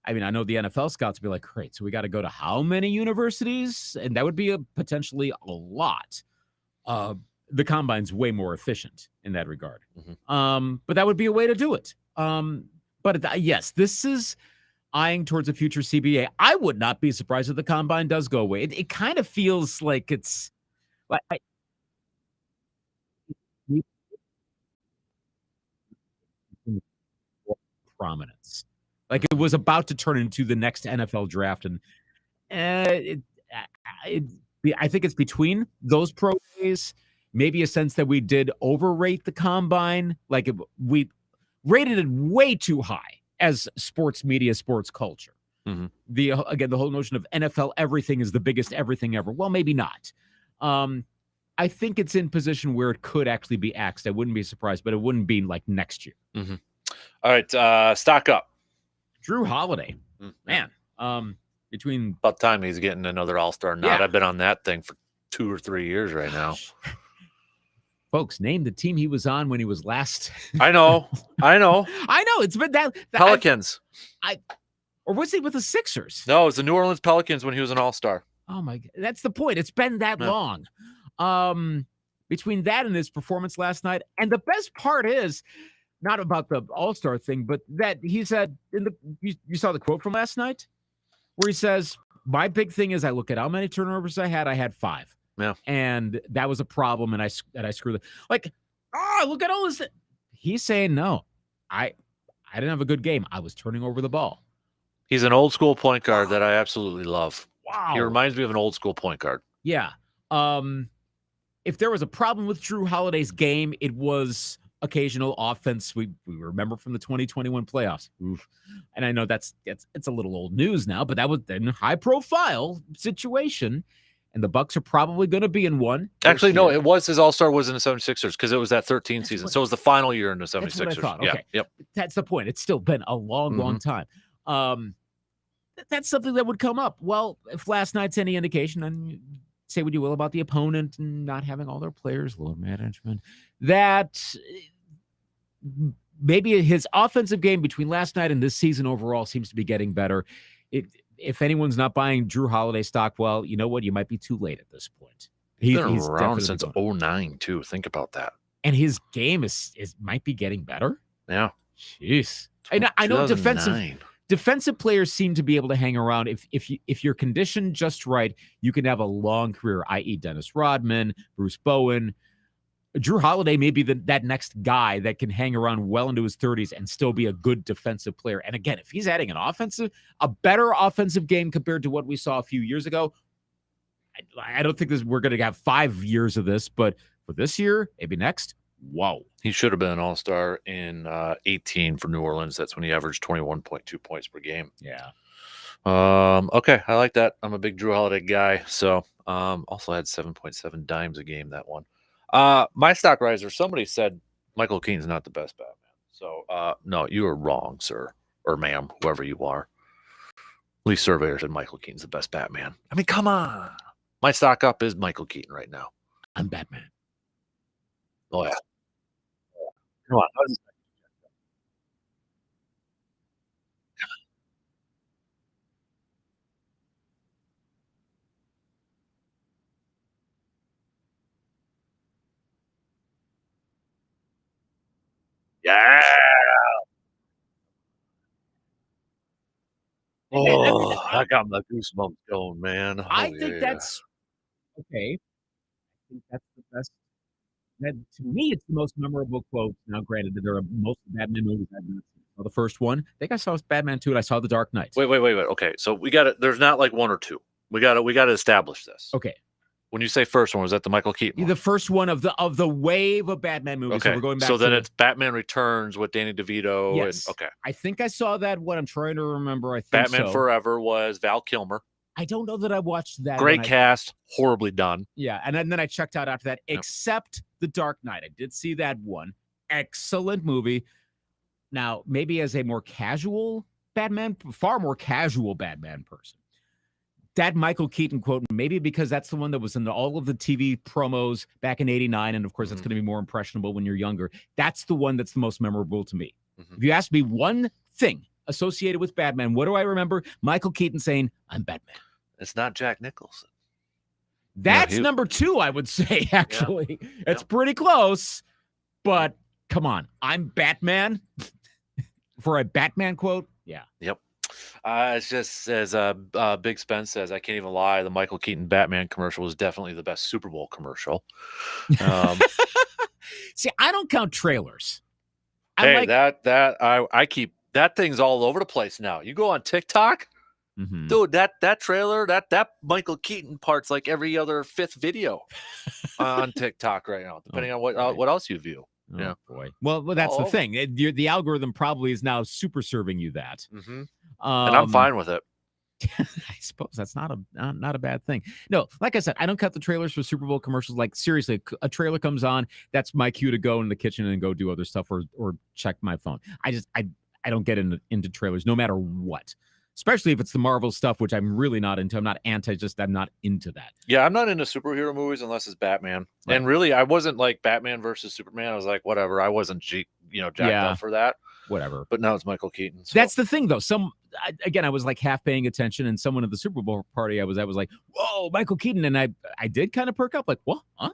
I know the NFL scouts would be like, great, so we got to go to how many universities? And that would be potentially a lot. The combine's way more efficient in that regard. But that would be a way to do it. Yes, this is eyeing towards a future CBA. I would not be surprised if the combine does go away. It kind of feels like it's like prominence. Like it was about to turn into the next NFL draft. And I think it's between those pro days, maybe a sense that we did overrate the combine. We rated it way too high as sports media, sports culture. The whole notion of NFL everything is the biggest everything ever. Well, maybe not. I think it's in position where it could actually be axed. I wouldn't be surprised, but it wouldn't be like next year. All right, stock up. Drew Holiday, man. Between about time he's getting another All-Star nod. Yeah. I've been on that thing for 2 or 3 years right now. Folks, name the team he was on when he was last. I know. It's been that Pelicans. Or was he with the Sixers? No, it was the New Orleans Pelicans when he was an All-Star. Oh my God, that's the point. It's been that long. Between that and his performance last night, and the best part is not about the All-Star thing, but that he said you saw the quote from last night where he says, my big thing is I look at how many turnovers I had 5. Yeah. And that was a problem. And I screwed it. Look at all this. He's saying, no, I didn't have a good game. I was turning over the ball. He's an old school point guard that I absolutely love. Wow. He reminds me of an old school point guard. Yeah. If there was a problem with Drew Holiday's game, it was occasional offense. We remember from the 2021 playoffs. Oof. And I know it's a little old news now, but that was a high profile situation. And the Bucks are probably going to be in one. Actually, no, it was his All-Star was in the 76ers because it was that 13 season. So it was the final year in the 76ers. That's what I thought. Okay. Yeah, yep. That's the point. It's still been a long time. That's something that would come up. Well, if last night's any indication, and say what you will about the opponent and not having all their players, load management, that maybe his offensive game between last night and this season overall seems to be getting better. If anyone's not buying Drew Holiday stock, well, you know what? You might be too late at this point. He's been around since 2009 too. Think about that. And his game is might be getting better. Yeah. Jeez. I know defensive players seem to be able to hang around. If you're conditioned just right, you can have a long career, i.e. Dennis Rodman, Bruce Bowen. Drew Holiday may be that next guy that can hang around well into his 30s and still be a good defensive player. And again, if he's adding a better offensive game compared to what we saw a few years ago, I don't think we're going to have 5 years of this, but for this year, maybe next, whoa. He should have been an All-Star in 18 for New Orleans. That's when he averaged 21.2 points per game. Yeah. Okay, I like that. I'm a big Drew Holiday guy. So also had 7.7 dimes a game that one. My stock riser, somebody said Michael Keaton's not the best Batman. So no, you are wrong, sir. Or ma'am, whoever you are. At least Surveyor said Michael Keaton's the best Batman. I mean, come on. My stock up is Michael Keaton right now. I'm Batman. Oh, yeah. Come on. Yeah. Oh, I got my goosebumps going, man. I think that's okay. I think that's the best. That, to me, it's the most memorable quote. Now, granted, there are most Batman movies I've not seen. So the first one, I think I saw Batman 2 and I saw The Dark Knight. Wait. Okay, so we got it. There's not like one or two. We got to establish this. Okay. When you say first one, was that the Michael Keaton one? The first one of the wave of Batman movies. Okay. So we're going back. So then it's Batman Returns with Danny DeVito. Yes. And, okay. I think I saw that one. I'm trying to remember. I think Batman Forever was Val Kilmer. I don't know that I watched that. Great cast, horribly done. Yeah, and then I checked out after that, except The Dark Knight. I did see that one. Excellent movie. Now, maybe as a more casual Batman, far more casual Batman person, that Michael Keaton quote, maybe because that's the one that was in all of the TV promos back in '89, and of course, that's going to be more impressionable when you're younger. That's the one that's the most memorable to me. If you ask me one thing associated with Batman, what do I remember? Michael Keaton saying, "I'm Batman." It's not Jack Nicholson. That's number 2, I would say, actually. Yeah. It's pretty close, but come on. I'm Batman for a Batman quote. Yeah. Yep. It's just as Big Spence says, I can't even lie. The Michael Keaton Batman commercial was definitely the best Super Bowl commercial. See, I don't count trailers. I keep that thing's all over the place now. You go on TikTok. Dude, that trailer, that Michael Keaton part's like every other 5th video on TikTok right now, depending on what else you view. Oh, boy. Well, that's the thing. The algorithm probably is now super serving you that. And I'm fine with it. I suppose that's not a bad thing. No, like I said, I don't cut the trailers for Super Bowl commercials. Like, seriously, a trailer comes on, that's my cue to go in the kitchen and go do other stuff or check my phone. I don't get into trailers no matter what. Especially if it's the Marvel stuff, which I'm really not into. I'm not I'm not into that. Yeah, I'm not into superhero movies unless it's Batman. Right. And really, I wasn't like Batman versus Superman. I was like, whatever. I wasn't jacked up for that. Whatever. But now it's Michael Keaton. So. That's the thing, though. I was like half paying attention, and someone at the Super Bowl party I was like, whoa, Michael Keaton. And I did kind of perk up, like, what? Huh?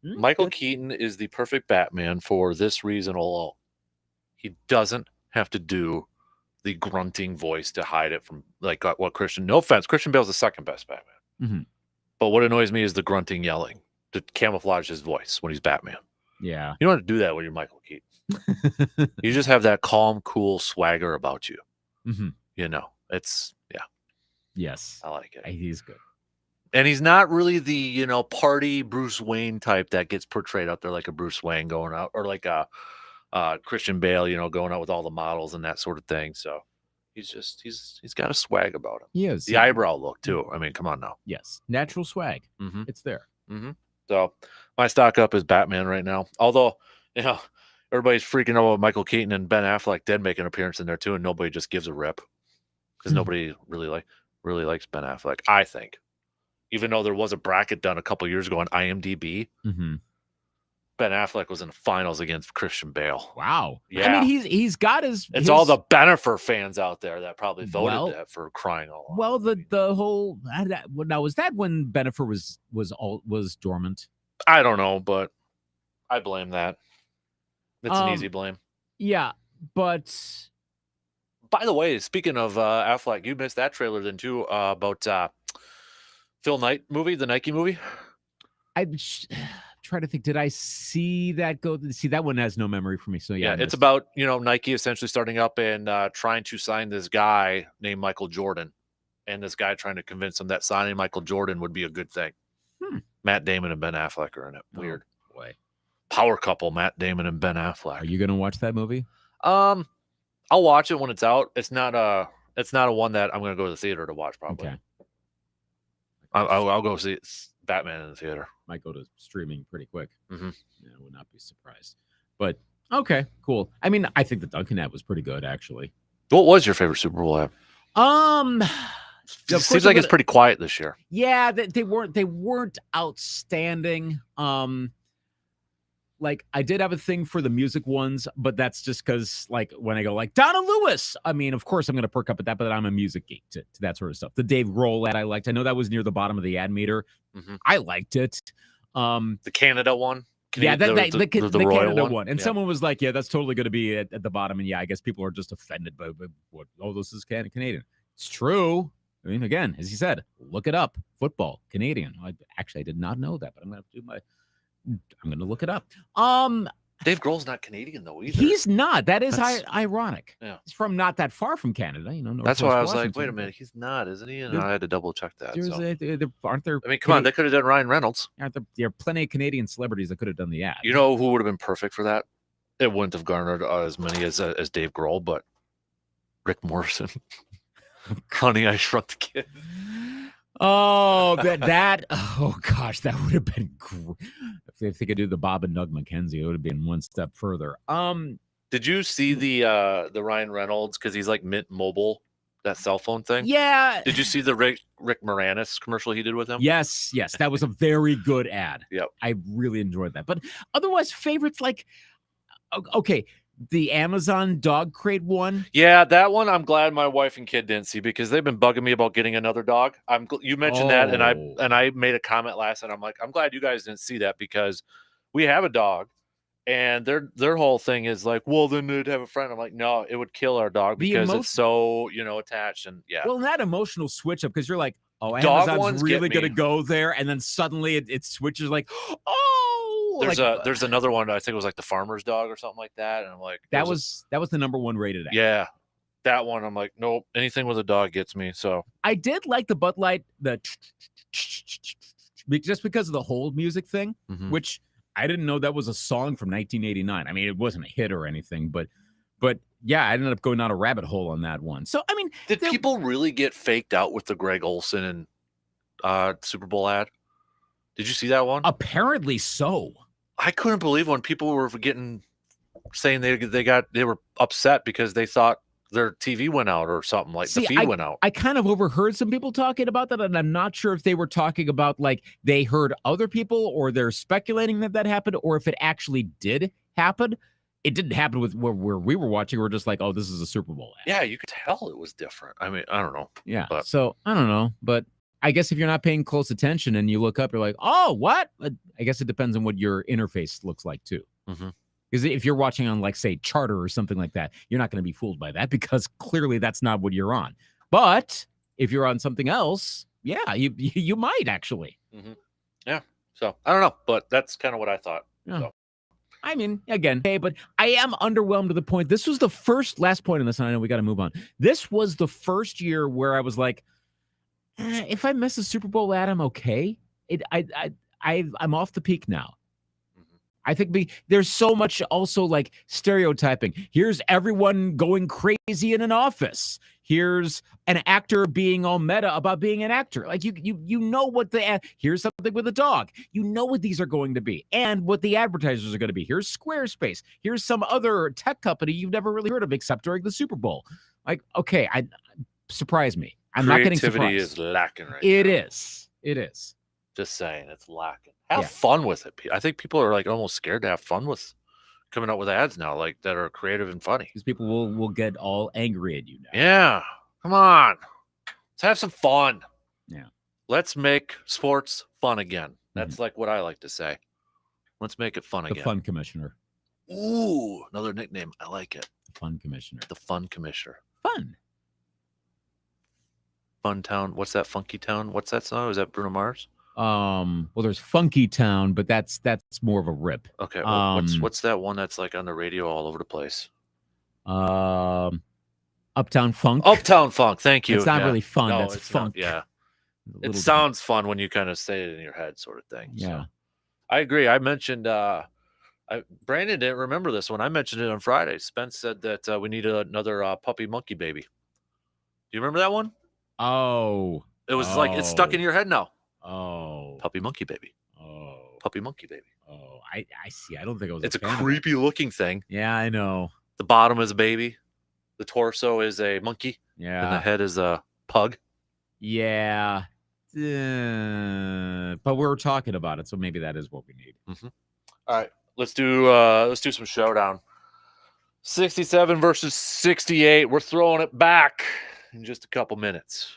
Michael Keaton is the perfect Batman for this reason alone. He doesn't have to do the grunting voice to hide it from like what Christian. No offense, Christian Bale's the second best Batman. But what annoys me is the grunting, yelling to camouflage his voice when he's Batman. Yeah, you don't have to do that when you're Michael Keaton. You just have that calm, cool swagger about you. You know, it's Yes, I like it. He's good. And he's not really the, party Bruce Wayne type that gets portrayed out there like a Bruce Wayne going out, or like a Christian Bale, going out with all the models and that sort of thing. So he's got a swag about him. He is. The eyebrow look too. I mean, come on now. Yes. Natural swag. Mm-hmm. It's there. Mm-hmm. So my stock up is Batman right now. Although, everybody's freaking out about Michael Keaton and Ben Affleck did make an appearance in there too, and nobody just gives a rip because nobody really likes Ben Affleck, I think. Even though there was a bracket done a couple years ago on IMDb, Mm-hmm. Ben Affleck was in the finals against Christian Bale. Wow. Yeah. I mean, he's got his. It's all the Bennifer fans out there that probably voted Well- that for crying all out. Well, the whole now was that when Bennifer was dormant? I don't know, but I blame that. It's an easy blame. Yeah, but By the way, speaking of Affleck, you missed that trailer then too about Phil Knight movie, the Nike movie. I'm trying to think. Did I see that go? See, that one has no memory for me. So yeah, I It's missed it. about Nike essentially starting up and trying to sign this guy named Michael Jordan, and this guy trying to convince him that signing Michael Jordan would be a good thing. Matt Damon and Ben Affleck are in it. Weird. Boy. Power couple, Matt Damon and Ben Affleck. Are you gonna watch that movie? I'll watch it when it's out. It's not a one that I'm gonna go to the theater to watch. Probably. Okay. I'll go see Batman in the theater. Might go to streaming pretty quick. Mhm. Yeah, I would not be surprised. But okay, cool. I mean, I think the Duncan ad was pretty good, actually. What was your favorite Super Bowl ad? Of Seems course like I'm it's pretty quiet this year. Yeah, they weren't outstanding. Like I did have a thing for the music ones, but that's just because like when I go like Donna Lewis, I mean, of course I'm gonna perk up at that, but I'm a music geek to that sort of stuff. The Dave Grohl ad I liked. I know that was near the bottom of the ad meter. Mhm. I liked it. The Canada one. Yeah, the Royal Canada one. And Yeah. someone was like, yeah, that's totally going to be at the bottom. And yeah, I guess people are just offended by what, oh, this is Canadian. It's true. I mean, again, as you said, look it up. Football, Canadian. I did not know that, but I'm going to look it up. Dave Grohl's not Canadian though either. He's not. That is That's- ironic. Yeah. He's from not that far from Canada. That's Northwest why I was like, Washington. wait a minute, he's not, isn't he? And There- I had to double check that. There's So. aren't there? I mean, come on, they could have done Ryan Reynolds. Aren't there are plenty of Canadian celebrities that could have done the ad. You know who would have been perfect for that? It wouldn't have garnered as many as Dave Grohl, but Rick Morrison. Honey, I Shrunk the Kid. Oh, that oh gosh, that would have been great. If they could do the Bob and Doug McKenzie, it would have been one step further. Did you see the Ryan Reynolds because he's like Mint Mobile, that cell phone thing? Yeah. Did you see the Rick Moranis commercial he did with him? Yes, that was a very good ad. Yep. I really enjoyed that. But otherwise, favorites like okay, the Amazon dog crate one. Yeah, that one I'm glad my wife and kid didn't see because they've been bugging me about getting another dog. You mentioned that, and Oh. I made a comment last night. I'm like, I'm glad you guys didn't see that because we have a dog, and their whole thing is like, well, then they'd have a friend. I'm like, no, it would kill our dog The because emo- it's so attached, and yeah. Well, that emotional switch up because you're like, oh, Dog Amazon's ones get really me. gonna go there, and then suddenly it switches like, oh, There's another one. I think it was like the farmer's dog or something like that, and I'm like, that was the number one rated ad. yeah, that one. I'm like, nope, anything with a dog gets me. So I did like the Bud Light, just because of the hold music thing, mhm. which I didn't know that was a song from 1989. I mean, it wasn't a hit or anything, but yeah, I ended up going down a rabbit hole on that one. So I mean, Did there- people really get faked out with the Greg Olson and Super Bowl ad? Did you see that one? apparently so. I couldn't believe when people were saying they were upset because they thought their TV went out or something, like See, the feed went out. I kind of overheard some people talking about that, and I'm not sure if they were talking about like they heard other people or they're speculating that happened, or if it actually did happen. It didn't happen with where we were watching. We're just like, oh, this is a Super Bowl ad. Yeah, you could tell it was different. I mean, I don't know. Yeah. But- So I don't know, but I guess if you're not paying close attention and you look up, you're like, oh, what? I guess it depends on what your interface looks like too. Mhm. Because if you're watching on like say Charter or something like that, you're not going to be fooled by that because clearly that's not what you're on. But if you're on something else, yeah, you might actually. So I don't know, but that's kind of what I thought. Yeah. So. I mean, again, hey, but I am underwhelmed to the point. This was the last point on this, and I know we got to move on. This was the first year where I was like, If I miss a Super Bowl ad, I'm okay. I'm off the peak now. Mhm. I think there's so much also like stereotyping. Here's everyone going crazy in an office. Here's an actor being all meta about being an actor. Like you know what here's something with a dog. You know what these are going to be and what the advertisers are going to be. Here's Squarespace. Here's some other tech company you've never really heard of except during the Super Bowl. Like, okay, surprise me. I'm not getting Creativity surprised. is lacking right It now. is. It is. Just saying, it's lacking. Have Yeah. fun with it. I think people are like almost scared to have fun with coming up with ads now, like that are creative and funny. Because people will get all angry at you now. Yeah, come on, let's have some fun. Yeah. Let's make sports fun again. That's like what I like to say. Let's make it fun The again. fun commissioner. Ooh, another nickname. I like it. The fun commissioner. The fun commissioner. Fun. Fun town. What's that? Funky town. What's that song? Is that Bruno Mars? Well, there's Funky Town, but that's more of a rip. Okay. Well, what's that one that's like on the radio all over the place? Uptown Funk. Uptown Funk. Thank you. It's not Yeah. really fun. No, That's it's not. funk. Yeah. A It little sounds fun when you kind of say it in your head, sort of thing. different. Yeah. So, I agree. I mentioned Brandon didn't remember this one. I mentioned it on Friday. Spence said that we need another puppy monkey baby. Do you remember that one? Oh. It was like it's stuck in your head now. Oh. Puppy monkey baby. Oh. Puppy monkey baby. Oh. I see. I don't think I was. It's a fan of that. creepy looking thing. Yeah, I know. The bottom is a baby. The torso is a monkey. And the Yeah. head is a pug. Yeah. But we're talking about it, so maybe that is what we need. All right. Let's do some showdown. 67 versus 68. We're throwing it back in just a couple minutes.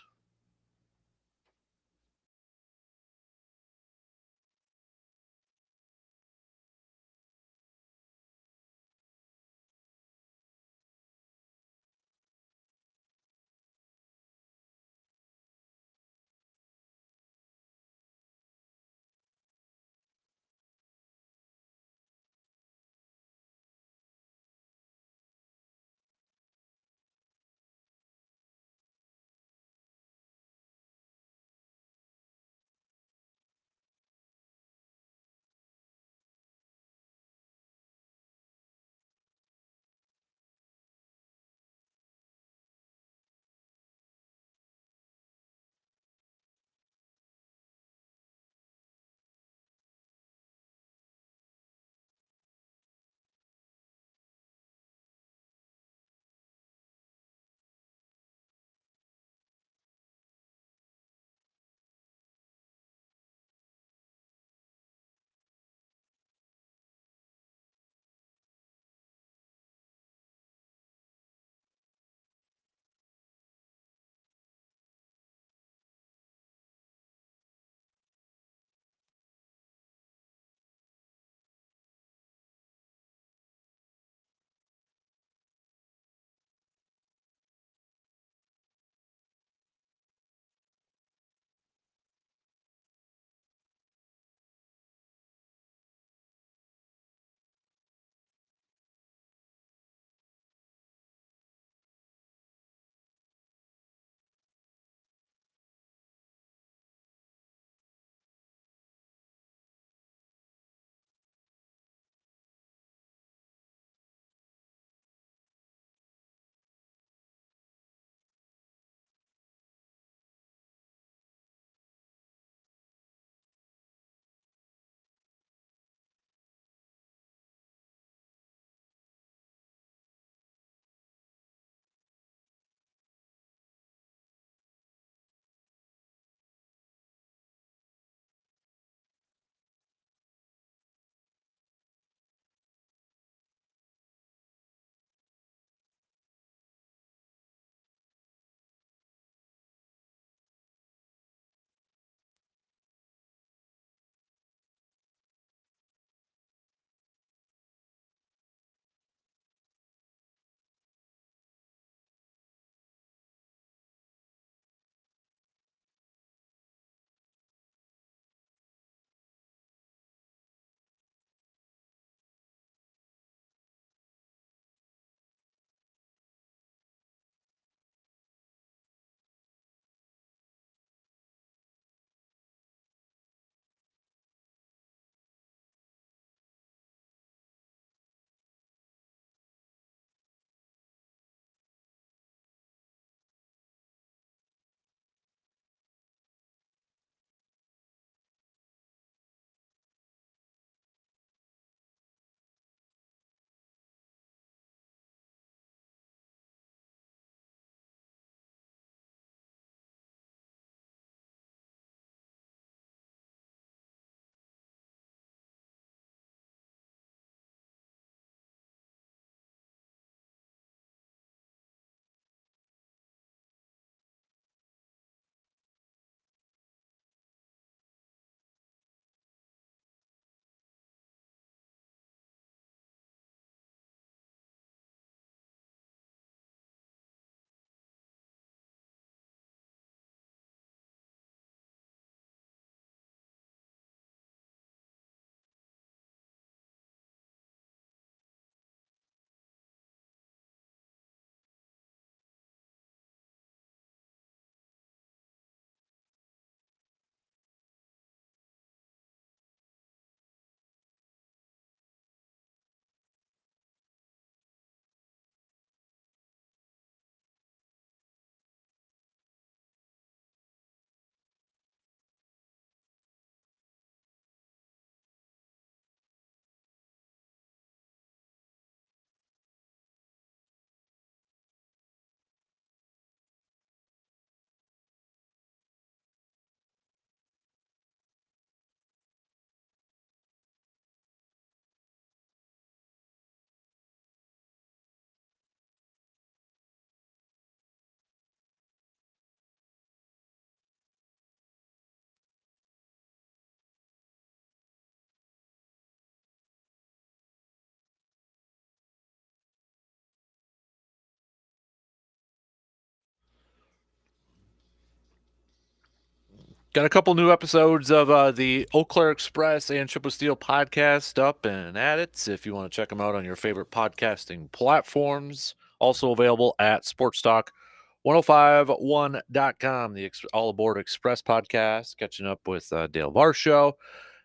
Got a couple new episodes of the Eau Claire Express and Chip with Steel podcast up and at it. If you want to check them out on your favorite podcasting platforms, also available at sportstalk1051.com. The All Aboard Express podcast, catching up with Dale Var Show,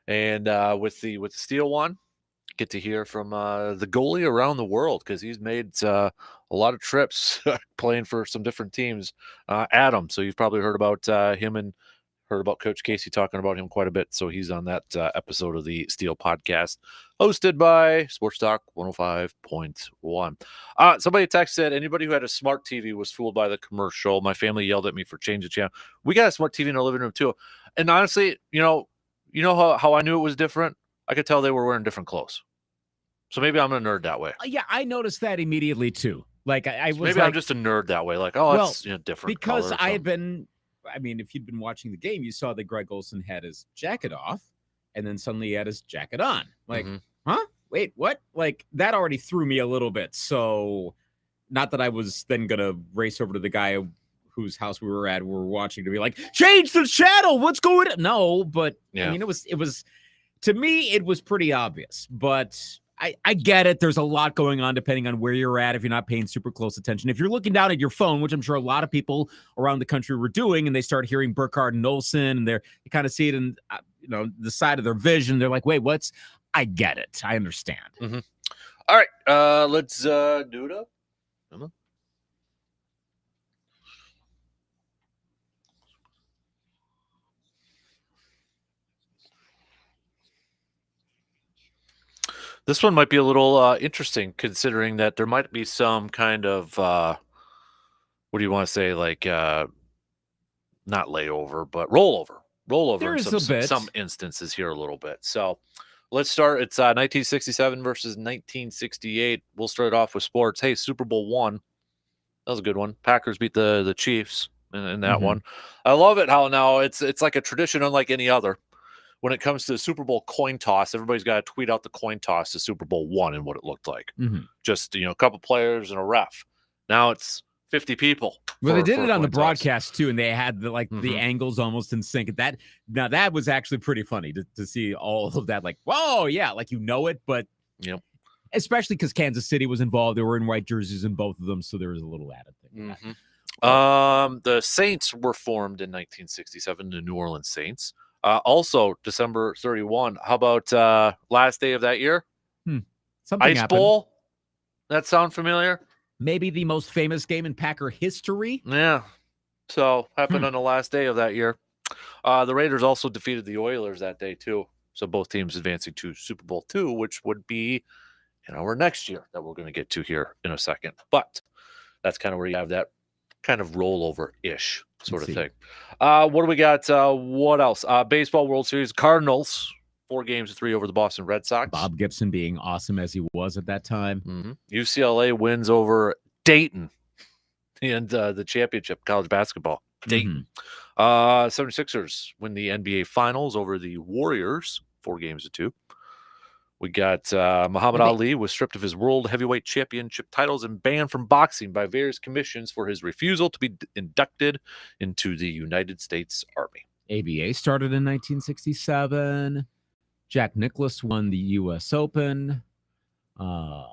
and with the Steel one, get to hear from the goalie around the world because he's made a lot of trips playing for some different teams. Adam, so you've probably heard about him and heard about Coach Casey talking about him quite a bit. So he's on that episode of the Steel podcast, hosted by Sports Talk 105.1. Somebody texted, anybody who had a smart TV was fooled by the commercial. My family yelled at me for changing the channel. We got a smart TV in our living room too. And honestly, you know how I knew it was different? I could tell they were wearing different clothes. So maybe I'm a nerd that way. Yeah, I noticed that immediately too. Like I was maybe I'm just a nerd that way. Like, it's different. Because I had been. I mean, if you'd been watching the game, you saw that Greg Olson had his jacket off, and then suddenly he had his jacket on. Like, huh? Wait, what? Like, that already threw me a little bit. So, not that I was then going to race over to the guy whose house we were watching to be like, change the channel. What's going on? No, but yeah. I mean, it was, to me, it was pretty obvious. But I get it. There's a lot going on depending on where you're at if you're not paying super close attention. If you're looking down at your phone, which I'm sure a lot of people around the country were doing, and they start hearing Burkhardt and Olsen, and they kind of see it in the side of their vision. They're like, wait, what's? I get it. I understand. Mm-hmm. All right, let's do it up. Come on. This one might be a little interesting, considering that there might be some kind of, what do you want to say, like, not layover, but rollover there in some instances here a little bit. So let's start. It's 1967 versus 1968. We'll start off with sports. Hey, Super Bowl I. That was a good one. Packers beat the Chiefs in that one. I love it how now it's like a tradition unlike any other. When it comes to the Super Bowl coin toss, everybody's got to tweet out the coin toss to Super Bowl I and what it looked like. Just, a couple players and a ref. Now it's 50 people. Well, they did it on the broadcast too, and they had the angles almost in sync. That was actually pretty funny to see all of that. Like, whoa, yeah, like it, but especially because Kansas City was involved. They were in white jerseys in both of them, so there was a little added thing. The Saints were formed in 1967, the New Orleans Saints. Also, December 31. How about last day of that year? Something Ice happened. Bowl. That sound familiar? Maybe the most famous game in Packer history. Yeah. So happened on the last day of that year. The Raiders also defeated the Oilers that day too. So both teams advancing to Super Bowl II, which would be our next year that we're going to get to here in a second. But that's kind of where you have that kind of rollover-ish sort of thing. What do we got? What else? Baseball World Series. Cardinals, 4-3 over the Boston Red Sox. Bob Gibson being awesome as he was at that time. UCLA wins over Dayton and the championship, college basketball. Dayton. 76ers win the NBA Finals over the Warriors, 4-2. We got Muhammad Ali was stripped of his world heavyweight championship titles and banned from boxing by various commissions for his refusal to be inducted into the United States Army. ABA started in 1967. Jack Nicklaus won the U.S. Open. The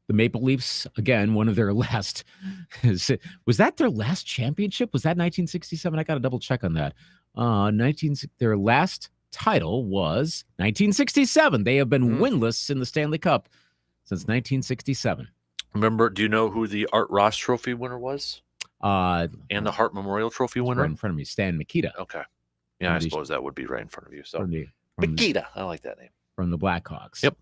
Maple Leafs, again, one of their last. Was that their last championship? Was that 1967? I got to double check on that. Their last title was 1967. They have been winless in the Stanley Cup since 1967. Remember, do you know who the Art Ross Trophy winner was? And the Hart Memorial Trophy winner? Right in front of me, Stan Mikita. Okay. Yeah, I suppose that would be right in front of you. So Mikita, I like that name. From the Blackhawks. Yep.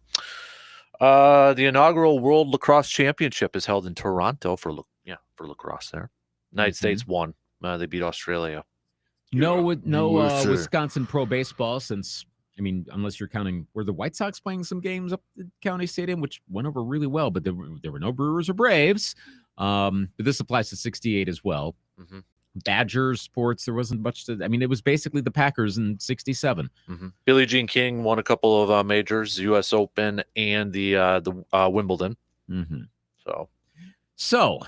The inaugural World Lacrosse Championship is held in Toronto for lacrosse there. United States won. They beat Australia. No Wisconsin Pro Baseball since, I mean, unless you're counting, were the White Sox playing some games up at County Stadium, which went over really well, but there were no Brewers or Braves. But this applies to 68 as well. Badgers sports, there wasn't much to, I mean, it was basically the Packers in 67. Billie Jean King won a couple of majors, U.S. Open and the Wimbledon. So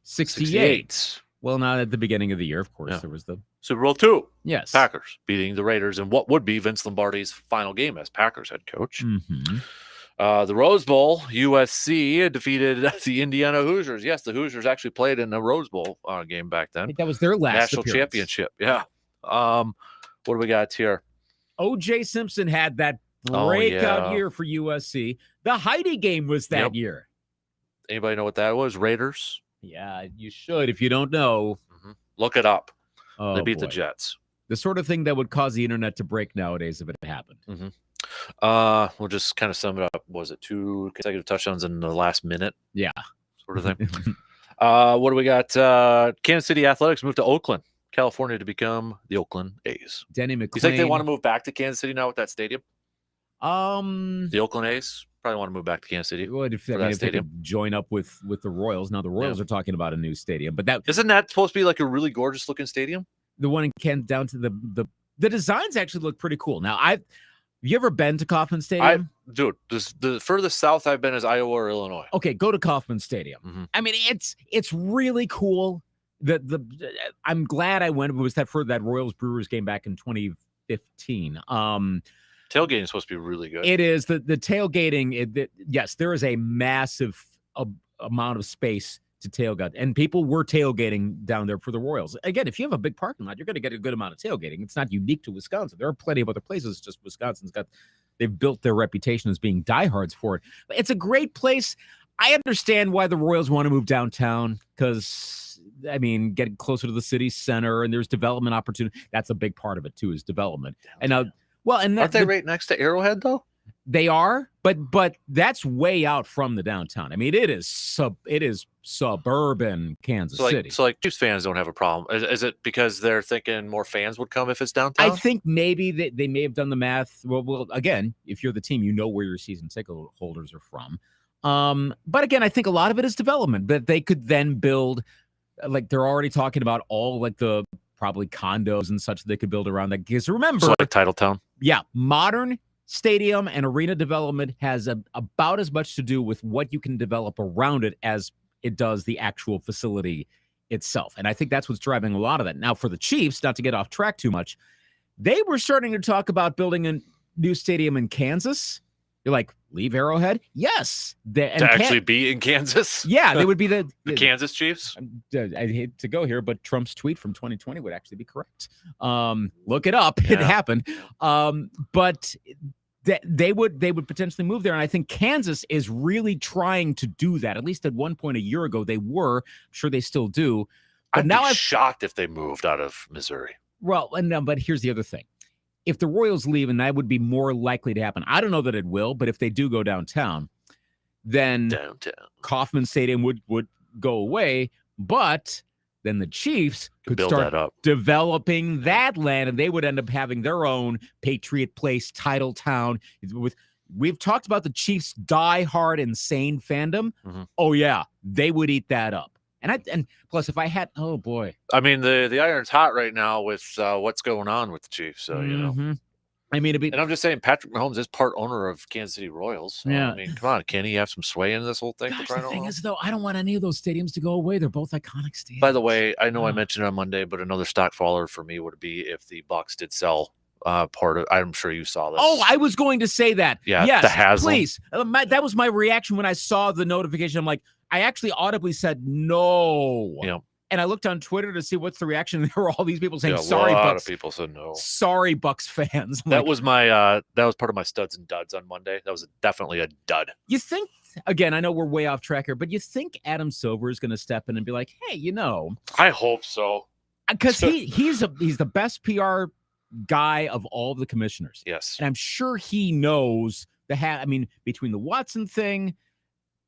68. Well, not at the beginning of the year, of course. Yeah. There was the Super Bowl II. yes. Packers beating the Raiders in what would be Vince Lombardi's final game as Packers head coach. Mhm. The Rose Bowl, USC defeated the Indiana Hoosiers. Yes, the Hoosiers actually played in the Rose Bowl game back I then. think that was their last National appearance. championship. Yeah. What do we got here? O.J. Simpson had that Oh, breakout yeah. year for USC. The Heidi game was that Yep. year. Anybody know what that was? Raiders. Yeah, you should. If you don't know, Look it up. oh, They beat the boy. Jets. The sort of thing that would cause the internet to break nowadays if it happened. We'll just kind of sum it up. Was it 2 consecutive touchdowns in the last minute? Yeah. Sort of thing. What do we got? Kansas City Athletics moved to Oakland, California to become the Oakland A's. Denny McClain. You think they want to move back to Kansas City now with that stadium? to The Oakland A's probably want to move back to Kansas City. What if, for I that mean, if they stadium. could join up with the Royals? Now the Royals are talking about a new stadium, but that Isn't that supposed to be like a really gorgeous looking stadium? the one in Kent down to the designs actually look pretty cool. Now have you ever been to Kauffman Stadium? Dude, the furthest south I've been is Iowa or Illinois. Okay, go to Kauffman Stadium. Mhm. I mean, it's really cool. I'm glad I went. It was that for that Royals Brewers game back in 2015. Tailgating is supposed to be really good. It is the tailgating. Yes, there is a massive amount of space to tailgate, and people were tailgating down there for the Royals. Again, if you have a big parking lot, you're going to get a good amount of tailgating. It's not unique to Wisconsin. There are plenty of other places. Just they've built their reputation as being diehards for it. But it's a great place. I understand why the Royals want to move downtown because, I mean, getting closer to the city center and there's development opportunity. That's a big part of it too, is development. And now, well, and Aren't they right next to Arrowhead though? they are, but that's way out from the downtown. I mean, it is suburban Kansas City. So like Chiefs fans don't have a problem. Is it because they're thinking more fans would come if it's downtown? I think maybe they may have done the math. Well, again, if you're the team, you know where your season ticket holders are from. But again, I think a lot of it is development that they could then build. Like they're already talking about all like the probably condos and such they could build around that. Because remember, So like Titletown. yeah, modern stadium and arena development has about as much to do with what you can develop around it as it does the actual facility itself. And I think that's what's driving a lot of that. Now, for the Chiefs, not to get off track too much, they were starting to talk about building a new stadium in Kansas. You're like, leave Arrowhead? Yes. To actually be in Kansas? Yeah, they would be the Kansas Chiefs? I hate to go here, but Trump's tweet from 2020 would actually be correct. Look it up. It Yeah. happened. But they would potentially move there. And I think Kansas is really trying to do that. At least at one point a year ago, they were. I'm sure they still do. But I'd now be shocked if they moved out of Missouri. but here's the other thing. If the Royals leave, and that would be more likely to happen, I don't know that it will, but if they do go downtown, then Downtown. Kauffman Stadium would go away. But then the Chiefs could Build start that up. developing that land, and they would end up having their own Patriot Place, Title Town. We've talked about the Chiefs' die-hard insane fandom. Mhm. Oh yeah, they would eat that up. And plus, if I had, oh boy, I mean, the iron's hot right now with what's going on with the Chiefs. So, you know. Mhm. I mean, And I'm just saying, Patrick Mahomes is part owner of Kansas City Royals. So, Yeah. I mean, come on, can he have some sway in this whole thing? gosh, the thing is, though, I don't want any of those stadiums to go away. They're both iconic stadiums. By the way, I know I Oh. mentioned it on Monday, but another stock faller for me would be if the Bucks did sell part of. I'm sure you saw this. Oh, I was going to say that. Yeah, yes, the Haslam. please. That was my reaction when I saw the notification. I'm like, I actually audibly said no. Yeah. And I looked on Twitter to see what's the reaction. There were all these people saying, Yeah, "Sorry, a lot Bucks." of people said no. Sorry, Bucks fans. I'm That like, was my that was part of my studs and duds on Monday. That was definitely a dud. You think? Again, I know we're way off track here, but you think Adam Silver is going to step in and be like, "Hey, I hope so. because he's the best PR guy of all the commissioners, Yes. and I'm sure he knows I mean, between the Watson thing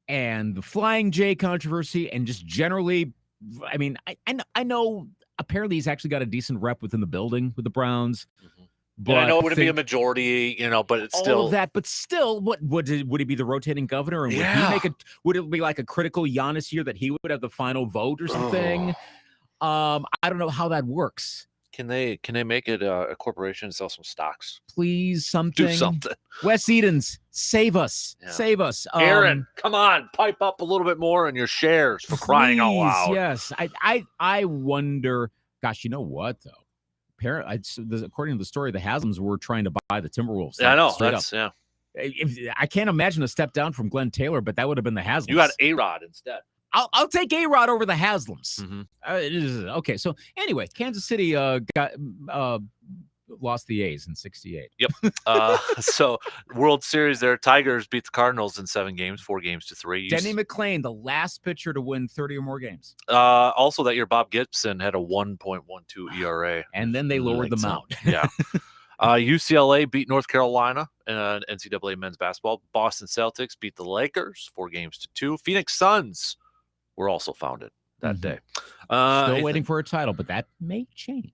and the Flying J controversy, and just generally, I mean, I know apparently he's actually got a decent rep within the building with the Browns. Mhm. But And I know it wouldn't be a think majority, but it's all still of that, but still, what would he be the rotating governor? And Yeah. would it be like a critical Giannis year that he would have the final vote or something? Ugh. I don't know how that works. Can they make it a corporation and sell some stocks? Please, something. Do something. Wes Edens, save us. Yeah. Save us. Aaron, come on, pipe up a little bit more in your shares for crying out please, loud. Yes. I wonder, gosh, you know what, though? According to the story, the Haslam's were trying to buy the Timberwolves. Yeah, I know. straight That's up. I can't imagine a step down from Glenn Taylor, but that would have been the Haslams. You got A-Rod instead. I'll take A-Rod over the Haslams. Mm-hmm. Okay, so anyway, Kansas City lost the A's in 68. Yep. So World Series there, Tigers beat the Cardinals in 7 games, 4-3. Denny McClain, the last pitcher to win 30 or more games. Also that year, Bob Gibson had a 1.12 ERA. And then they lowered them out. Yeah. UCLA beat North Carolina in NCAA men's basketball. Boston Celtics beat the Lakers 4-2. Phoenix Suns were also founded that day. Still waiting for a title, but that may change.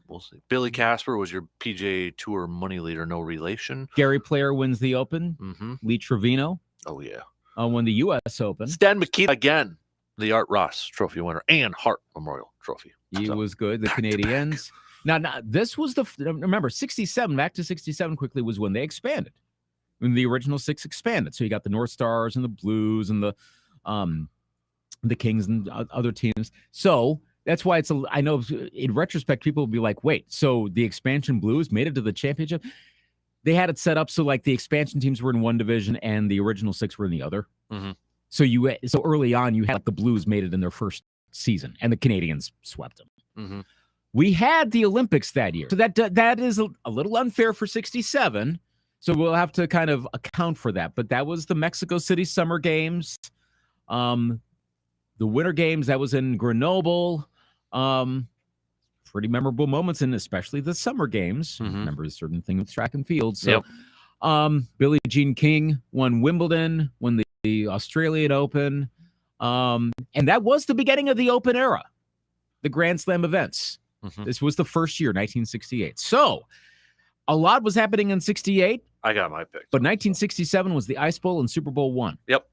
We'll see. Billy Casper was your PGA Tour money leader, no relation. Gary Player wins the Open. Mm-hmm. Lee Trevino. Oh, yeah. Won the U.S. Open. Stan Mikita again, the Art Ross Trophy winner and Hart Memorial Trophy. He was good. The Canadians. Now, this was remember, 67, back to 67 quickly was when they expanded. When the original 6 expanded. So you got the North Stars and the Blues and the Kings and other teams. So that's why I know in retrospect, people will be like, wait, so the expansion Blues made it to the championship? They had it set up so like the expansion teams were in one division and the original 6 were in the other. Mm-hmm. So early on, you had like the Blues made it in their first season and the Canadians swept them. Mm-hmm. We had the Olympics that year. So that is a little unfair for 67. So we'll have to kind of account for that. But that was the Mexico City Summer Games. The Winter Games, that was in Grenoble. Pretty memorable moments, and especially the Summer Games. Mm-hmm. Remember a certain thing with track and field. So Billie Jean King won Wimbledon, won the Australian Open. And that was the beginning of the Open era, the Grand Slam events. Mm-hmm. This was the first year, 1968. So a lot was happening in 68. I got my pick. But 1967 was the Ice Bowl and Super Bowl I. Yep.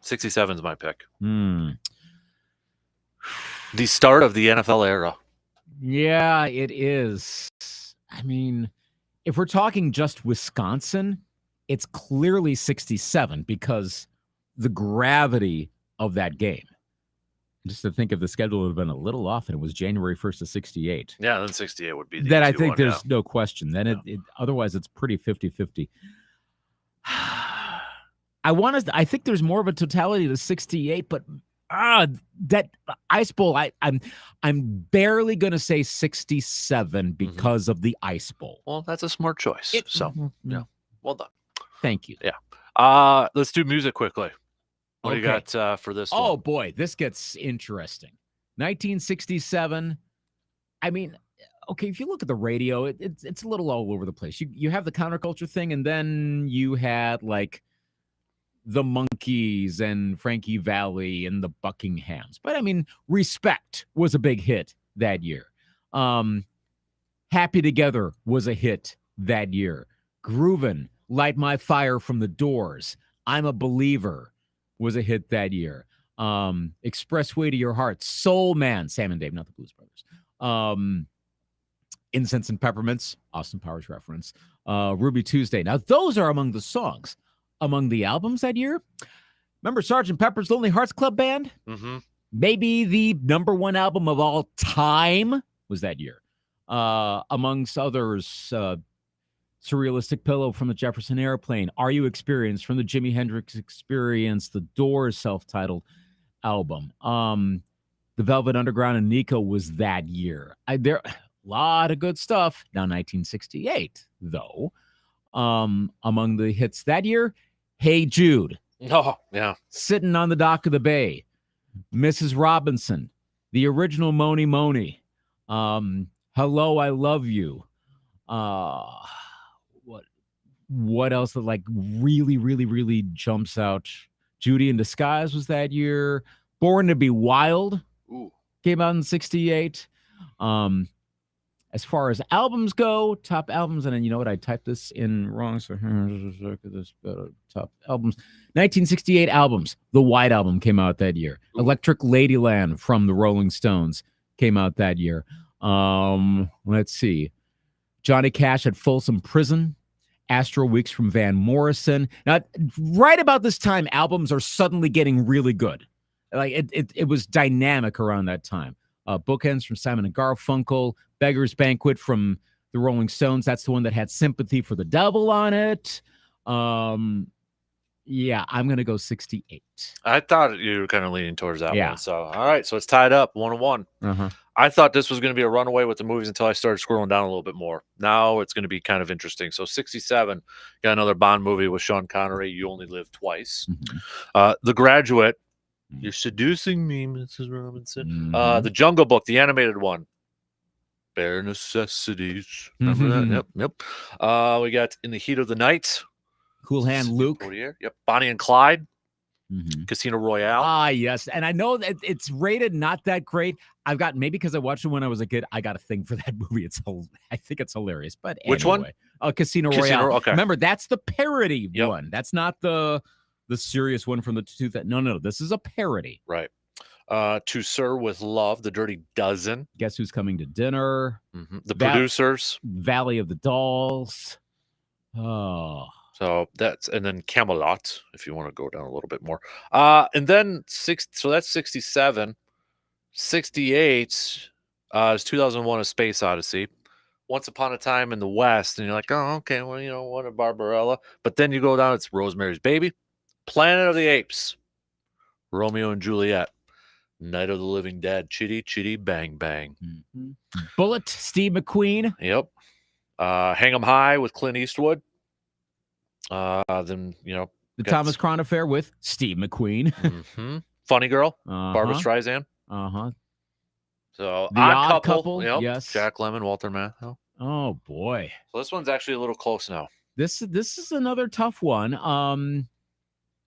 67 is my pick. Hmm. The start of the NFL era. Yeah, it is. I mean, if we're talking just Wisconsin, it's clearly 67 because the gravity of that game. Just to think of the schedule would have been a little off, and it was January 1st of 68. Yeah, then 68 would be the Then I easy think one, there's no question. Then otherwise it's pretty 50-50. I think there's more of a totality to 68, but that Ice Bowl, I'm barely going to say 67 because of the Ice Bowl. Well, that's a smart choice. Yeah, well done. Thank you. Yeah. Let's do music quickly. What do you got for this one? Oh, boy, this gets interesting. 1967. I mean, okay, if you look at the radio, it's a little all over the place. You have the counterculture thing, and then you had like the Monkees and Frankie Valli and the Buckinghams. But I mean, Respect was a big hit that year. Happy Together was a hit that year. Groovin', Light My Fire from the Doors, I'm a Believer was a hit that year. Expressway to Your Heart, Soul Man, Sam and Dave, not the Blues Brothers. Incense and Peppermints, Austin Powers reference. Ruby Tuesday. Now, those are among the songs. Among the albums that year, remember Sgt. Pepper's Lonely Hearts Club Band? Mm-hmm. Maybe the #1 album of all time was that year. Amongst others, Surrealistic Pillow from the Jefferson Airplane, Are You Experienced from the Jimi Hendrix Experience, the Doors self-titled album. The Velvet Underground and Nico was that year. There a lot of good stuff. Now 1968, though. Among the hits that year, Hey Jude. Oh, yeah. Sitting on the Dock of the Bay. Mrs. Robinson. The original Moni Moni. Hello, I Love You. What else that like really, really, really jumps out? Judy in Disguise was that year. Born to Be Wild came out in 68. As far as albums go, top albums, and then you know what? I typed this in wrong. So this top albums. 1968 albums. The White Album came out that year. Electric Ladyland from the Rolling Stones came out that year. Let's see. Johnny Cash at Folsom Prison. Astro Weeks from Van Morrison. Now, right about this time, albums are suddenly getting really good. Like it was dynamic around that time. Bookends from Simon and Garfunkel. Beggar's Banquet from the Rolling Stones. That's the one that had Sympathy for the Devil on it. Yeah, I'm going to go 68. I thought you were kind of leaning towards that Yeah. one. So, all right. So it's tied up 1-1. Uh-huh. I thought this was going to be a runaway with the movies until I started scrolling down a little bit more. Now it's going to be kind of interesting. So 67, got another Bond movie with Sean Connery, You Only Live Twice. Mhm. The Graduate, You're Seducing Me, Mrs. Robinson. Mhm. The Jungle Book, the animated one. Bare Necessities. Remember that? Yep. We got In the Heat of the Night. Cool Hand Luke. Yep. Bonnie and Clyde. Mhm. Casino Royale. Ah, yes. And I know that it's rated not that great. I've got, maybe because I watched it when I was a kid, I got a thing for that movie. I think it's hilarious. But Which anyway. one? Casino Casino, Royale. okay. Remember, that's the parody Yep. one. That's not the serious one from the 2000. No. This is a parody. Right. To Sir with Love, The Dirty Dozen. Guess Who's Coming to Dinner? The Producers. Valley of the Dolls. Oh. So and then Camelot, if you want to go down a little bit more. And then so that's 67. 68 is 2001: A Space Odyssey. Once Upon a Time in the West, and you're like, oh, okay, well, what a Barbarella. But then you go down, it's Rosemary's Baby, Planet of the Apes, Romeo and Juliet, Night of the Living Dead, Chitty Chitty Bang Bang. Mm-hmm. Bullet, Steve McQueen. Yep. Hang 'em High with Clint Eastwood. Then The Thomas Crown Affair with Steve McQueen. Funny Girl, Barbara Streisand. So The Odd Couple, yep. yes. Jack Lemmon, Walter Matthau. Oh boy, So this one's actually a little close now. this is another tough one. And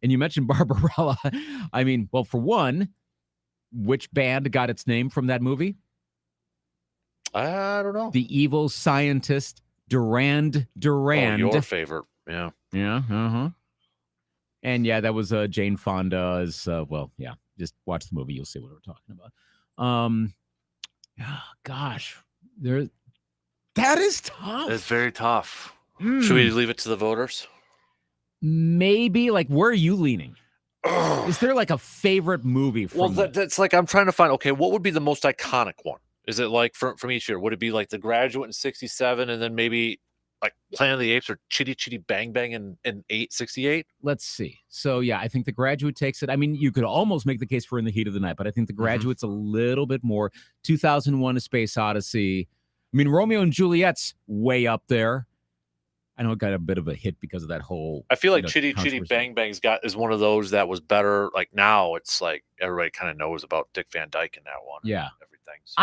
you mentioned Barbarella. I mean, well, for one, which band got its name from that movie? I don't know. The Evil Scientist, Durand. Oh, your favorite, yeah. Yeah, And yeah, that was Jane Fonda as well. Yeah, just watch the movie, you'll see what we're talking about. Gosh, that is tough. It's very tough. Should we leave it to the voters? Maybe, like, where are you leaning? Is there like a favorite movie from that's like, I'm trying to find, okay, what would be the most iconic one? Is it like from each year? Would it be like The Graduate in 67 and then maybe like Planet of the Apes or Chitty Chitty Bang Bang in 68? Let's see. So yeah, I think The Graduate takes it. I mean, you could almost make the case for In the Heat of the Night, but I think The Graduate's a little bit more. 2001: A Space Odyssey. I mean, Romeo and Juliet's way up there. I know it got a bit of a hit because of that whole. I feel like Chitty Chitty Bang Bang's is one of those that was better. Like now, it's like everybody kind of knows about Dick Van Dyke in that one. Yeah, everything. So.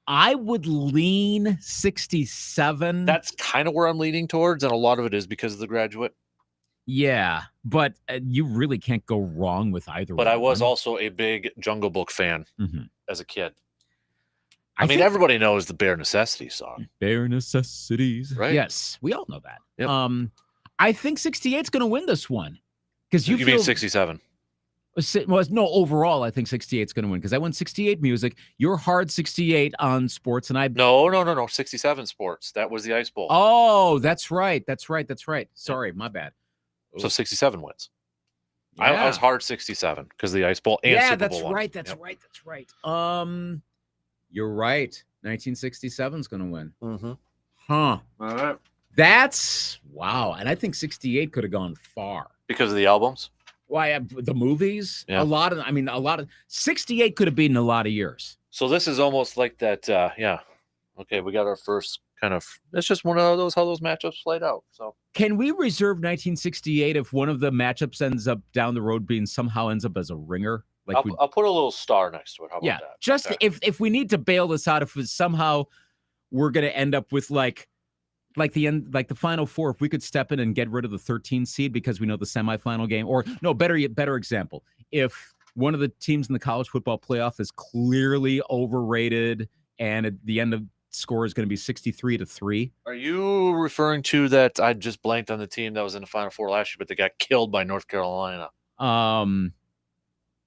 I would lean 67. That's kind of where I'm leaning towards, and a lot of it is because of The Graduate. Yeah, but you really can't go wrong with either one. But I was also a big Jungle Book fan as a kid. I mean, everybody knows the Bare Necessities song. Bare Necessities. Right? Yes, we all know that. Yep. I think 68's going to win this one. Because you mean 67? Well, no, overall, I think 68's going to win because I went 68 music. You're hard 68 on sports, and I. No. 67 sports. That was the Ice Bowl. Oh, that's right. Sorry, my bad. So 67 wins. Yeah. I was hard 67 because the Ice Bowl and Super Bowl won. That's right. You're right. 1967 is going to win. Huh. All right. That's wow. And I think 68 could have gone far because of the albums. Why the movies? Yeah. A lot of 68 could have been a lot of years. So this is almost like that. Yeah. Okay, we got our first kind of. It's just one of those how those matchups played out. So can we reserve 1968 if one of the matchups ends up down the road somehow ends up as a ringer? Like I'll put a little star next to it. How about that? Just okay. if we need to bail this out, if somehow we're going to end up with like the final four, if we could step in and get rid of the 13 seed because we know the semifinal game, or no, better example, if one of the teams in the college football playoff is clearly overrated and at the end of score is going to be 63-3. Are you referring to that? I just blanked on the team that was in the Final Four last year, but they got killed by North Carolina.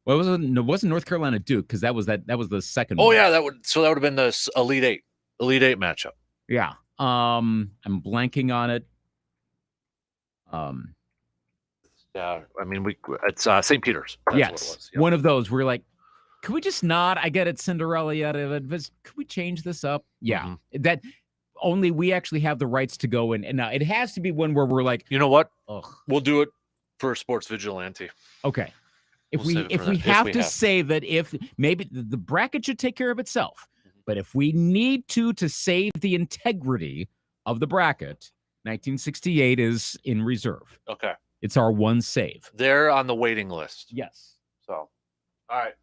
Well, it wasn't North Carolina Duke because that was the second Oh one. yeah, that would have been the Elite Eight matchup. Yeah. I'm blanking on it. Yeah, I mean it's St. Peter's. That's yes, what it was. Yep. one of those. We're like, could we just not? I get it, Cinderella yet of it, but could we change this up? Yeah, that only we actually have the rights to go in, and now it has to be one where we're like, you know what? Ugh. We'll do it for Sports Vigilante. Okay. If We'll we have to save it, if maybe the bracket should take care of itself, but if we need to save the integrity of the bracket, 1968 is in reserve. Okay. It's our one save. They're on the waiting list. Yes. So, all right.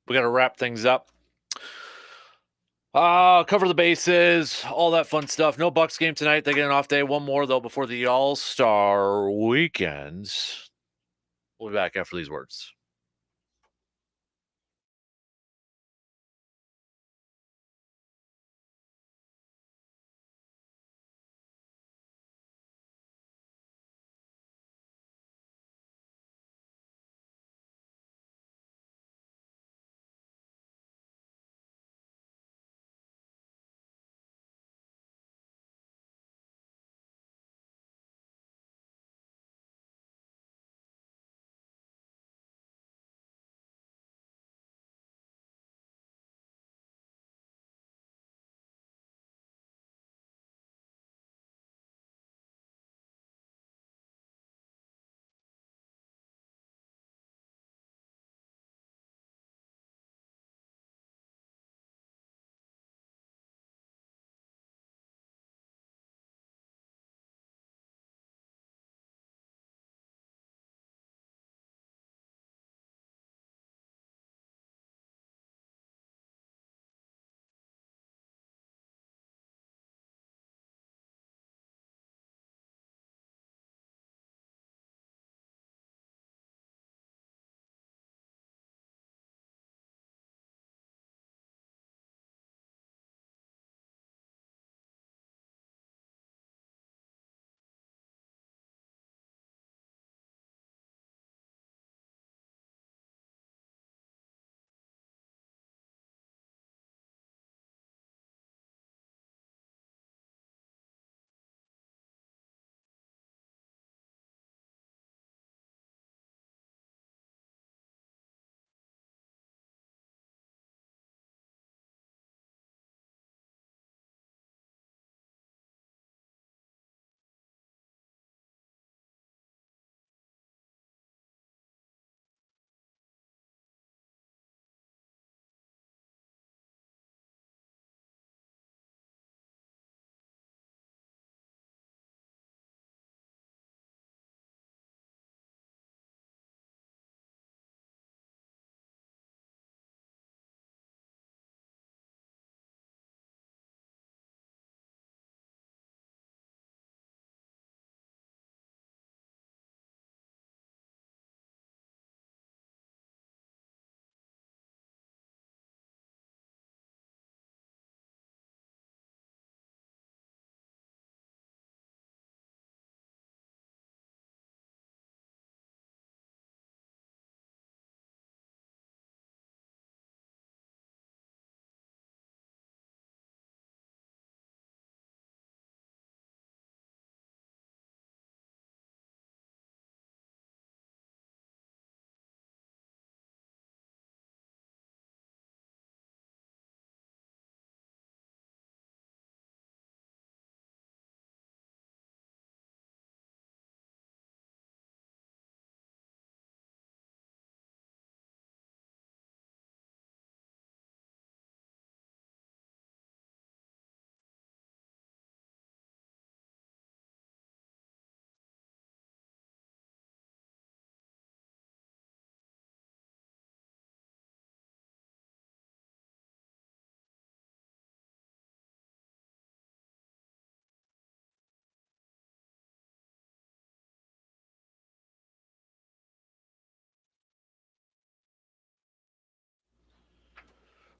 We got to wrap things up. Cover the bases, all that fun stuff. No Bucks game tonight. They get an off day. One more, though, before the All-Star weekend. We'll be back after these words.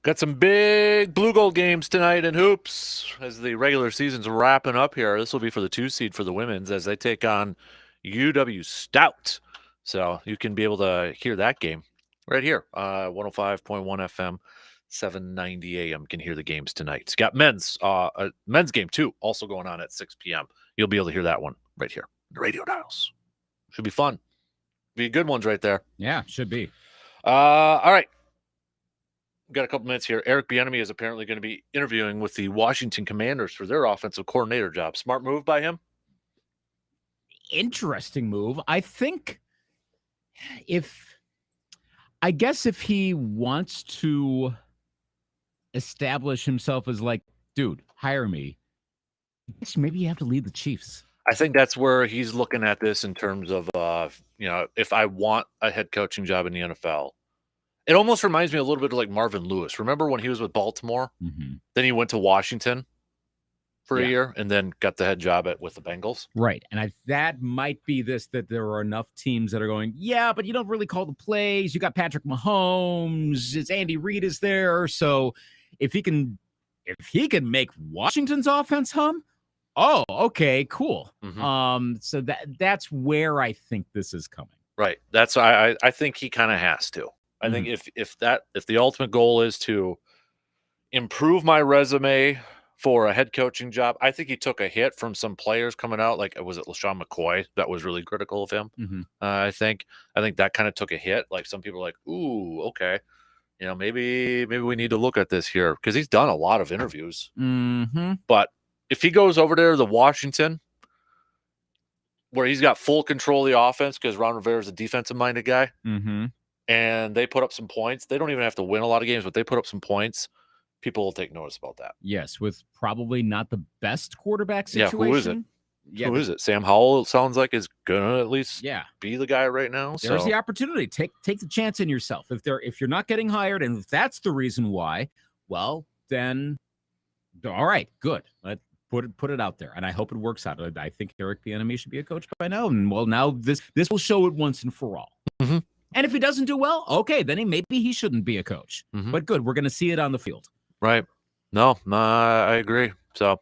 Got some big blue gold games tonight in hoops as the regular season's wrapping up here. This will be for the 2 seed for the women's as they take on UW Stout. So you can be able to hear that game right here, 105.1 FM, 790 AM. Can hear the games tonight. It's got men's game too, also going on at 6 p.m. You'll be able to hear that one right here. The radio dials. Should be fun. Be good ones right there. Yeah, should be. All right. Got a couple minutes here. Eric Bieniemy is apparently going to be interviewing with the Washington Commanders for their offensive coordinator job. Smart move by him? Interesting move. I think if he wants to establish himself as like, dude, hire me, maybe you have to lead the Chiefs. I think that's where he's looking at this in terms of, if I want a head coaching job in the NFL. It almost reminds me a little bit of like Marvin Lewis. Remember when he was with Baltimore? Mm-hmm. Then he went to Washington for Yeah. a year and then got the head job with the Bengals. Right. And that might be that there are enough teams that are going, yeah, but you don't really call the plays. You got Patrick Mahomes. It's Andy Reid is there. So if he can make Washington's offense hum, oh, okay, cool. Mhm. So that's where I think this is coming. Right. That's I think he kind of has to. I think if the ultimate goal is to improve my resume for a head coaching job, I think he took a hit from some players coming out. Like, was it LaShawn McCoy that was really critical of him? Mm-hmm. I think that kind of took a hit. Like some people are like, ooh, okay, maybe we need to look at this here because he's done a lot of interviews. Mm-hmm. But if he goes over there to Washington, where he's got full control of the offense because Ron Rivera is a defensive-minded guy, Mm-hmm. and they put up some points. They don't even have to win a lot of games, but they put up some points. People will take notice about that. Yes, with probably not the best quarterback situation. Yeah, who is it? Yeah, Who is it? Sam Howell, it sounds like, is gonna at least be the guy right now. There's So the opportunity. Take the chance in yourself. If you're not getting hired, and if that's the reason why, well, then all right, good. Let's put it out there, and I hope it works out. I think Eric Bieniemy should be a coach by now, and well, now this will show it once and for all. Mm-hmm. And if he doesn't do well, okay, then maybe he shouldn't be a coach. Mm-hmm. But good, we're going to see it on the field. Right. No, I agree. So,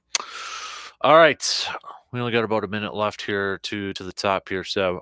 all right. We only got about a minute left here to the top here. So,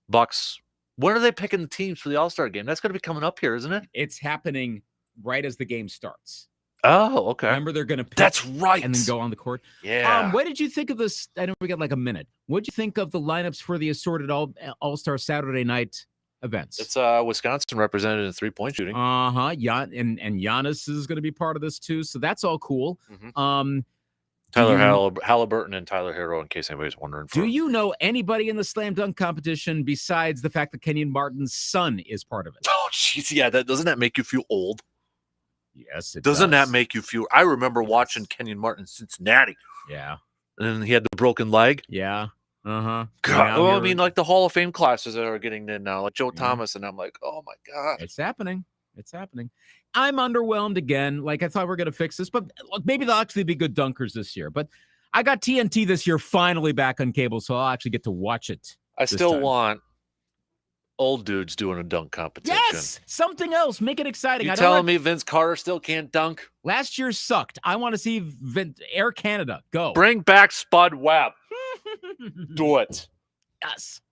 Bucks, when are they picking the teams for the All-Star game? That's going to be coming up here, isn't it? It's happening right as the game starts. Oh, okay. Remember, they're going to pick That's right. and then go on the court. Yeah. What did you think of this? I know we got like a minute. What did you think of the lineups for the assorted All-Star Saturday night events? It's Wisconsin represented in three-point shooting. And Giannis is going to be part of this too, so that's all cool. Mm-hmm. Tyler Halliburton and Tyler Hero, in case anybody's wondering. Do you know anybody in the slam dunk competition besides the fact that Kenyon Martin's son is part of it? Oh, jeez, yeah. Doesn't that make you feel old? Yes, it Doesn't does. that make you feel? I remember watching Kenyon Martin in Cincinnati. Yeah. And he had the broken leg. Yeah. Uh-huh. God, well, I mean, like the Hall of Fame classes that are getting in now, like Joe Thomas, and I'm like, oh my God. It's happening. It's happening. I'm underwhelmed again. Like, I thought we were going to fix this, but look, maybe they'll actually be good dunkers this year. But I got TNT this year finally back on cable, so I'll actually get to watch it. I still want old dudes doing a dunk competition. Yes! Something else. Make it exciting. You telling me Vince Carter still can't dunk? Last year sucked. I want to see Air Canada go. Bring back Spud Webb. Do it. Yes.